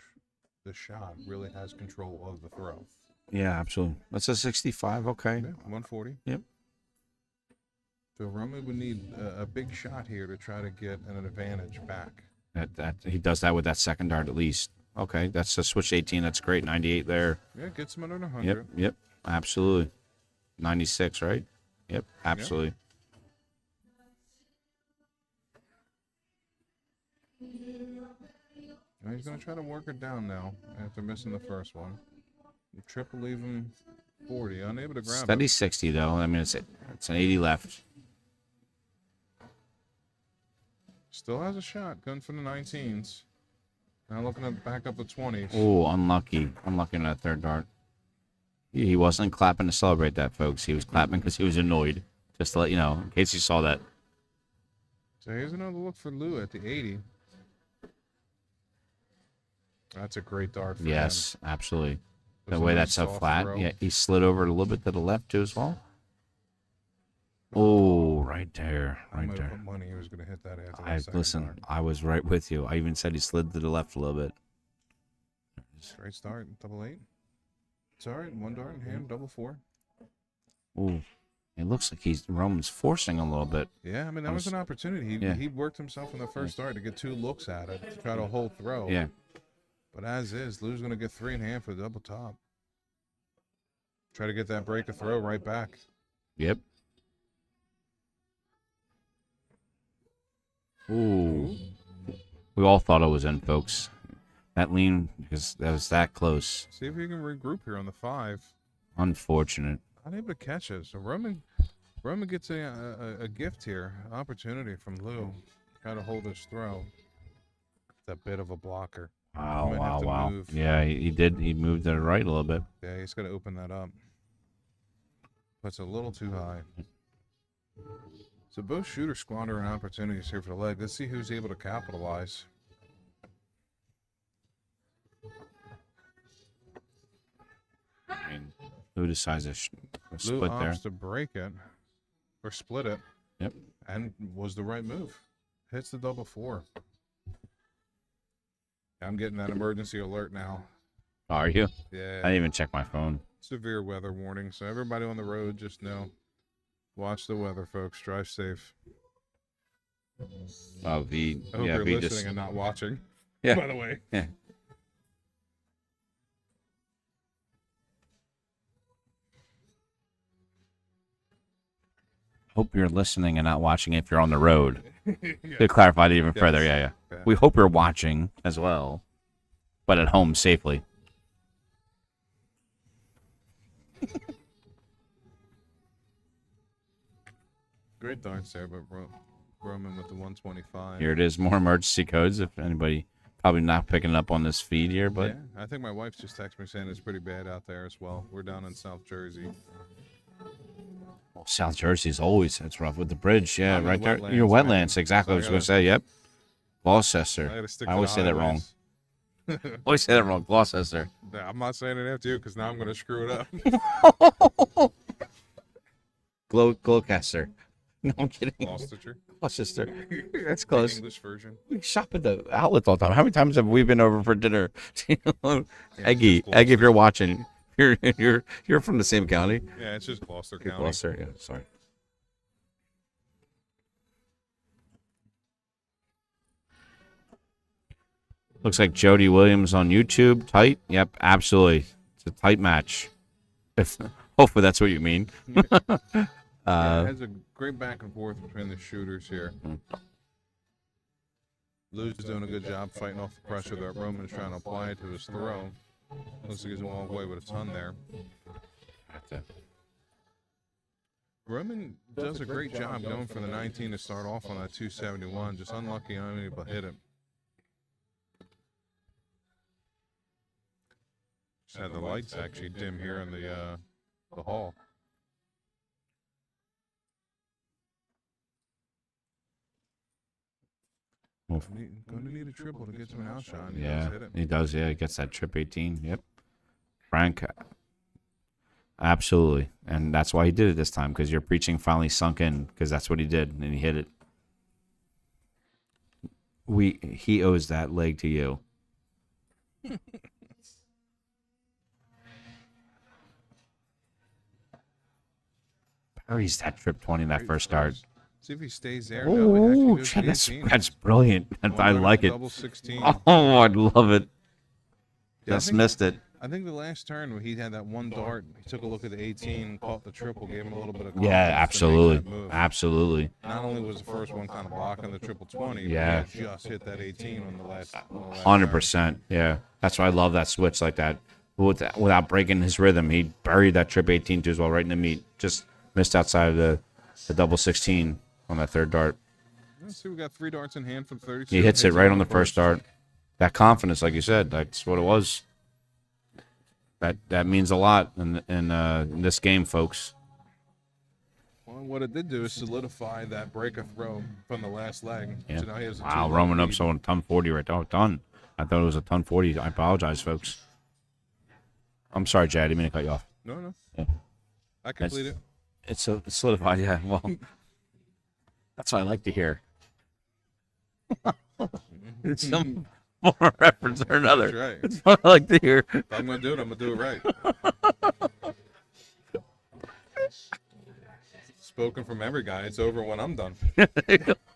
the shot really has control of the throw. Yeah, absolutely. That's a 65, okay. Yeah, 140. Yep. So Roman would need a big shot here to try to get an advantage back. That he does that with that second dart at least. Okay, that's a switch 18. That's great. 98 there. Yeah, gets him under 100. Yep, absolutely. 96, right? Yep, absolutely. Now he's going to try to work it down now after missing the first one. Triple even 40. Unable to grab Steady it. 60 though. I mean, it's an 80 left. Still has a shot. Gun for the 19s. Now looking at back up the 20s. Oh, unlucky. Unlucky on that third dart. He wasn't clapping to celebrate that, folks. He was clapping because he was annoyed. Just to let you know, in case you saw that. So here's another look for Lou at the 80. That's a great dart for him. Yes, absolutely. It was The a way nice that's so soft flat. throw. Yeah, he slid over a little bit to the left too as well. Oh, right there, I right might have there. put money he was going to hit that after that second Listen, dart. I was right with you. I even said he slid to the left a little bit. Great start. Double 8. It's all right. One dart in hand. Double 4. Ooh, it looks like Roman's forcing a little bit. Yeah, I mean, that was an opportunity. Yeah. He worked himself in the first dart to get 2 looks at it to try to hold throw. Yeah, But as is, Lou's going to get 3 in hand for the double top. Try to get that break of throw right back. yep. Ooh, we all thought it was in, folks. That lean, because that was that close. See if he can regroup here on the 5. Unfortunate. Unable to catch it. So Roman gets a gift here, opportunity from Lou. Try to hold his throw. It's a bit of a blocker. Wow, Might have to wow. move. Yeah, he did. He moved to the right a little bit. Yeah, he's got to open that up. Puts a little too high. So both shooters squandering opportunities here for the leg. Let's see who's able to capitalize. I mean, who decides to Lou split there? opts to break it or split it. Yep. And was the right move. Hits the double 4. I'm getting that emergency alert now. Are you? Yeah. I didn't even check my phone. Severe weather warning. So everybody on the road, just know, watch the weather, folks. Drive safe. Oh, V. I hope Yeah, you're V listening just. and not watching. Yeah. By the way. Yeah. Hope you're listening and not watching if you're on the road. To clarify it even further, yeah. Yeah. We hope you're watching as well, but at home safely. Great darts there, but Roman with the 125. Here it is, more emergency codes. If anybody probably not picking up on this feed here, but Yeah, I think my wife just texted me saying it's pretty bad out there as well. We're down in South Jersey. well, South Jersey's always it's rough with the bridge. Yeah, I'm in right the there. wetlands, Your man. wetlands, exactly. So I was I going to gotta- say, yep. I Gloucester. gotta stick I to always the say that wrong. highways. Always say that wrong. Gloucester. Yeah, I'm not saying it after you because now I'm going to screw it up. Gloucester. No, I'm kidding. Gloucestershire, Gloucester. That's close. English version. We shop at the outlets all the time. How many times have we been over for dinner? Eggy, just Eggy, if you're watching, you're from the same county. Yeah, it's just Gloucester County. Gloucester, yeah. Sorry. Looks like Jody Williams on YouTube. Tight. Yep, absolutely. It's a tight match. If hopefully that's what you mean. Yeah, it has a great back and forth between the shooters here. Lou's doing a good job fighting off the pressure that Roman's trying to apply to his throw. Looks like he's walking away with a ton there. Roman does a great job going for the 19 to start off on that 271. Just unlucky unable to hit it. Just had the lights actually dim here in the hall. Going to need a triple to get to an outshot. He Yeah, does hit it. he does. Yeah, he gets that trip 18. Yep. Frank, absolutely. And that's why he did it this time, because your preaching finally sunk in, because that's what he did, and he hit it. He owes that leg to you. Buries that trip 20 that first start. See if he stays there. No, he actually Oh, goes to Chad, the that's 18. brilliant. One I better like than it. Double 16. Oh, I love it. Yeah, I Just think- missed it. I think the last turn when he had that one dart, he took a look at the 18, caught the triple, gave him a little bit of Yeah, confidence to make absolutely. that move. Absolutely. Not only was the first one kind of blocking the triple 20, Yeah. but he had just hit that 18 on the last. 100%. Yeah. That's why I love that switch like that. Without breaking his rhythm, he buried that trip 18 too as well, right in the meat. Just missed outside of the double 16 on that third dart. Let's see, we got 3 darts in hand for the 32. He hits it right on the first dart. That confidence, like you said, that's what it was. That means a lot in this game, folks. Well, what it did do is solidify that break of throw from the last leg. Yeah. So now he has a Wow, 2-leg Roman up lead. so on ton 40 right there. Oh, ton. I thought it was a ton 40. I apologize, folks. I'm sorry, Jad. I didn't mean to cut you off. No. Yeah. I complete it. It's solidified, yeah. Well, that's what I like to hear. It's some more reference or another. That's right. That's what I like to hear. If I'm going to do it, I'm going to do it right. Spoken from every guy. It's over when I'm done.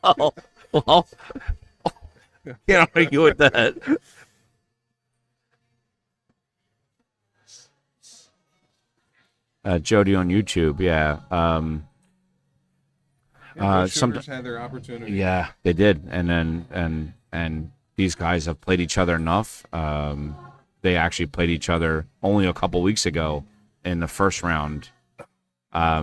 Oh, well, can't argue with that. Jody on YouTube, yeah. Both Some- shooters had their opportunity. Yeah, they did, and these guys have played each other enough. They actually played each other only a couple weeks ago in the first round, Yeah,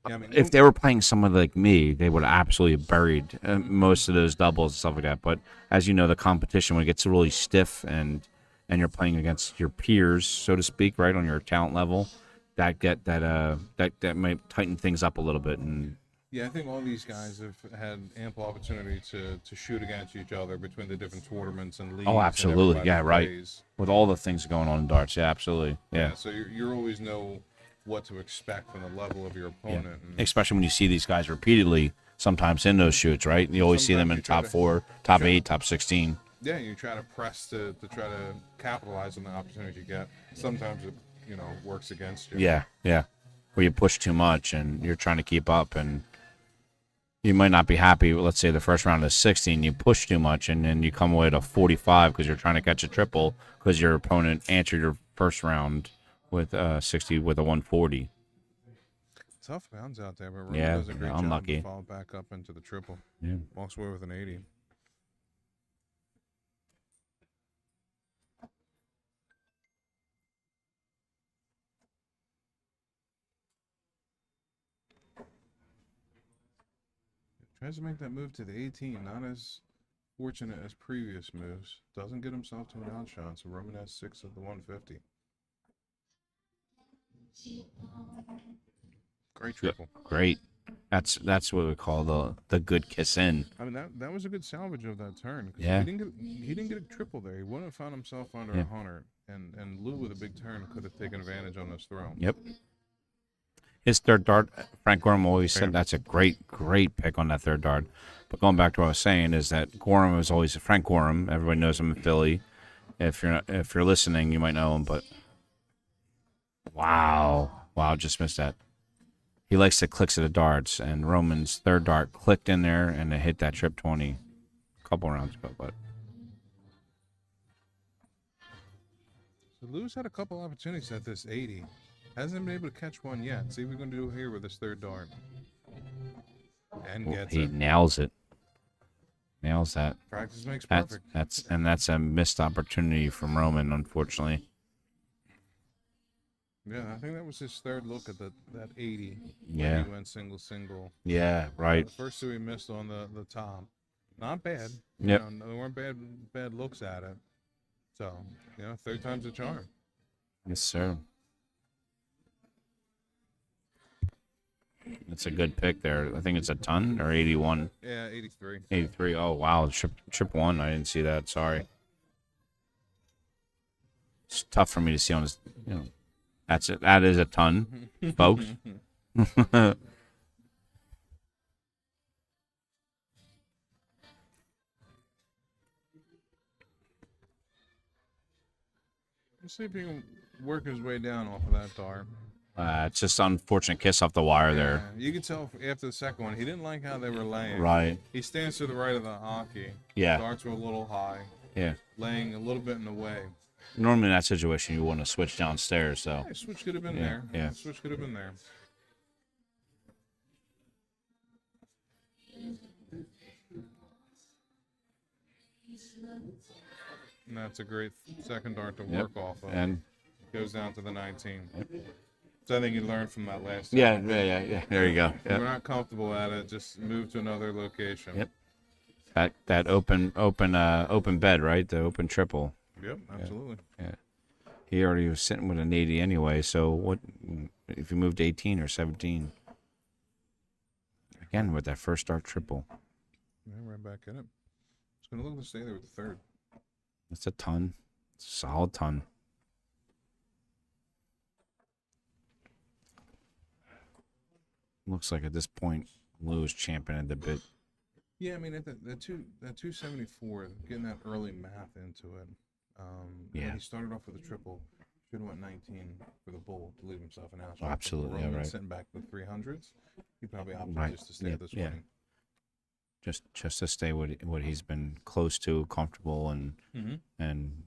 I mean, if they were playing someone like me, they would have absolutely buried most of those doubles and stuff like that. But as you know, the competition when it gets really stiff and you're playing against your peers, so to speak, right on your talent level, that might tighten things up a little bit. And yeah, I think all these guys have had ample opportunity to shoot against each other between the different tournaments and leagues. oh, and absolutely, everybody yeah, right. plays. With all the things going on in darts, yeah, absolutely, yeah. So you always know what to expect from the level of your opponent. And Especially when you see these guys repeatedly, sometimes in those shoots, right? You always see them in Sometimes you try top to- 4, top 8, top 16. yeah, you try to press to try to capitalize on the opportunity you get. Sometimes it works against you. Yeah, yeah. Where you push too much and you're trying to keep up, and you might not be happy. Let's say the first round is 16, you push too much, and then you come away to 45 because you're trying to catch a triple because your opponent answered your first round with 60 with a 140. Tough rounds out there, but Roman Yeah, does a great unlucky. job to follow back up into the triple. Yeah. Walks away with an 80. Tries to make that move to the 18, not as fortunate as previous moves. Doesn't get himself to an outshot, so Roman has 6 of the 150. Great triple. Great. That's what we call the good kiss in. I mean, that was a good salvage of that turn. 'Cause Yeah. he didn't get a triple there. He wouldn't have found himself under Yeah. 100, and Lou with a big turn could have taken advantage on this throw. Yep. His third dart, Frank Gorham always Yeah. said that's a great pick on that third dart. But going back to what I was saying is that Gorham is always Frank Gorham. Everybody knows him in Philly. If you're listening, you might know him. But wow, just missed that. He likes the clicks of the darts, and Roman's third dart clicked in there and it hit that trip 20 a couple rounds ago. But So Lou's had a couple opportunities at this 80. Hasn't been able to catch one yet. See what we're going to do here with this third dart. And gets he it. nails it. Nails that. Practice makes That's perfect. that's a missed opportunity from Roman, unfortunately. Yeah, I think that was his third look at that 80. Yeah. When he went single. Yeah, right. The first two he missed on the top. Not bad. Yep. You know, there weren't bad looks at it. So, third time's a charm. Yes, sir. It's a good pick there. I think it's a ton or 81. Yeah, 83. 83. Oh, wow. Trip one. I didn't see that. Sorry. It's tough for me to see on his, that's it. That is a ton, folks. Let's see if he can work his way down off of that dart. It's just an unfortunate kiss off the wire there. Yeah, you could tell after the second one, he didn't like how they were laying. Right. He stands to the right of the hockey. Yeah. Darts were a little high, Yeah. laying a little bit in the way. Normally in that situation, you want to switch downstairs. So Yeah, switch could have been Yeah, there. yeah. Switch could have been there. And that's a great second dart to Yep. work off of. and Goes down to the 19. So I think you learned from that last time. yeah. There you go. If we're not comfortable at it, just move to another location. Yep. That open bed, right? The open triple. Yep, absolutely. He already was sitting with an 80 anyway. So what if you moved 18 or 17? Again with that first start triple. Yeah, right back in it. It's going to look to stay there with the third. That's a ton. It's a solid ton. Looks like at this point, Lou is championing the bit. Yeah, I mean, at that 274, getting that early math into it. When Yeah. he started off with a triple. Should have went 19 for the bull to leave himself an out. Oh, absolutely, yeah, Roman right. sitting back with 300s. He probably opted Right, just to stay yeah, at this yeah. winning. Just to stay what he's been close to, comfortable, and Mm-hmm. and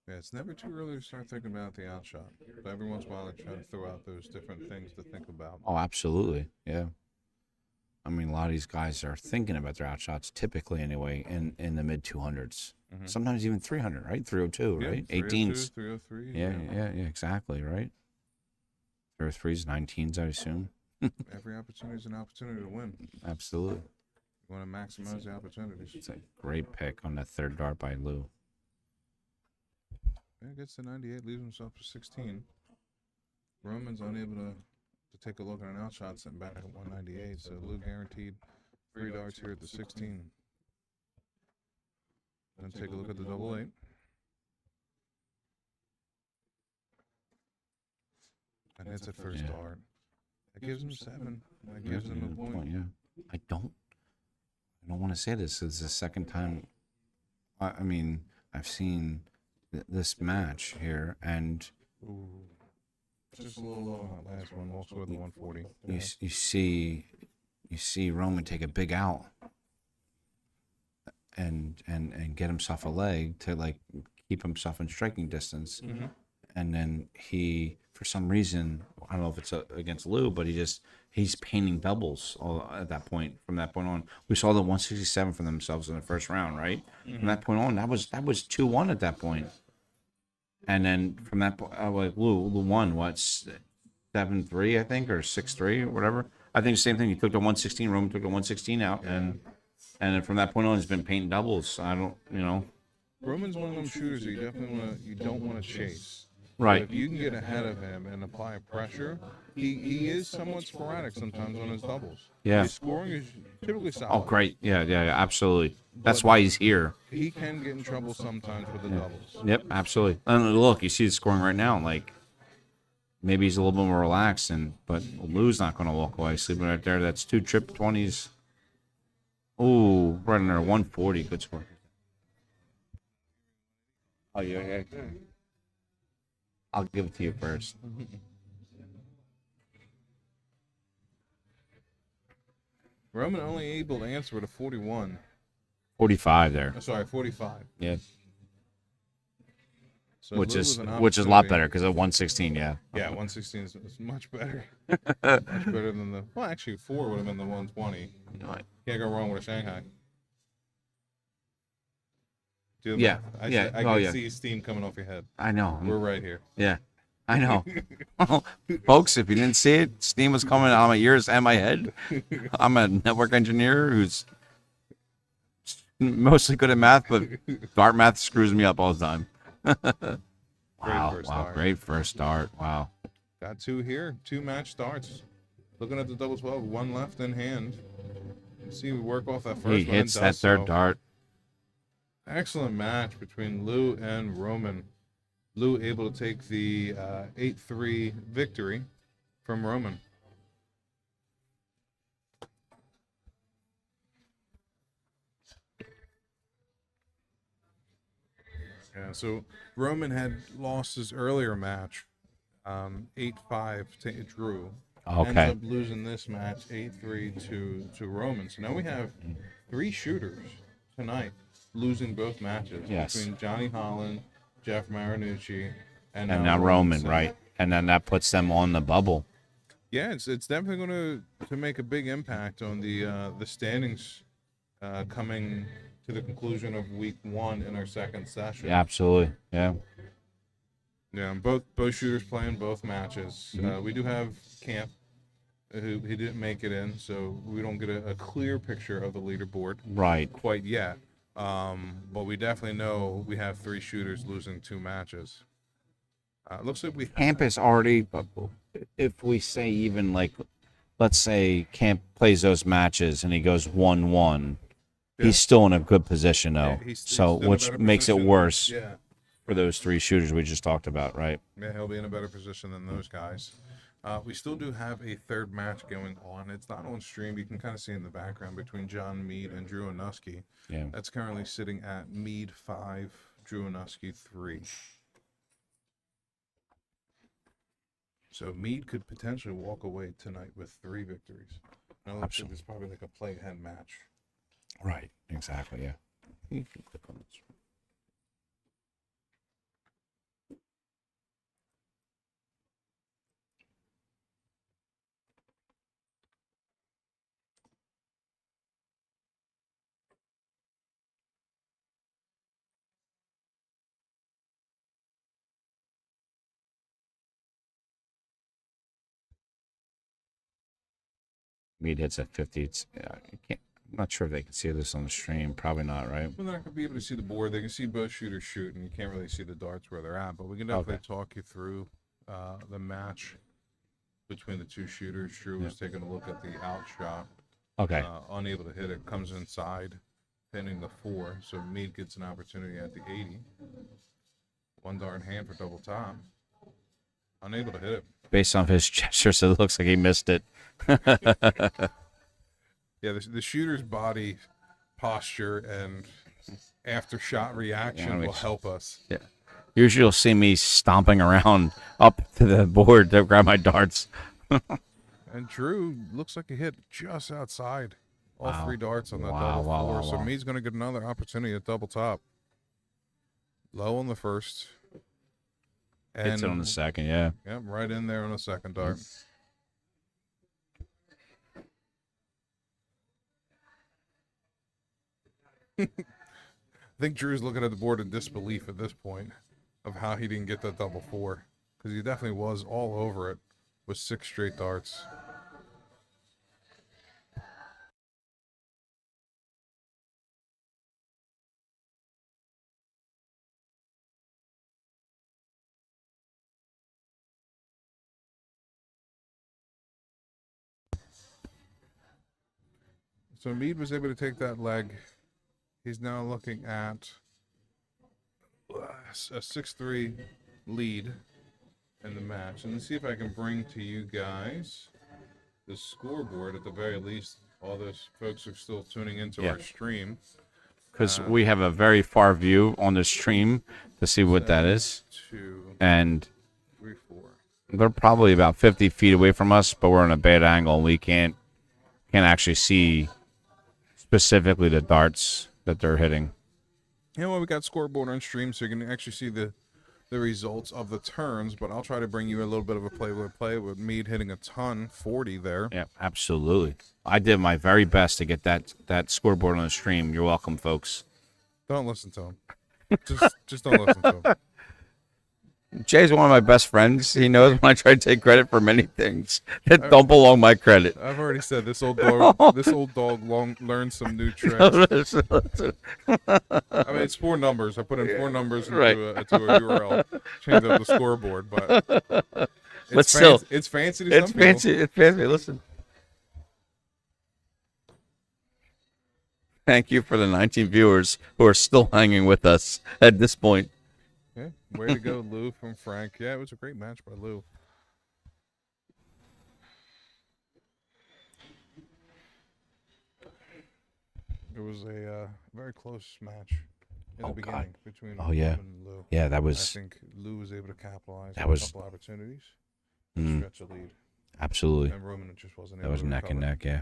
Yeah, it's never too early to start thinking about the outshot. But every once in a while, I try to throw out those different things to think about. oh, absolutely, yeah. I mean, a lot of these guys are thinking about their outshots typically anyway in the mid 200s, Mhm. sometimes even 300, right? 302, Yeah, right? 302, 18s. 303. Yeah, exactly, right? 303s, 19s, I assume. Every opportunity is an opportunity to win. Absolutely. You want to maximize the opportunities. It's a great pick on that third dart by Lou. Yeah, gets to 98, leaves himself to 16. Roman's unable to take a look at an outshot, sitting back at 198. So Lou guaranteed 3 darts here at the 16. Then take a look at the double 8. And hits it first Yeah. dart. That gives him 7. That gives him a point. Yeah. I don't want to say this. It's the second time. I mean, I've seen this match here, and Ooh. Just a little low on that last one. We'll score the 140. you see Roman take a big out and get himself a leg to like keep himself in striking distance. Mhm. And then he, for some reason, I don't know if it's against Lou, but he's painting doubles at that point. From that point on, we saw the 167 for themselves in the first round, right? From that point on, that was 2-1 at that point. And then from that point, like Lou won what 7-3, I think, or 6-3 or whatever. I think the same thing. He took the 116. Roman took the 116 out, and then from that point on, he's been painting doubles. I don't, Roman's one of them shooters that you don't want to chase. Right. But if you can get ahead of him and apply pressure, he is somewhat sporadic sometimes on his doubles. Yeah. His scoring is typically solid. Oh, great. Yeah, absolutely. That's why he's here. He can get in trouble sometimes with the doubles. Yep, absolutely. And look, you see the scoring right now. Like, maybe he's a little bit more relaxed, but Lou's not going to walk away. Sleeping right there. That's 2 trip 20s. Ooh, right in there. 140. Good score. Oh, yeah. I'll give it to you first. Roman only able to answer with a 41. 45 there. Sorry, 45. Yeah. So Which Lou is was an a lot opportunity. better because at 116, yeah. Yeah, 116 is much better. Much better than the. Well, actually, 4 would have been the 120. Can't go wrong with a Shanghai. Do the Yeah, math. yeah. I Oh, can yeah. see steam coming off your head. I know. We're right here. Yeah, I know. Folks, if you didn't see it, steam was coming out of my ears and my head. I'm a network engineer who's mostly good at math, but dart math screws me up all the time. First start. Great first start. Wow. Got 2 here. 2 match starts. Looking at the double 12, 1 left in hand. Let's see, we work off that first He one. hits and that does third so. dart. Excellent match between Lou and Roman. Lou able to take the 8-3 victory from Roman. Yeah, so Roman had lost his earlier match, 8-5 to Drew. Okay. Ends up losing this match 8-3 to Roman. So now we have 3 shooters tonight losing both matches. Yes. Between Johnny Holland, Jeff Marinucci, and Now Roman, Simic. right? And then that puts them on the bubble. Yeah, it's definitely going to make a big impact on the standings coming to the conclusion of week 1 in our second session. Yeah, absolutely. Yeah. Yeah, both shooters playing both matches. We do have Camp, who he didn't make it in, so we don't get a clear picture of the leaderboard Right. quite yet. But we definitely know we have 3 shooters losing 2 matches. Looks like we Camp is already, if we say even like, let's say Camp plays those matches and he goes 1-1, Yeah. he's still in a good position though. he's So still in a which better makes it position. worse Yeah. for those 3 shooters we just talked about, right? Yeah, he'll be in a better position than those guys. We still do have a third match going on. It's not on stream. You can kind of see in the background between John Mead and Drew Anuski. Yeah. That's currently sitting at Mead 5, Drew Anuski 3. So Mead could potentially walk away tonight with 3 victories. Now, looks like it's probably like a play-ahead match. Right. Exactly. Yeah. You can click on this. Mead hits at 50. I'm not sure if they can see this on the stream. Probably not, right? Well, they're not going to be able to see the board. They can see both shooters shoot, and you can't really see the darts where they're at. But we can definitely talk you through the match between the 2 shooters. Drew was taking a look at the out shot. Okay. Unable to hit it. Comes inside, hitting the 4. So Mead gets an opportunity at the 80. 1 dart in hand for double top. Unable to hit it. Based on his gestures, it looks like he missed it. Yeah, the shooter's body posture and after shot reaction will help us. Yeah. Usually you'll see me stomping around up to the board to grab my darts. And Drew looks like he hit just outside all Wow. 3 darts on that Wow, double wow, 4. wow, So wow. Mead's going to get another opportunity at double top. Low on the first. And Hits it on the second, yeah. Yep, right in there on the second dart. I think Drew's looking at the board in disbelief at this point of how he didn't get that double 4, because he definitely was all over it with 6 straight darts. So Mead was able to take that leg. He's now looking at a 6-3 lead in the match. And let's see if I can bring to you guys the scoreboard at the very least. All those folks are still tuning into our stream. Because we have a very far view on the stream to see what that is. 2, And 3, 4. they're probably about 50 feet away from us, but we're in a bad angle and we can't actually see specifically the darts that they're hitting. You know what? We got scoreboard on stream, so you can actually see the results of the turns. But I'll try to bring you a little bit of a play-by-play with Mead hitting a ton, 40 there. Yeah, absolutely. I did my very best to get that scoreboard on the stream. You're welcome, folks. Don't listen to him. Just don't listen to him. Jay's one of my best friends. He knows when I try to take credit for many things that don't belong my credit. I've already said this old dog learned some new tricks. I mean, it's 4 numbers. I put in 4 numbers into a URL, change up the scoreboard, but it's fancy to some people. It's fancy. Listen. Thank you for the 19 viewers who are still hanging with us at this point. Yeah, way to go, Lou from Frank. Yeah, it was a great match by Lou. It was a very close match in the beginning between Lou and Lou. Yeah, that I was. think Lou was able to capitalize That on was- a couple opportunities to stretch the lead. Absolutely. And Roman just wasn't able That was to neck and recover. neck, yeah.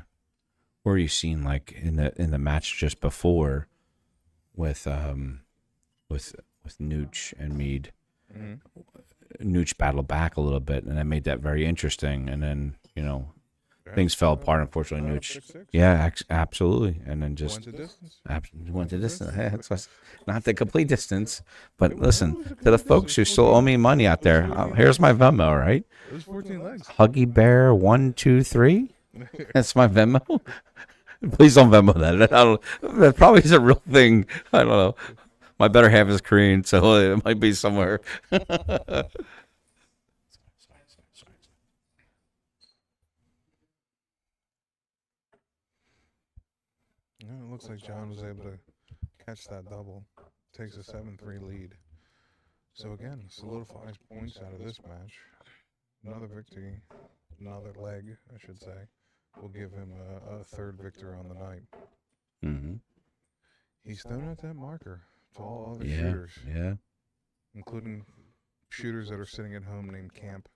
Where you seen like in the match just before with Nooch and Mead. Nooch battled back a little bit, and that made that very interesting. And then things fell apart. Unfortunately, Right up Nooch. 6-6. Yeah, absolutely. And then just Went the distance. went the distance. Hey, that's not the complete distance, but listen to the folks who still owe me money out there. Here's my Venmo, all right? It was 14 legs. Huggy Bear 123. That's my Venmo. Please don't Venmo that. That probably is a real thing. I don't know. My better half is Korean, so it might be somewhere. Yeah, it looks like John was able to catch that double. Takes a 7-3 lead. So again, solidifies points out of this match. Another victory, another leg, I should say, will give him a third victory on the night. Mm-hmm. He's thrown out that marker to all other Yeah, shooters, yeah. including shooters that are sitting at home named Camp,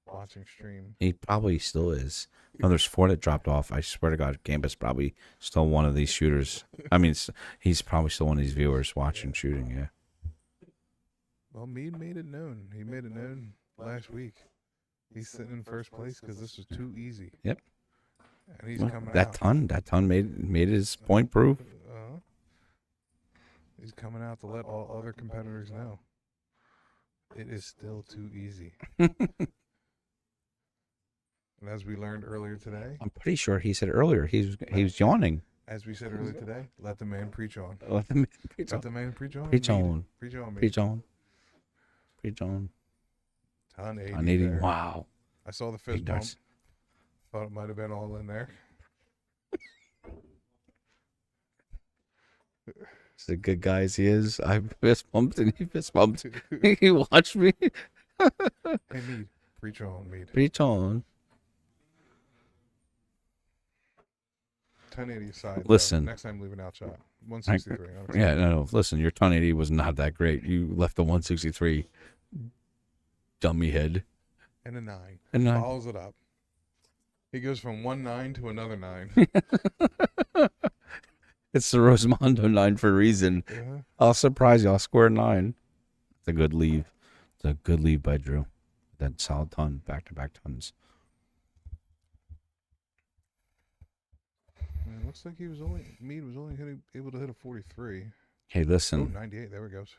watching stream. He probably still is. No, there's 4 that dropped off. I swear to God, Campus probably still one of these shooters. I mean, he's probably still one of these viewers watching shooting. Yeah. Well, Mead made it known. He made it known last week. He's sitting in first place because this was too easy. Yep. And he's Well, coming that out. ton made his point proof. He's coming out to let all other competitors know it is still too easy. And as we learned earlier today, I'm pretty sure he said earlier he was yawning. as we said earlier today, let the man preach on. Let the man preach Let on. the man preach on. Preach Mead. on. Preach on. Mead. Preach on. Preach on. Ton 80 On 80. there. Wow. I saw the Big fist bump. darts. Thought it might have been all in there. As the good guy as he is, I fist bumped and he fist bumped. He watched me. Hey, Mead. Preach on, Mead. Preach on. 1080 aside. though. Listen. Next time, leave an out shot. 163. Yeah, no. Listen, your 1080 was not that great. You left the 163 dummy head. And a 9. And nine. Follows it up. He goes from 1-9 to another 9. It's the Rosmondo 9 for a reason. Yeah. I'll surprise you. I'll square 9. It's a good leave. It's a good leave by Drew. That solid ton, back-to-back tons. It looks like Mead was only able to hit a 43. Hey, Oh, listen. 98. There it goes.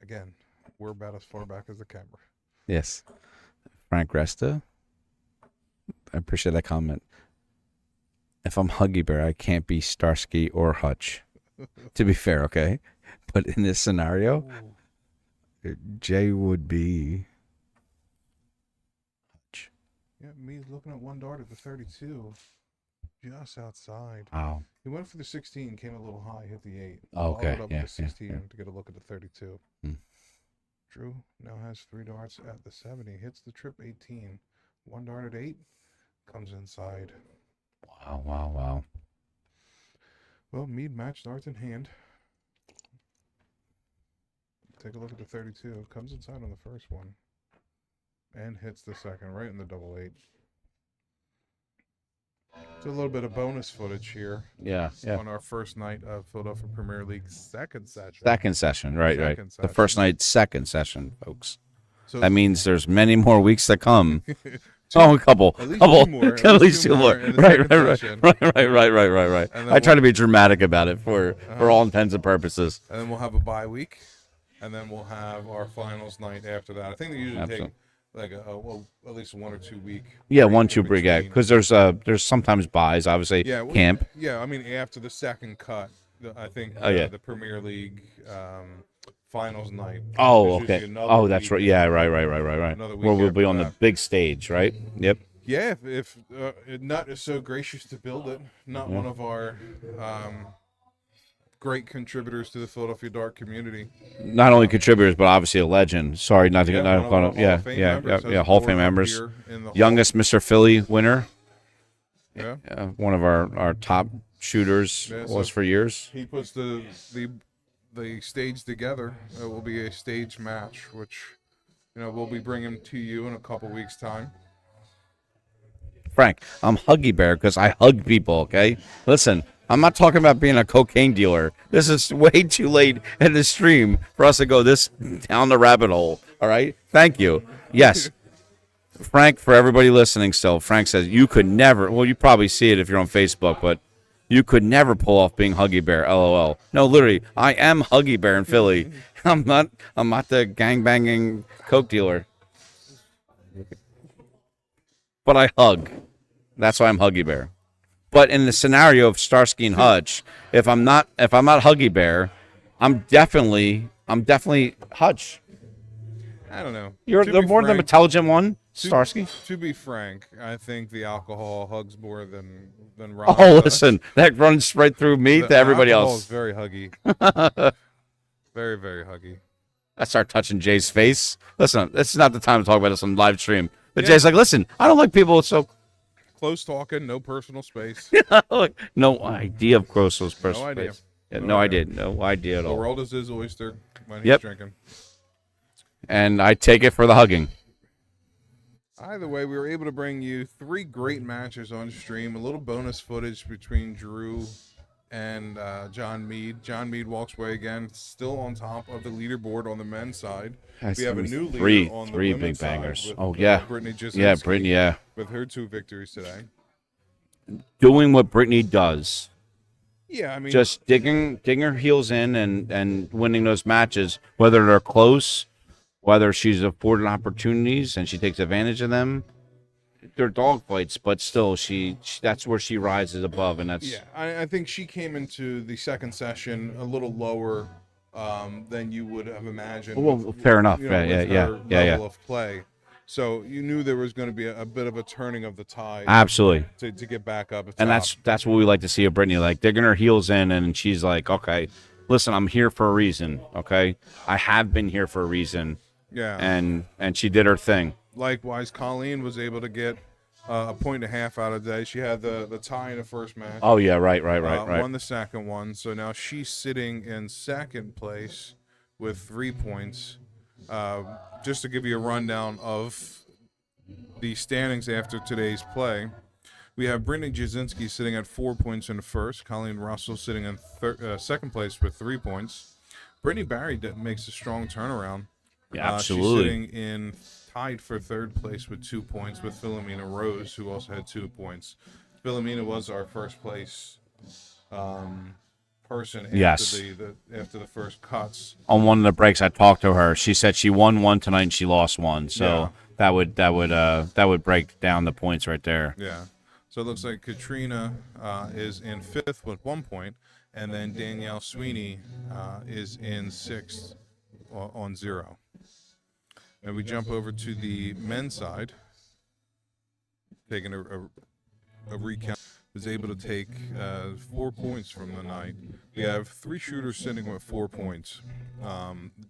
Again, we're about as far back as the camera. Yes. Frank Resta. I appreciate that comment. If I'm Huggy Bear, I can't be Starsky or Hutch. To be fair, okay? But in this scenario, Jay would be Hutch. Yeah, Mead's looking at one dart at the 32. just outside. Wow. He went for the 16, came a little high, hit the 8. Oh, okay. Followed up Yeah, with the yeah, 16 yeah. to get a look at the 32. Hmm. Drew now has 3 darts at the 70. Hits the trip 18. 1 dart at 8. Comes inside. Wow, wow, wow. Well, Mead match darts in hand. Take a look at the 32. Comes inside on the first one. And hits the second, right in the double 8. So a little bit of bonus footage here Yeah, yeah. on our first night of Philadelphia Premier League second session. Second session, right, right. Second The first session. night, second session, folks. So That means there's many more weeks to come. A couple. At least couple. two more. At least two more. in the Right, second right, right, session. right. And then I try we'll- to be dramatic about it for all intents and purposes. And then we'll have a bye week, and then we'll have our finals night after that. I think they usually take like at least 1 or 2 week. Yeah, break 1-2 in break, yeah, between. because there's sometimes buys, obviously. Yeah, well, camp. Yeah, I mean after the second cut, I think Oh, yeah. the Premier League finals night. Oh, there's usually okay. another Oh, that's week. right. Yeah, right. Another Where week we'll be after on the that. big stage, right? Yep. Yeah, if Nut is so gracious to build it, not one of our great contributors to the Philadelphia dart community. Not only contributors, but obviously a legend. Sorry, not to get one of our Hall of Fame members has Hall of Fame board up members. here in the Youngest Mr. Philly winner. hall. Yeah. One of our top shooters Yeah, was so- for years. He puts the stage together. It will be a stage match, which we'll be bringing to you in a couple weeks' time. Frank, I'm Huggy Bear because I hug people, okay? Listen, I'm not talking about being a cocaine dealer. This is way too late in the stream for us to go this down the rabbit hole, all right? Thank you. Yes. Frank, for everybody listening still, Frank says you could never, well, you probably see it if you're on Facebook, but you could never pull off being Huggy Bear, LOL. No, literally, I am Huggy Bear in Philly. I'm not the gangbanging coke dealer. But I hug. That's why I'm Huggy Bear. But in the scenario of Starsky and Hutch, if I'm not Huggy Bear, I'm definitely Hutch. I don't know. You're To the be more the frank- intelligent one, to- Starsky. To be frank, I think the alcohol hugs more than Ron. Oh, does. listen, that runs right through me The to everybody alcohol else. is very huggy. Very, very huggy. I start touching Jay's face. Listen, it's not the time to talk about this on live stream. But Yeah. Jay's like, listen, I don't like people so Close talking, no personal space. no idea of gross was No personal idea. space. Yeah, No no idea. idea. No idea at The all. world is his oyster when he's Yep. drinking. And I take it for the hugging. Either way, we were able to bring you 3 great matches on stream. A little bonus footage between Drew and John Mead. John Mead walks away again, still on top of the leaderboard on the men's side. That's We have a new leader three on the big women's side bangers. with, Oh yeah, Brittany Jasinski, yeah, Brittany. Yeah, with her 2 victories today. doing what Brittany does, Yeah, I mean, just digging her heels in and winning those matches, whether they're close, whether she's afforded opportunities and she takes advantage of them. They're dogfights, but still, she that's where she rises above, and that's yeah, I think she came into the second session a little lower than you would have imagined. Well, with- fair enough. you know, Yeah, with yeah, her yeah, yeah. level of play. So you knew there was going to be a bit of a turning of the tide Absolutely. to get back up. At And top. that's what we like to see of Brittany, like digging her heels in, and she's like, okay, listen, I'm here for a reason. Okay, I have been here for a reason, yeah. and she did her thing. Likewise, Colleen was able to get a 1.5 points out of the day. She had the tie in the first match. Oh yeah, right. Won the second one. So now she's sitting in second place with 3 points. Just to give you a rundown of the standings after today's play, we have Brittany Jasinski sitting at 4 points in the first. Colleen Russell sitting in second place with 3 points. Brittany Barry makes a strong turnaround. Yeah, She's absolutely. sitting in tied for third place with 2 points with Philomena Rose, who also had 2 points. Philomena was our first place person after Yes. after the first cuts. On one of the breaks, I talked to her. She said she won one tonight and she lost one. So that would break down the points right there. Yeah. So it looks like Katrina is in fifth with 1 point, and then Danielle Sweeney is in sixth on 0. And we jump over to the men's side, taking a recount. was able to take 4 points from the night. We have 3 shooters sitting with 4 points.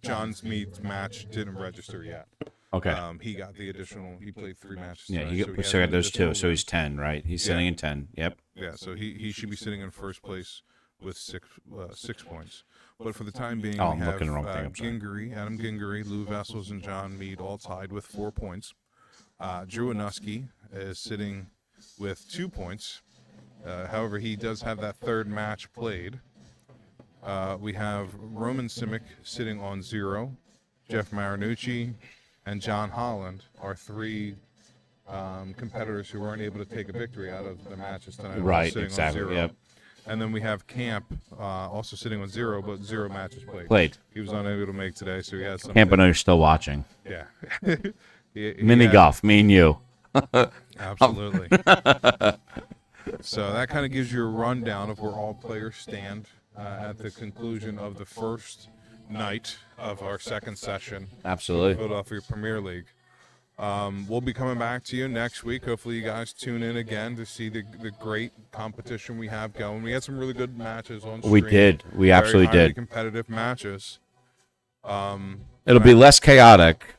John Smead's match didn't register yet. Okay. He got the additional. He played 3 matches. Yeah, tonight, he so got, has so got an those 2, additional- so he's 10, right? He's sitting in 10. Yep. Yeah, so he should be sitting in first place with 6 points. But for the time being, Oh, we I'm have looking at the wrong thing, I'm sorry. Gingery, Adam Gingery, Lou Vessels, and John Mead all tied with 4 points. Drew Anuski is sitting with 2 points. However, he does have that third match played. We have Roman Simic sitting on 0. Jeff Marinucci and John Holland are 3 competitors who weren't able to take a victory out of the matches tonight. Right, sitting on exactly, 0. yep. And then we have Camp also sitting on 0, but 0 matches played. Played. He was unable to make today, so he has some. Camp, I know you're still watching. Yeah. Mini had- golf, me and you. Absolutely. So that kind of gives you a rundown of where all players stand at the conclusion of the first night of our second session, Absolutely. Philadelphia Premier League. We'll be coming back to you next week. Hopefully you guys tune in again to see the great competition we have going. We had some really good matches on stream. We did. We Very absolutely highly did. competitive matches. It'll be less chaotic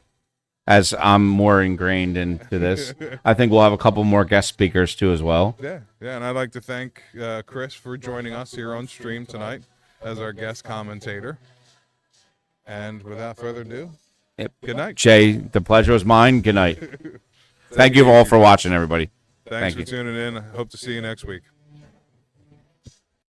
as I'm more ingrained into this. I think we'll have a couple more guest speakers too as well. Yeah, and I'd like to thank Chris for joining us here on stream tonight as our guest commentator. And without further ado, Yep. good night. Jay, the pleasure was mine. Good night. Thank you all for watching, everybody. Thanks Thank for tuning in. Hope to see you next week.